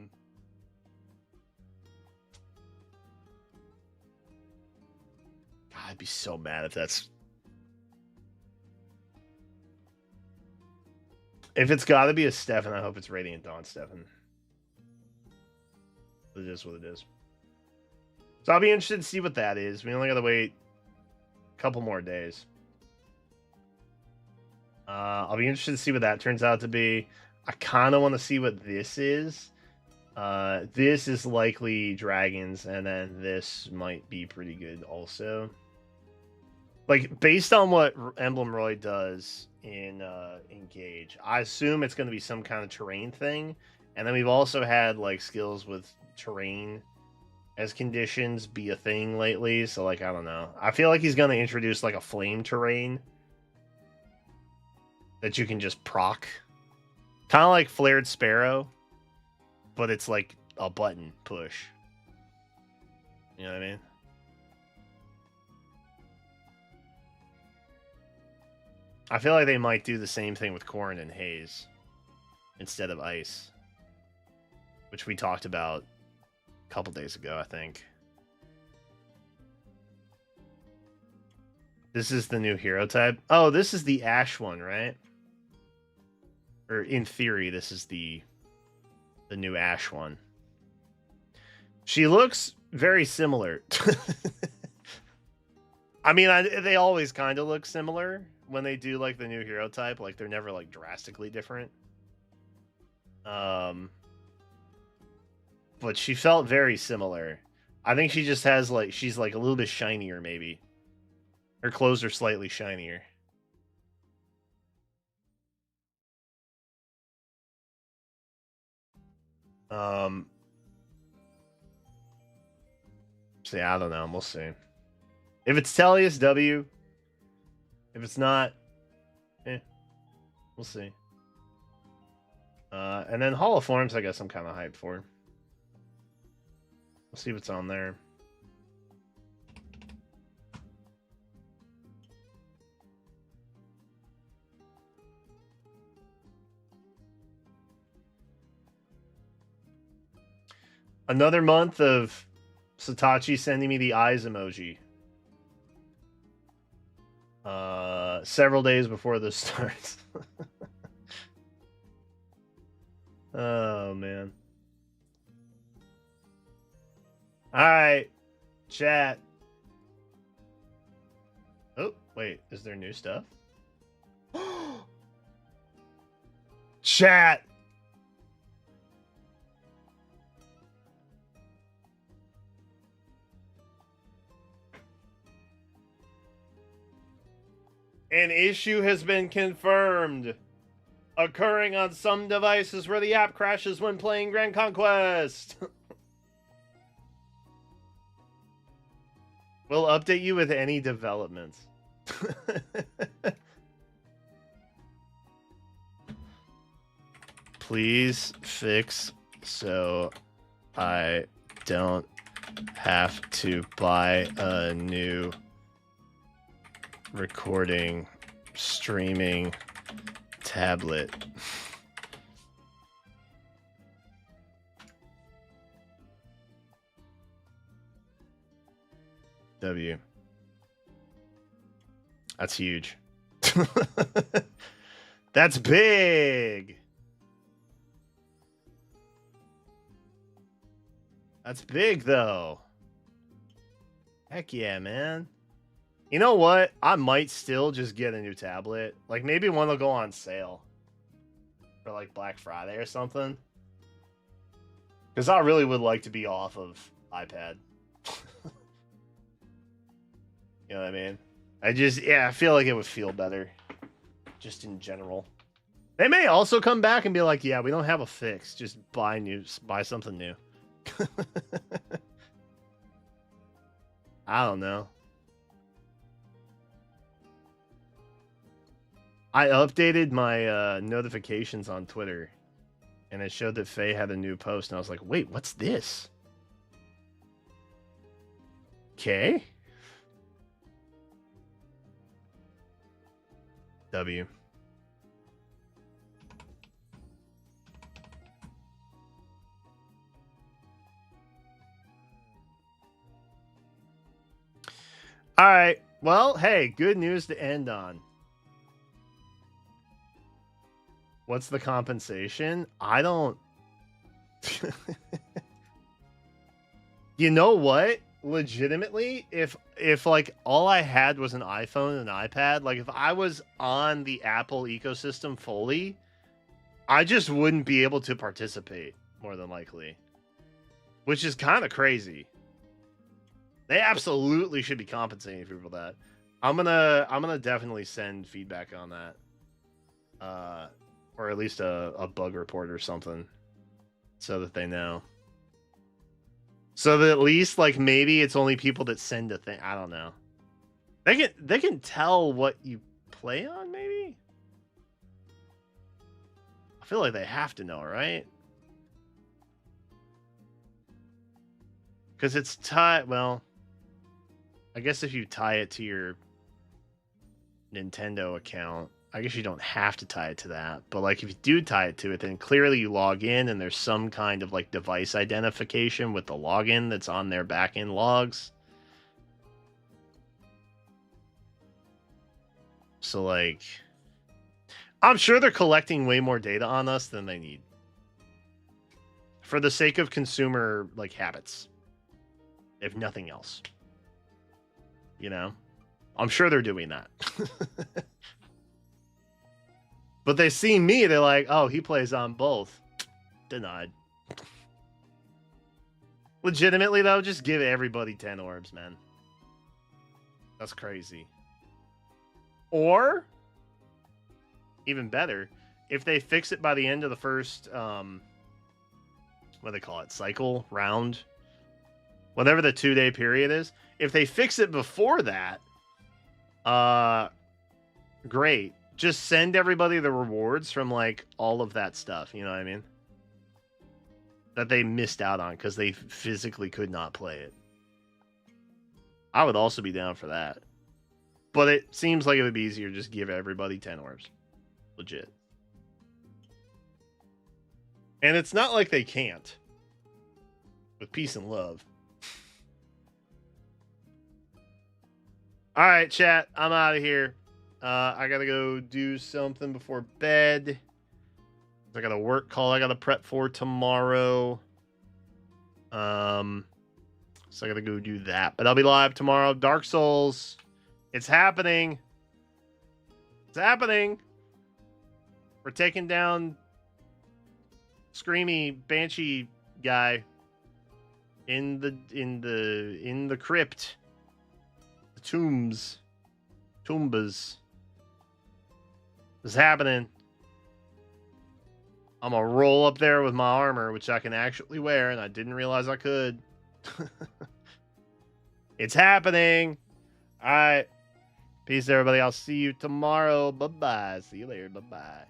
A: I'd be so mad if that's... If it's got to be a Stefan, I hope it's Radiant Dawn Stefan. It is what it is. So I'll be interested to see what that is. We only got to wait a couple more days. I'll be interested to see what that turns out to be. I kind of want to see what this is. This is likely dragons, and then this might be pretty good also. Like, based on what Emblem Roy does in Engage, I assume it's going to be some kind of terrain thing. And then we've also had, like, skills with terrain as conditions be a thing lately. So, like, I don't know. I feel like he's going to introduce, like, a flame terrain that you can just proc. Kind of like Flared Sparrow, but it's like a button push. You know what I mean? I feel like they might do the same thing with Corrin and Haze instead of Ice, which we talked about a couple days ago, I think. This is the new hero type. Oh, this is the Ash one, right? Or in theory, this is the new Ash one. She looks very similar. I mean, they always kind of look similar when they do like the new hero type. Like, they're never like drastically different. But she felt very similar. I think she just has like, she's like a little bit shinier maybe. Her clothes are slightly shinier. See, I don't know. We'll see. If it's Tellius, W. If it's not, we'll see. And then Hall of Forms, I guess I'm kind of hyped for. We'll see what's on there. Another month of Satachi sending me the eyes emoji. Several days before this starts. Oh, man. Alright. Chat. Oh, wait. Is there new stuff? Chat. An issue has been confirmed, occurring on some devices where the app crashes when playing Grand Conquest. We'll update you with any developments. Please fix so I don't have to buy a new recording streaming tablet. W. That's huge. That's big. That's big though. Heck yeah, man. You know what? I might still just get a new tablet. Like, maybe one will go on sale for, like, Black Friday or something. Because I really would like to be off of iPad. You know what I mean? I feel like it would feel better. Just in general. They may also come back and be like, yeah, we don't have a fix. Just buy something new. I don't know. I updated my notifications on Twitter, and it showed that Faye had a new post, and I was like, wait, what's this? Okay. W. All right. Well, hey, good news to end on. What's the compensation? I don't... You know what? Legitimately, if like all I had was an iPhone and an iPad, like if I was on the Apple ecosystem fully, I just wouldn't be able to participate, more than likely. Which is kind of crazy. They absolutely should be compensating people for that. I'm gonna definitely send feedback on that. Or at least a bug report or something. So that they know. So that at least like maybe it's only people that send a thing. I don't know. They can tell what you play on, maybe? I feel like they have to know, right? Because it's tied. Well, I guess if you tie it to your Nintendo account, I guess you don't have to tie it to that. But like if you do tie it to it, then clearly you log in and there's some kind of like device identification with the login that's on their backend logs. So like, I'm sure they're collecting way more data on us than they need. For the sake of consumer like habits. If nothing else. You know? I'm sure they're doing that. But they see me, they're like, oh, he plays on both. Denied. Legitimately, though, just give everybody 10 orbs, man. That's crazy. Or, even better, if they fix it by the end of the first, what do they call it? Cycle? Round? Whatever the 2-day period is. If they fix it before that, great. Just send everybody the rewards from, like, all of that stuff. You know what I mean? That they missed out on because they physically could not play it. I would also be down for that. But it seems like it would be easier to just give everybody 10 orbs. Legit. And it's not like they can't. With peace and love. Alright, chat. I'm out of here. I gotta go do something before bed. I got a work call I gotta prep for tomorrow. So I gotta go do that. But I'll be live tomorrow. Dark Souls. It's happening. It's happening. We're taking down Screamy Banshee guy in the crypt. The tombs. Toombas. It's happening. I'm gonna roll up there with my armor, which I can actually wear, and I didn't realize I could. It's happening. All right. Peace, everybody. I'll see you tomorrow. Bye-bye. See you later. Bye-bye.